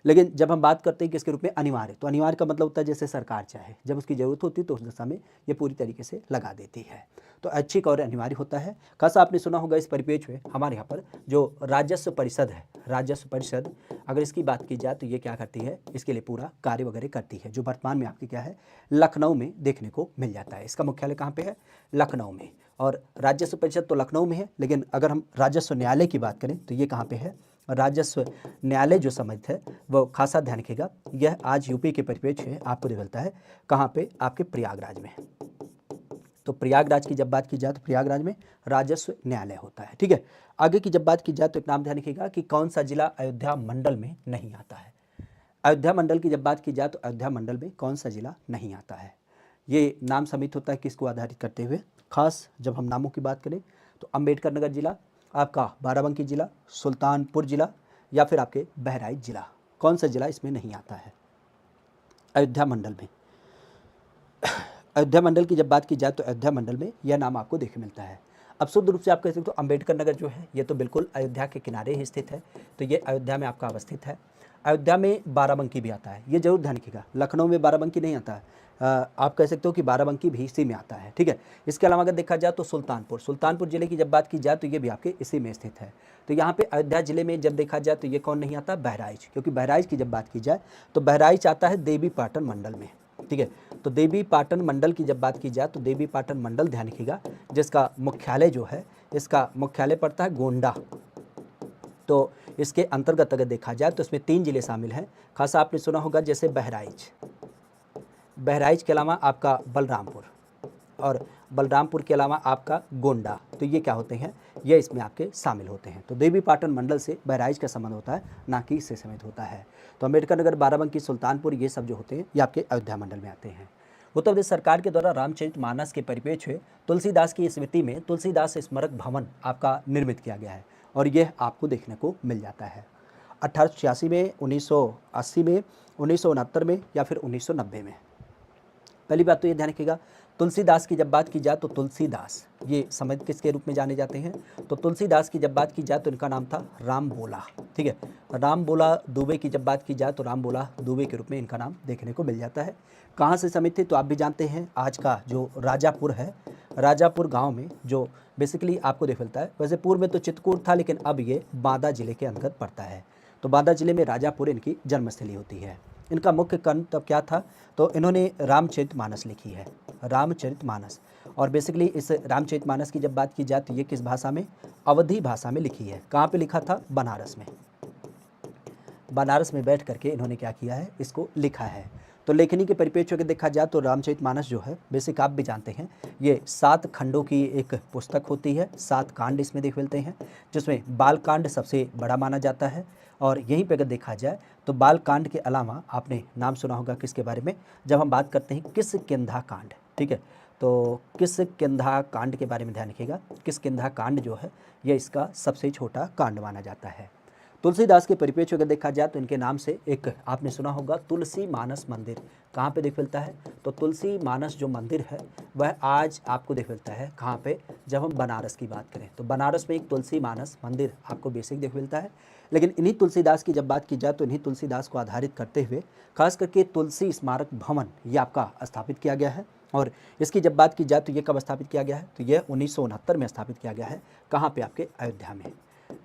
लेकिन जब हम बात करते हैं कि इसके रूप में अनिवार्य, तो अनिवार्य का मतलब होता है जैसे सरकार चाहे, जब उसकी ज़रूरत होती है तो उस दशा में ये पूरी तरीके से लगा देती है। तो ऐच्छिक और अनिवार्य होता है। खासा आपने सुना होगा इस परिप्रेक्ष्य में हमारे यहाँ पर जो राजस्व परिषद है, राजस्व परिषद अगर इसकी बात की जाए तो ये क्या करती है, इसके लिए पूरा कार्य वगैरह करती है, जो वर्तमान में आपकी क्या है, लखनऊ में देखने को मिल जाता है। इसका मुख्यालय कहाँ पे है, लखनऊ में, और राजस्व परिषद तो लखनऊ में है, लेकिन अगर हम राजस्व न्यायालय की बात करें तो ये कहाँ पे है, राजस्व न्यायालय जो समझ है वो खासा ध्यान रखिएगा, यह आज यूपी के परिप्रेक्ष्य है आपको मिलता है कहाँ पे, आपके प्रयागराज में। तो प्रयागराज की जब बात की जाए तो प्रयागराज में राजस्व न्यायालय होता है। ठीक है, आगे की जब बात की जाए तो एक नाम ध्यान रखिएगा कि कौन सा जिला अयोध्या मंडल में नहीं आता है। अयोध्या मंडल की जब बात की जाए तो अयोध्या मंडल में कौन सा जिला नहीं आता है, ये नाम समित होता है किसको आधारित करते हुए, खास जब हम नामों की बात करें तो अम्बेडकर नगर जिला, आपका बाराबंकी जिला, सुल्तानपुर जिला, या फिर आपके बहराइच जिला, कौन सा जिला इसमें नहीं आता है अयोध्या मंडल में। अयोध्या मंडल की जब बात की जाए तो अयोध्या मंडल में यह नाम आपको देखने मिलता है। अब शुद्ध रूप से आप कह सकते हो अम्बेडकर नगर जो है ये तो बिल्कुल अयोध्या के किनारे ही स्थित है, तो ये अयोध्या में आपका अवस्थित है। अयोध्या में बाराबंकी भी आता है, ये जरूर ध्यान रखिएगा। लखनऊ में बाराबंकी नहीं आता है, आप कह सकते हो कि बाराबंकी भी इसी में आता है, ठीक है। इसके अलावा अगर देखा जाए तो सुल्तानपुर जिले की जब बात की जाए तो ये भी आपके इसी में स्थित है। तो यहाँ पे अयोध्या जिले में जब देखा जाए तो ये कौन नहीं आता, बहराइच, क्योंकि बहराइच की जब बात की जाए तो बहराइच आता है देवी पाटन मंडल में, ठीक है। तो देवी पाटन मंडल की जब बात की जाए तो देवी पाटन मंडल ध्यान रखिएगा, जिसका मुख्यालय जो है, इसका मुख्यालय पड़ता है गोंडा। तो इसके अंतर्गत अगर देखा जाए तो इसमें 3 जिले शामिल हैं। खासा आपने सुना होगा जैसे बहराइच के अलावा आपका बलरामपुर, और बलरामपुर के अलावा आपका गोंडा, तो ये क्या होते हैं, ये इसमें आपके शामिल होते हैं। तो देवी पाटन मंडल से बहराइच का संबंध होता है, ना कि इससे समेत होता है। तो अम्बेडकर नगर, बाराबंकी, सुल्तानपुर, ये सब जो होते हैं ये आपके अयोध्या मंडल में आते हैं। उत्तर प्रदेश सरकार के द्वारा रामचरितमानस के परिप्रेक्ष्य तुलसीदास की स्मृति में तुलसीदास स्मारक भवन आपका निर्मित किया गया है, और यह आपको देखने को मिल जाता है 1886 में, 1980 में, 1969 में या फिर 1990 में। पहली बात तो ये ध्यान रखिएगा, तुलसीदास की जब बात की जाए तो तुलसीदास ये समय किसके रूप में जाने जाते हैं, तो तुलसीदास की जब बात की जाए तो इनका नाम था राम बोला, ठीक है। राम बोला दुबे की जब बात की जाए तो राम बोला दुबे के रूप में इनका नाम देखने को मिल जाता है। कहाँ से समित थे तो आप भी जानते हैं, आज का जो राजापुर है, राजापुर गांव में जो बेसिकली आपको देख मिलता है। वैसे पूर्व में तो चित्रकूट था, लेकिन अब ये बांदा जिले के अंतर्गत पड़ता है। तो बांदा जिले में राजापुर इनकी जन्मस्थली होती है। इनका मुख्य कर्म तब क्या था, तो इन्होंने रामचरितमानस लिखी है, रामचरितमानस। और बेसिकली इस रामचरितमानस की जब बात की जाए तो ये किस भाषा में, अवधी भाषा में लिखी है। कहाँ पे लिखा था, बनारस में। बनारस में बैठ करके इन्होंने क्या किया है, इसको लिखा है। तो लेखनी के परिप्रेक्ष्य के देखा जाए तो रामचरितमानस जो है, बेसिक आप भी जानते हैं, ये 7 खंडों की एक पुस्तक होती है। 7 कांड इसमें देख मिलते हैं, जिसमें बाल कांड सबसे बड़ा माना जाता है। और यहीं पे अगर देखा जाए तो बाल कांड के अलावा आपने नाम सुना होगा किसके बारे में, जब हम बात करते हैं किष्किंधा कांड, ठीक है। तो किष्किंधा कांड के बारे में ध्यान रखिएगा। किष्किंधा कांड जो है यह इसका सबसे छोटा कांड माना जाता है। तुलसीदास के परिप्रेक्ष्य अगर देखा जाए तो इनके नाम से एक आपने सुना होगा तुलसी मानस मंदिर, कहाँ पे देख मिलता है, तो तुलसी मानस जो मंदिर है वह आज आपको देख मिलता है कहाँ पे, जब हम बनारस की बात करें तो बनारस में एक तुलसी मानस मंदिर आपको बेसिक देख मिलता है। लेकिन इन्हीं तुलसीदास की जब बात की जाए तो इन्हीं तुलसीदास को आधारित करते हुए खास करके तुलसी स्मारक भवन ये आपका स्थापित किया गया है। और इसकी जब बात की जाए तो ये कब स्थापित किया गया है, तो यह 1969 में स्थापित किया गया है। कहाँ पे, आपके अयोध्या में।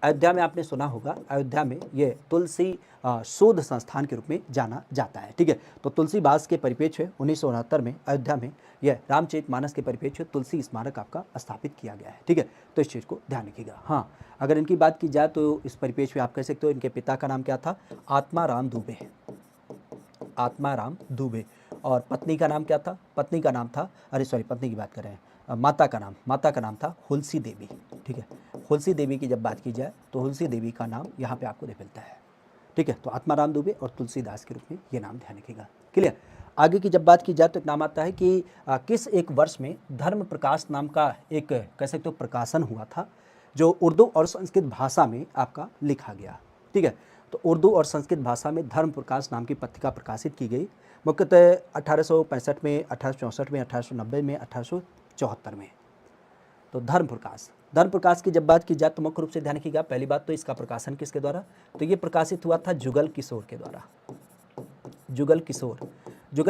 अयोध्या में आपने सुना होगा, अयोध्या में ये तुलसी शोध संस्थान के रूप में जाना जाता है, ठीक है। तो तुलसीदास के परिप्रेक्ष्य 1969 में अयोध्या में यह रामचरितमानस के परिप्रेक्ष्य तुलसी स्मारक आपका स्थापित किया गया है, ठीक है। तो इस चीज़ को ध्यान रखिएगा। हाँ, अगर इनकी बात की जाए तो इस परिप्रेक्ष्य में आप कह सकते हो इनके पिता का नाम क्या था, आत्माराम दुबे, आत्माराम दुबे। और पत्नी का नाम क्या था, पत्नी का नाम था, पत्नी की बात कर रहे हैं, माता का नाम था हुलसी देवी, ठीक है। हुलसी देवी की जब बात की जाए तो हुलसी देवी का नाम यहाँ पे आपको देख मिलता है, ठीक है। तो आत्माराम दुबे और तुलसीदास के रूप में ये नाम ध्यान रखिएगा, क्लियर। आगे की जब बात की जाए तो एक नाम आता है कि किस एक वर्ष में धर्म प्रकाश नाम का एक कह सकते हो प्रकाशन हुआ था, जो उर्दू और संस्कृत भाषा में आपका लिखा गया, ठीक है। तो उर्दू और संस्कृत भाषा में धर्म प्रकाश नाम की पत्रिका प्रकाशित की गई, मुख्यतः 1865 में, 1864 में, 1890 में, 1874 में। तो धर्म प्रकाश की जब बात की जाए तो मुख्य रूप से ध्यान रखिएगा। पहली बात तो इसका प्रकाशन किसके द्वारा, तो ये प्रकाशित हुआ था जुगल किशोर के द्वारा। जुगल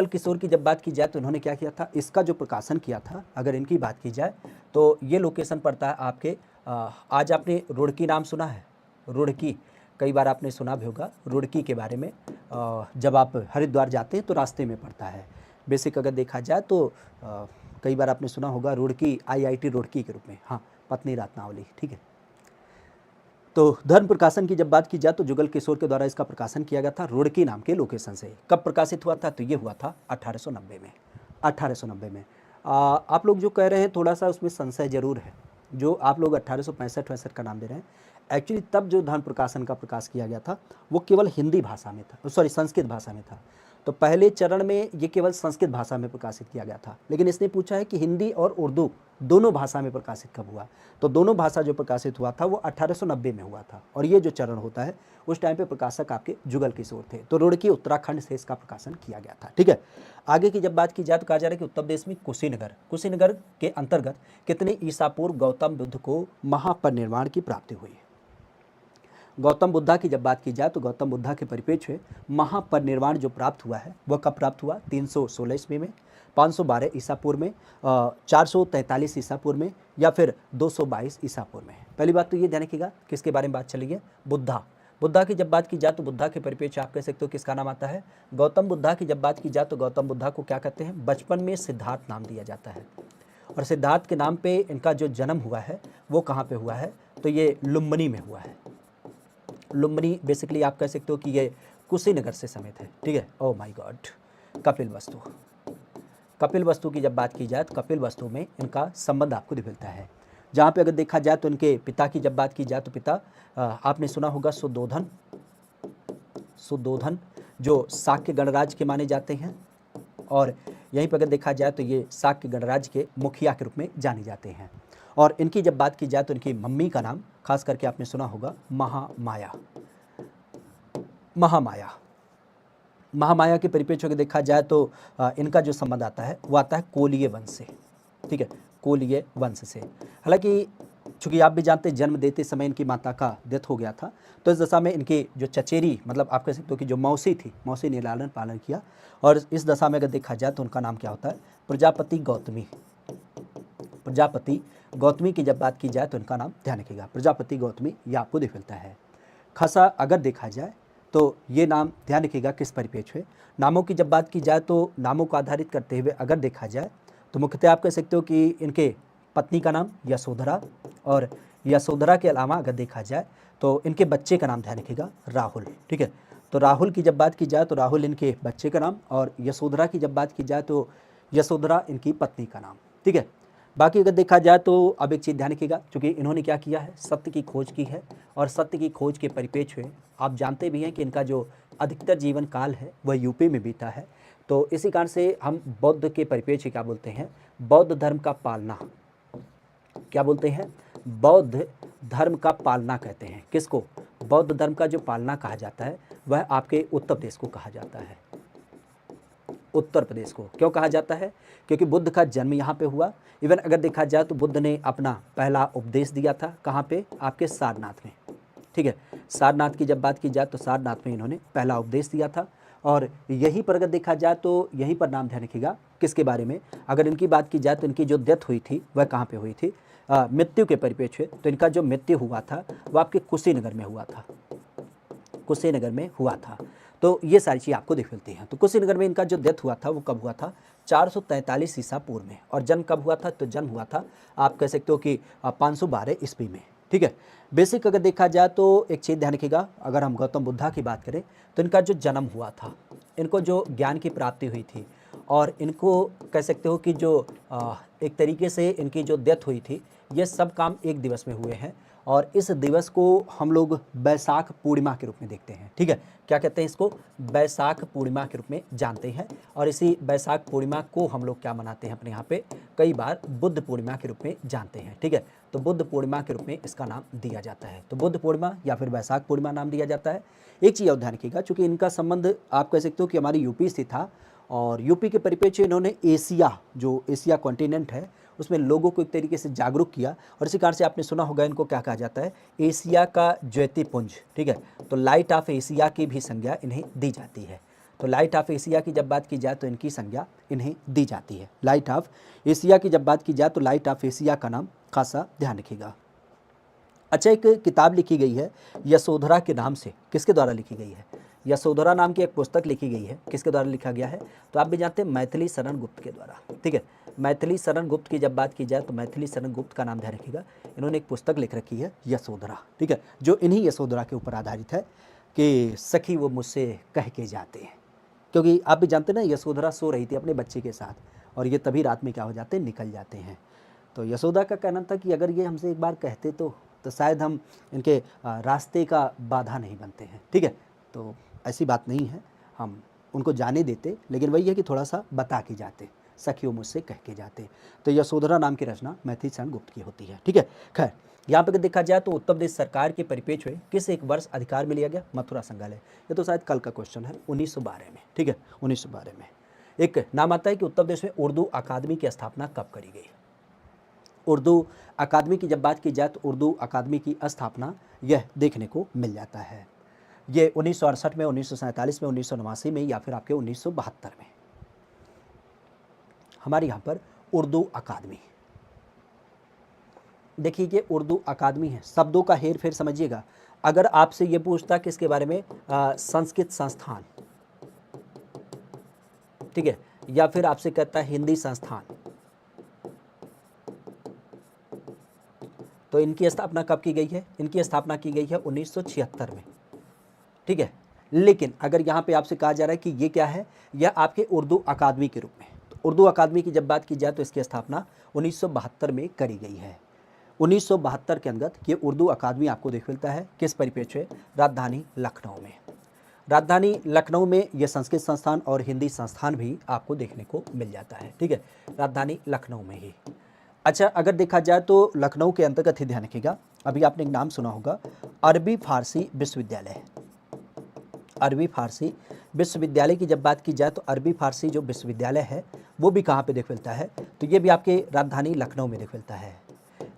किशोर की जब बात की जाए तो उन्होंने क्या किया था, इसका जो प्रकाशन किया था, अगर इनकी बात की जाए तो ये लोकेशन पड़ता है आपके आज आपने रुड़की नाम सुना है, रुड़की कई बार आपने सुना भी होगा रुड़की के बारे में। जब आप हरिद्वार जाते हैं तो रास्ते में पड़ता है। बेसिक अगर देखा जाए तो कई बार आपने सुना होगा रुड़की, IIT रुड़की के रूप में, हाँ, पत्नी रत्नावली, ठीक है। तो धर्म प्रकाशन की जब बात की जाए तो जुगल किशोर के द्वारा इसका प्रकाशन किया गया था रुड़की नाम के लोकेशन से। कब प्रकाशित हुआ था, तो ये हुआ था 1890 में, 1890 में। आप लोग जो कह रहे हैं थोड़ा सा उसमें संशय जरूर है, जो आप लोग 1865 का नाम दे रहे हैं। एक्चुअली तब जो धर्म प्रकाशन का प्रकाश किया गया था वो केवल हिंदी भाषा में था, संस्कृत भाषा में था। तो पहले चरण में ये केवल संस्कृत भाषा में प्रकाशित किया गया था, लेकिन इसने पूछा है कि हिंदी और उर्दू दोनों भाषा में प्रकाशित कब हुआ, तो दोनों भाषा जो प्रकाशित हुआ था वो 1890 में हुआ था। और ये जो चरण होता है उस टाइम पे प्रकाशक आपके जुगल किशोर थे। तो रुड़की उत्तराखंड से इसका प्रकाशन किया गया था, ठीक है। आगे की जब बात की जाए तो कहा जा रहा है कि उत्तर प्रदेश में कुशीनगर के अंतर्गत कितने ईसा पूर्व गौतम बुद्ध को महापरिनिर्वाण की प्राप्ति हुई है। गौतम बुद्धा की जब बात की जाए तो गौतम बुद्धा के परिप्रेक्ष्य में महापरिनिर्वाण जो प्राप्त हुआ है वह कब प्राप्त हुआ? 316 ईस्वी में, 512 ईसा पूर्व में, 443 ईसा पूर्व में, या फिर 222 ईसा पूर्व में। पहली बात तो ये ध्यान रखिएगा किसके बारे में बात चली है? बुद्धा। बुद्धा की जब बात की जाए तो बुद्धा के परिप्रेक्ष्य आप कह सकते हो किसका नाम आता है? गौतम बुद्धा की जब बात की जाए तो गौतम बुद्धा को क्या कहते हैं? बचपन में सिद्धार्थ नाम दिया जाता है, और सिद्धार्थ के नाम पे इनका जो जन्म हुआ है वो कहाँ पे हुआ है? तो ये लुम्बिनी में हुआ है। लुम्बिनी बेसिकली आप कह सकते हो कि ये कुशीनगर से समेत है, ठीक है। Oh my god. Kapilvastu. Kapilvastu की जब बात की जाए तो कपिलवस्तु में इनका संबंध आपको मिलता है, जहाँ पे अगर देखा जाए तो इनके पिता की जब बात की जाए तो पिता आपने सुना होगा सुद्धोधन। सुद्धोधन जो शाक्य गणराज्य के माने जाते हैं, और यहीं पर अगर देखा जाए तो ये शाक्य गणराज्य के मुखिया के रूप में जाने जाते हैं। और इनकी जब बात की जाए तो इनकी मम्मी का नाम खास करके आपने सुना होगा महामाया। महामाया। महामाया के परिप्रेक्ष्य में देखा जाए तो इनका जो संबंध आता है वो आता है कोलीय वंश से, ठीक है, कोलीय वंश से। हालांकि चूंकि आप भी जानते हैं जन्म देते समय इनकी माता का डेथ हो गया था, तो इस दशा में इनकी जो चचेरी मतलब आप कह सकते हो कि जो मौसी थी, मौसी ने लालन पालन किया, और इस दशा में अगर देखा जाए तो उनका नाम क्या होता है? प्रजापति गौतमी। प्रजापति गौतमी की जब बात की जाए तो इनका नाम ध्यान रखिएगा, प्रजापति गौतमी, ये आपको दिख मिलता है। खासा अगर देखा जाए तो ये नाम ध्यान रखिएगा किस परिप्रेक्ष्य है? नामों की जब बात की जाए तो नामों को आधारित करते हुए अगर देखा जाए तो मुख्यतः आप कह सकते हो कि इनके पत्नी का नाम यशोधरा, और यशोधरा के अलावा अगर देखा जाए तो इनके बच्चे का नाम ध्यान रखिएगा राहुल, ठीक है। तो राहुल की जब बात की जाए तो राहुल इनके बच्चे का नाम, और यशोधरा की जब बात की जाए तो यशोधरा इनकी पत्नी का नाम, ठीक है। बाकी अगर देखा जाए तो अब एक चीज़ ध्यान रखिएगा, क्योंकि इन्होंने क्या किया है? सत्य की खोज की है, और सत्य की खोज के परिप्रेक्ष्य में आप जानते भी हैं कि इनका जो अधिकतर जीवन काल है वह यूपी में बीता है। तो इसी कारण से हम बौद्ध के परिप्रेक्ष्य क्या बोलते हैं? बौद्ध धर्म का पालना। क्या बोलते हैं? बौद्ध धर्म का पालना कहते हैं। किसको? बौद्ध धर्म का जो पालना कहा जाता है वह आपके उत्तर प्रदेश को कहा जाता है। उत्तर प्रदेश को क्यों कहा जाता है? क्योंकि बुद्ध का जन्म यहाँ पे हुआ। इवन अगर देखा जाए तो बुद्ध ने अपना पहला उपदेश दिया था कहाँ पे? आपके सारनाथ में, ठीक है। सारनाथ की जब बात की जाए तो सारनाथ में इन्होंने पहला उपदेश दिया था, और यहीं पर अगर देखा जाए तो यहीं पर नाम ध्यान रखिएगा किसके बारे में? अगर इनकी बात की जाए तो इनकी जो डेथ हुई थी वह कहाँ पे हुई थी? मृत्यु के परिप्रेक्ष्य, तो इनका जो मृत्यु हुआ था वह आपके कुशीनगर में हुआ था, कुशीनगर में हुआ था। तो ये सारी चीज़ आपको दिख मिलती हैं। तो कुशीनगर में इनका जो डेथ हुआ था वो कब हुआ था? 443 ईसा पूर्व में। और जन्म कब हुआ था? तो जन्म हुआ था आप कह सकते हो कि 512 ईस्वी में, ठीक है। बेसिक अगर देखा जाए तो एक चीज़ ध्यान रखिएगा, अगर हम गौतम बुद्धा की बात करें तो इनका जो जन्म हुआ था, इनको जो ज्ञान की प्राप्ति हुई थी, और इनको कह सकते हो कि जो एक तरीके से इनकी जो डेथ हुई थी, ये सब काम एक दिवस में हुए हैं, और इस दिवस को हम लोग बैसाख पूर्णिमा के रूप में देखते हैं, ठीक है। क्या कहते हैं इसको? बैसाख पूर्णिमा के रूप में जानते हैं, और इसी बैसाख पूर्णिमा को हम लोग क्या मनाते हैं अपने यहाँ पे? कई बार बुद्ध पूर्णिमा के रूप में जानते हैं, ठीक है। तो बुद्ध पूर्णिमा के रूप में इसका नाम दिया जाता है। तो बुद्ध पूर्णिमा या फिर बैसाख पूर्णिमा नाम दिया जाता है। एक चीज़ और ध्यान रखिएगा, चूँकि इनका संबंध आप कह सकते हो कि हमारी यूपी से था, और यूपी के परिप्रेक्ष्य इन्होंने एशिया, जो एशिया कॉन्टिनेंट है, उसमें लोगों को एक तरीके से जागरूक किया, और इसी कारण से आपने सुना होगा इनको क्या कहा जाता है? एशिया का ज्योतिपुंज, ठीक है। तो लाइट ऑफ एशिया की भी संज्ञा इन्हें दी जाती है। तो लाइट ऑफ एशिया की जब बात की जाए तो इनकी संज्ञा इन्हें दी जाती है। लाइट ऑफ एशिया की जब बात की जाए तो लाइट ऑफ एशिया का नाम खासा ध्यान रखिएगा। अच्छा, एक किताब लिखी गई है यशोधरा के नाम से, किसके द्वारा लिखी गई है? यशोधरा नाम की एक पुस्तक लिखी गई है, किसके द्वारा लिखा गया है? तो आप भी जानते हैं मैथिली शरण गुप्त के द्वारा, ठीक है। मैथिली शरण गुप्त की जब बात की जाए तो मैथिली शरण गुप्त का नाम ध्यान रखिएगा, इन्होंने एक पुस्तक लिख रखी है यशोधरा, ठीक है, जो इन्हीं यशोधरा के ऊपर आधारित है कि सखी वो मुझसे कह के जाते हैं। क्योंकि आप भी जानते हैं ना, यशोधरा सो रही थी अपने बच्चे के साथ, और ये तभी रात में क्या हो जाते हैं? निकल जाते हैं। तो यशोदा का कहना था कि अगर ये हमसे एक बार कहते तो शायद हम इनके रास्ते का बाधा नहीं बनते हैं, ठीक है। तो ऐसी बात नहीं है, हम उनको जाने देते, लेकिन वही है कि थोड़ा सा बता के जाते, सखियों मुझसे कह के जाते। तो यशोधरा नाम की रचना मैथिली शरण गुप्त की होती है, ठीक है। खैर, यहाँ पर देखा जाए तो उत्तर प्रदेश सरकार के परिप्रेक्ष्य में किस एक वर्ष अधिकार में लिया गया मथुरा संग्रहालय? ये तो शायद कल का क्वेश्चन है, 1912 में, ठीक है, 1912 में। एक नाम आता है कि उत्तर प्रदेश में उर्दू अकादमी की स्थापना कब करी गई? उर्दू अकादमी की जब बात की जाए तो उर्दू अकादमी की स्थापना यह देखने को मिल जाता है। ये 1968 में, 1947 में, 1989 में या फिर आपके 1972 में हमारे यहाँ पर उर्दू अकादमी। देखिए ये उर्दू अकादमी है, शब्दों का हेर फेर समझिएगा। अगर आपसे ये पूछता कि इसके बारे में संस्कृत संस्थान, ठीक है, या फिर आपसे कहता है हिंदी संस्थान, तो इनकी स्थापना कब की गई है? इनकी स्थापना की गई है 1976 में, ठीक है। लेकिन अगर यहाँ पे आपसे कहा जा रहा है कि ये क्या है, यह आपके उर्दू अकादमी के रूप में, तो उर्दू अकादमी की जब बात की जाए तो इसकी स्थापना 1972 में करी गई है। 1972 के अंतर्गत ये उर्दू अकादमी आपको देख मिलता है किस परिप्रेक्ष्य? राजधानी लखनऊ में। राजधानी लखनऊ में ये संस्कृत संस्थान और हिंदी संस्थान भी आपको देखने को मिल जाता है, ठीक है, राजधानी लखनऊ में ही। अच्छा, अगर देखा जाए तो लखनऊ के अंतर्गत ही ध्यान रखिएगा, अभी आपने एक नाम सुना होगा, अरबी फारसी विश्वविद्यालय। अरबी फारसी विश्वविद्यालय की जब बात की जाए तो अरबी फारसी जो विश्वविद्यालय है वो भी कहाँ पे देख मिलता है? तो ये भी आपके राजधानी लखनऊ में देख मिलता है।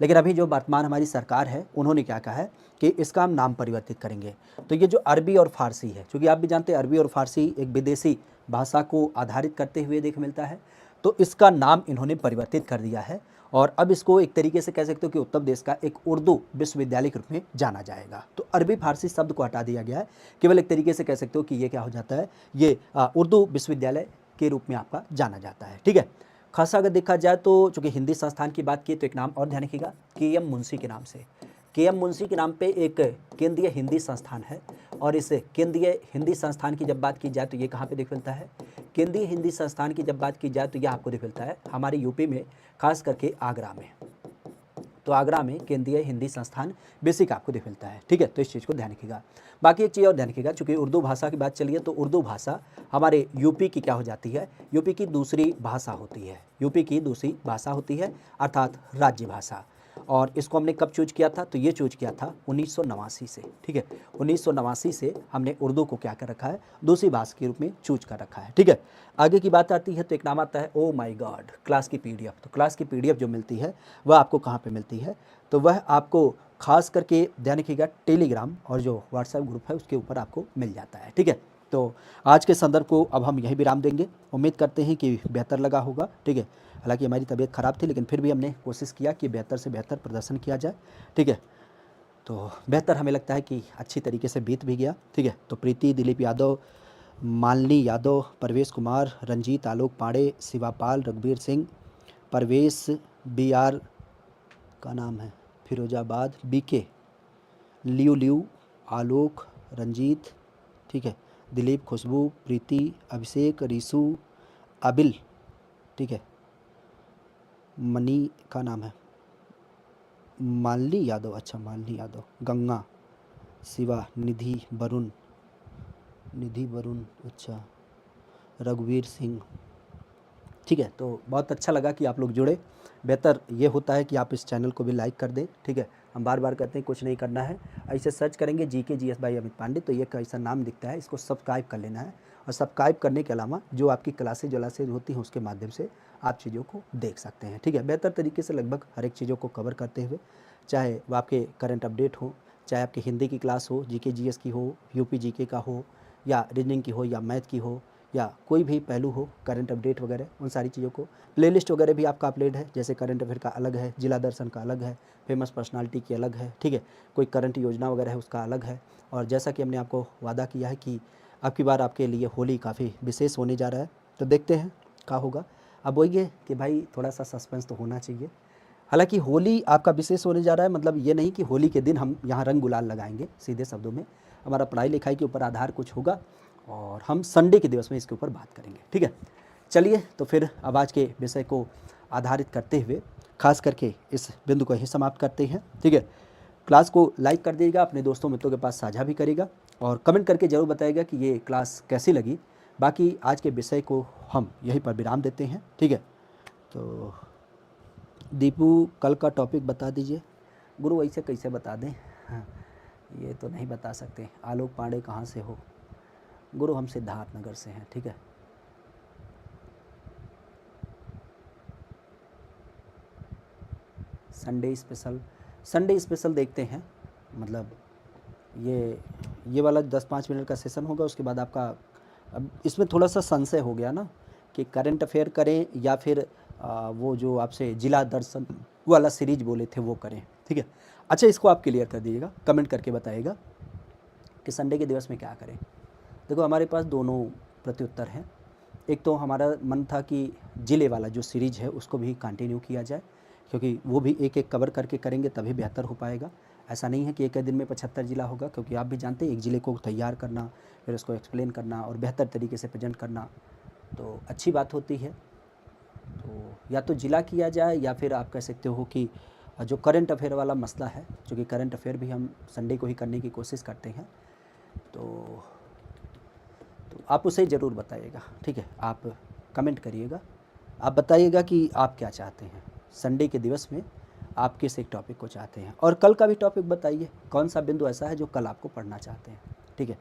लेकिन अभी जो वर्तमान हमारी सरकार है उन्होंने क्या कहा है कि इसका हम नाम परिवर्तित करेंगे। तो ये जो अरबी और फारसी है, क्योंकि आप भी जानते हैं अरबी और फारसी एक विदेशी भाषा को आधारित करते हुए देख मिलता है, तो इसका नाम इन्होंने परिवर्तित कर दिया है और अब इसको एक तरीके से कह सकते हो कि उत्तर प्रदेश का एक उर्दू विश्वविद्यालय के रूप में जाना जाएगा। तो अरबी फारसी शब्द को हटा दिया गया है, केवल एक तरीके से कह सकते हो कि ये क्या हो जाता है, ये उर्दू विश्वविद्यालय के रूप में आपका जाना जाता है, ठीक है। खासा अगर देखा जाए तो चूंकि हिंदी संस्थान की बात की तो एक नाम और ध्यान रखिएगा, के.एम. मुंशी के नाम से। के.एम. मुंशी के नाम पे एक केंद्रीय हिंदी संस्थान है और इस केंद्रीय हिंदी संस्थान की जब बात की जाए तो ये कहाँ पे देख मिलता है? केंद्रीय हिंदी संस्थान की जब बात की जाए तो यह आपको देख मिलता है हमारे यूपी में, खास करके आगरा में। तो आगरा में केंद्रीय हिंदी संस्थान बेसिक आपको देख मिलता है, ठीक है। तो इस चीज़ को ध्यान रखिएगा। बाकी एक चीज़ और ध्यान रखिएगा, चूंकि उर्दू भाषा की बात चली है तो उर्दू भाषा हमारे यूपी की क्या हो जाती है? यूपी की दूसरी भाषा होती है, यूपी की दूसरी भाषा होती है, अर्थात राज्य भाषा। और इसको हमने कब चूज किया था? तो ये चूज किया था 1989 से, ठीक है। 1989 से हमने उर्दू को क्या कर रखा है? दूसरी भाषा के रूप में चूज कर रखा है, ठीक है। आगे की बात आती है तो एक नाम आता है ओ माई गॉड, क्लास की पीडीएफ। तो क्लास की पीडीएफ जो मिलती है वह आपको कहाँ पे मिलती है? तो वह आपको खास करके ध्यान रखिएगा टेलीग्राम और जो व्हाट्सएप ग्रुप है उसके ऊपर आपको मिल जाता है, ठीक है। तो आज के संदर्भ को अब हम यहीं विराम देंगे। उम्मीद करते हैं कि बेहतर लगा होगा, ठीक है। हालांकि हमारी तबीयत ख़राब थी लेकिन फिर भी हमने कोशिश किया कि बेहतर से बेहतर प्रदर्शन किया जाए, ठीक है। तो बेहतर हमें लगता है कि अच्छी तरीके से बीत भी गया, ठीक है। तो प्रीति, दिलीप यादव, मालिनी यादव, परवेश कुमार, रंजीत, आलोक पांडे, शिवापाल, रघुवीर सिंह, परवेश, BR का नाम है फिरोजाबाद, BK, लियू, आलोक, रंजीत, ठीक है, दिलीप, खुशबू, प्रीति, अभिषेक, रीशु, अबिल, ठीक है, मनी का नाम है मालिनी यादव, अच्छा मालिनी यादव, गंगा, शिवा, निधि वरुण, अच्छा, रघुवीर सिंह, ठीक है। तो बहुत अच्छा लगा कि आप लोग जुड़े। बेहतर ये होता है कि आप इस चैनल को भी लाइक कर दें, ठीक है। हम बार बार कहते हैं कुछ नहीं करना है, ऐसे सर्च करेंगे GK GS by Amit Pandey तो ये कैसा नाम दिखता है, इसको सब्सक्राइब कर लेना है। और सब्सक्राइब करने के अलावा जो आपकी क्लासेज वलासेज होती हैं उसके माध्यम से आप चीज़ों को देख सकते हैं, ठीक है। बेहतर तरीके से लगभग हर एक चीज़ों को कवर करते हुए, चाहे वो आपके करंट अपडेट हो, चाहे आपकी हिंदी की क्लास हो, GK GS की हो, UP GK का हो, या रीजनिंग की हो, या मैथ की हो, या कोई भी पहलू हो, करंट अपडेट वगैरह, उन सारी चीज़ों को प्लेलिस्ट वगैरह भी आपका अपलोड है, जैसे करंट अफेयर का अलग है, जिला दर्शन का अलग है, फेमस पर्सनालिटी की अलग है, ठीक है। कोई करंट योजना वगैरह है उसका अलग है। और जैसा कि हमने आपको वादा किया है कि अब की बार आपके लिए होली काफ़ी विशेष होने जा रहा है, तो देखते हैं क्या होगा। अब वही है कि भाई थोड़ा सा सस्पेंस तो होना चाहिए। हालांकि होली आपका विशेष होने जा रहा है, मतलब ये नहीं कि होली के दिन हम यहाँ रंग गुलाल लगाएंगे, सीधे शब्दों में हमारा पढ़ाई लिखाई के ऊपर आधार कुछ होगा और हम संडे के दिवस में इसके ऊपर बात करेंगे, ठीक है। चलिए तो फिर अब आज के विषय को आधारित करते हुए खास करके इस बिंदु को ही समाप्त करते हैं, ठीक है। क्लास को लाइक कर दीजिएगा, अपने दोस्तों मित्रों के पास साझा भी करेगा और कमेंट करके ज़रूर बताइएगा कि ये क्लास कैसी लगी। बाकी आज के विषय को हम यहीं पर विराम देते हैं, ठीक है। तो दीपू कल का टॉपिक बता दीजिए। गुरु ऐसे कैसे बता दें, हाँ, ये तो नहीं बता सकते। आलोक पांडे कहाँ से हो? गुरु हम सिद्धार्थ नगर से हैं, ठीक है। संडे स्पेशल देखते हैं। मतलब ये वाला 10-5 मिनट का सेशन होगा, उसके बाद आपका अब इसमें थोड़ा सा संशय हो गया ना कि करंट अफेयर करें या फिर वो जो आपसे जिला दर्शन वाला सीरीज बोले थे वो करें, ठीक है। अच्छा, इसको आप क्लियर कर दीजिएगा, कमेंट करके बताइएगा कि संडे के दिवस में क्या करें। देखो, हमारे पास दोनों प्रत्युत्तर हैं। एक तो हमारा मन था कि जिले वाला जो सीरीज है उसको भी कंटिन्यू किया जाए, क्योंकि वो भी एक एक कवर करके करेंगे तभी बेहतर हो पाएगा। ऐसा नहीं है कि एक ही दिन में 75 जिला होगा, क्योंकि आप भी जानते हैं एक ज़िले को तैयार करना, फिर उसको एक्सप्लेन करना और बेहतर तरीके से प्रेजेंट करना तो अच्छी बात होती है। तो या तो जिला किया जाए या फिर आप कह सकते हो कि जो करंट अफेयर वाला मसला है, क्योंकि करंट अफेयर भी हम संडे को ही करने की कोशिश करते हैं, तो आप उसे ज़रूर बताइएगा, ठीक है। आप कमेंट करिएगा, आप बताइएगा कि आप क्या चाहते हैं संडे के दिवस में, आप किस एक टॉपिक को चाहते हैं। और कल का भी टॉपिक बताइए, कौन सा बिंदु ऐसा है जो कल आपको पढ़ना चाहते हैं, ठीक है।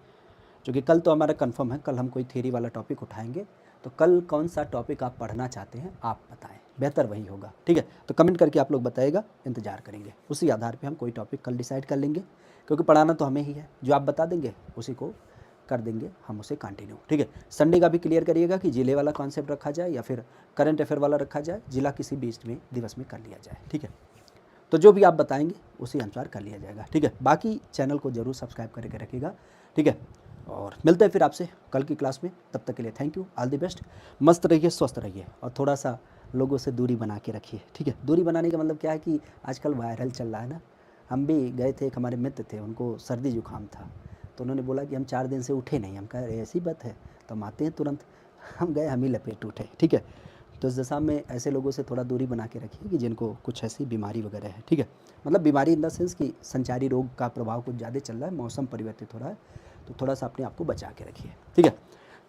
क्योंकि कल तो हमारा कंफर्म है, कल हम कोई थ्योरी वाला टॉपिक उठाएंगे, तो कल कौन सा टॉपिक आप पढ़ना चाहते हैं आप बताएं, बेहतर वही होगा, ठीक है। तो कमेंट करके आप लोग बताइएगा, इंतजार करेंगे, उसी आधार पे हम कोई टॉपिक कल डिसाइड कर लेंगे, क्योंकि पढ़ाना तो हमें ही है, जो आप बता देंगे उसी को कर देंगे हम उसे कंटिन्यू, ठीक है। संडे का भी क्लियर करिएगा कि जिले वाला कॉन्सेप्ट रखा जाए या फिर करंट अफेयर वाला रखा जाए, जिला किसी बीच में दिवस में कर लिया जाए, ठीक है। तो जो भी आप बताएंगे उसी अनुसार कर लिया जाएगा, ठीक है। बाकी चैनल को जरूर सब्सक्राइब करके रखिएगा, ठीक है। और मिलते हैं फिर आपसे कल की क्लास में, तब तक के लिए thank you, all the best. मस्त रहिए, स्वस्थ रहिए और थोड़ा सा लोगों से दूरी बना के रखिए, ठीक है। दूरी बनाने का मतलब क्या है कि आजकल वायरल चल रहा है ना। हम भी गए थे, एक हमारे मित्र थे, उनको सर्दी जुकाम था, तो उन्होंने बोला कि हम 4 दिन से उठे नहीं। हम कह रहे ऐसी बात है, तो हम आते हैं तुरंत। हम गए, हम ही लपेट उठे, ठीक है। तो इस दशा में ऐसे लोगों से थोड़ा दूरी बना के रखिए कि जिनको कुछ ऐसी बीमारी वगैरह है, ठीक है। मतलब बीमारी इन द सेंस कि संचारी रोग का प्रभाव कुछ ज़्यादा चल रहा है, मौसम परिवर्तित हो रहा है, तो थोड़ा सा अपने आप को बचा के रखिए, ठीक है।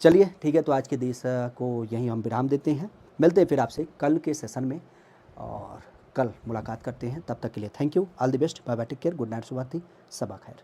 चलिए ठीक है, तो आज के देश को यहीं हम विराम देते हैं। मिलते हैं फिर आपसे कल के सेशन में और कल मुलाकात करते हैं। तब तक के लिए thank you, all the best, bye bye, take care, good night, शुभ रात्रि, सबा खैर।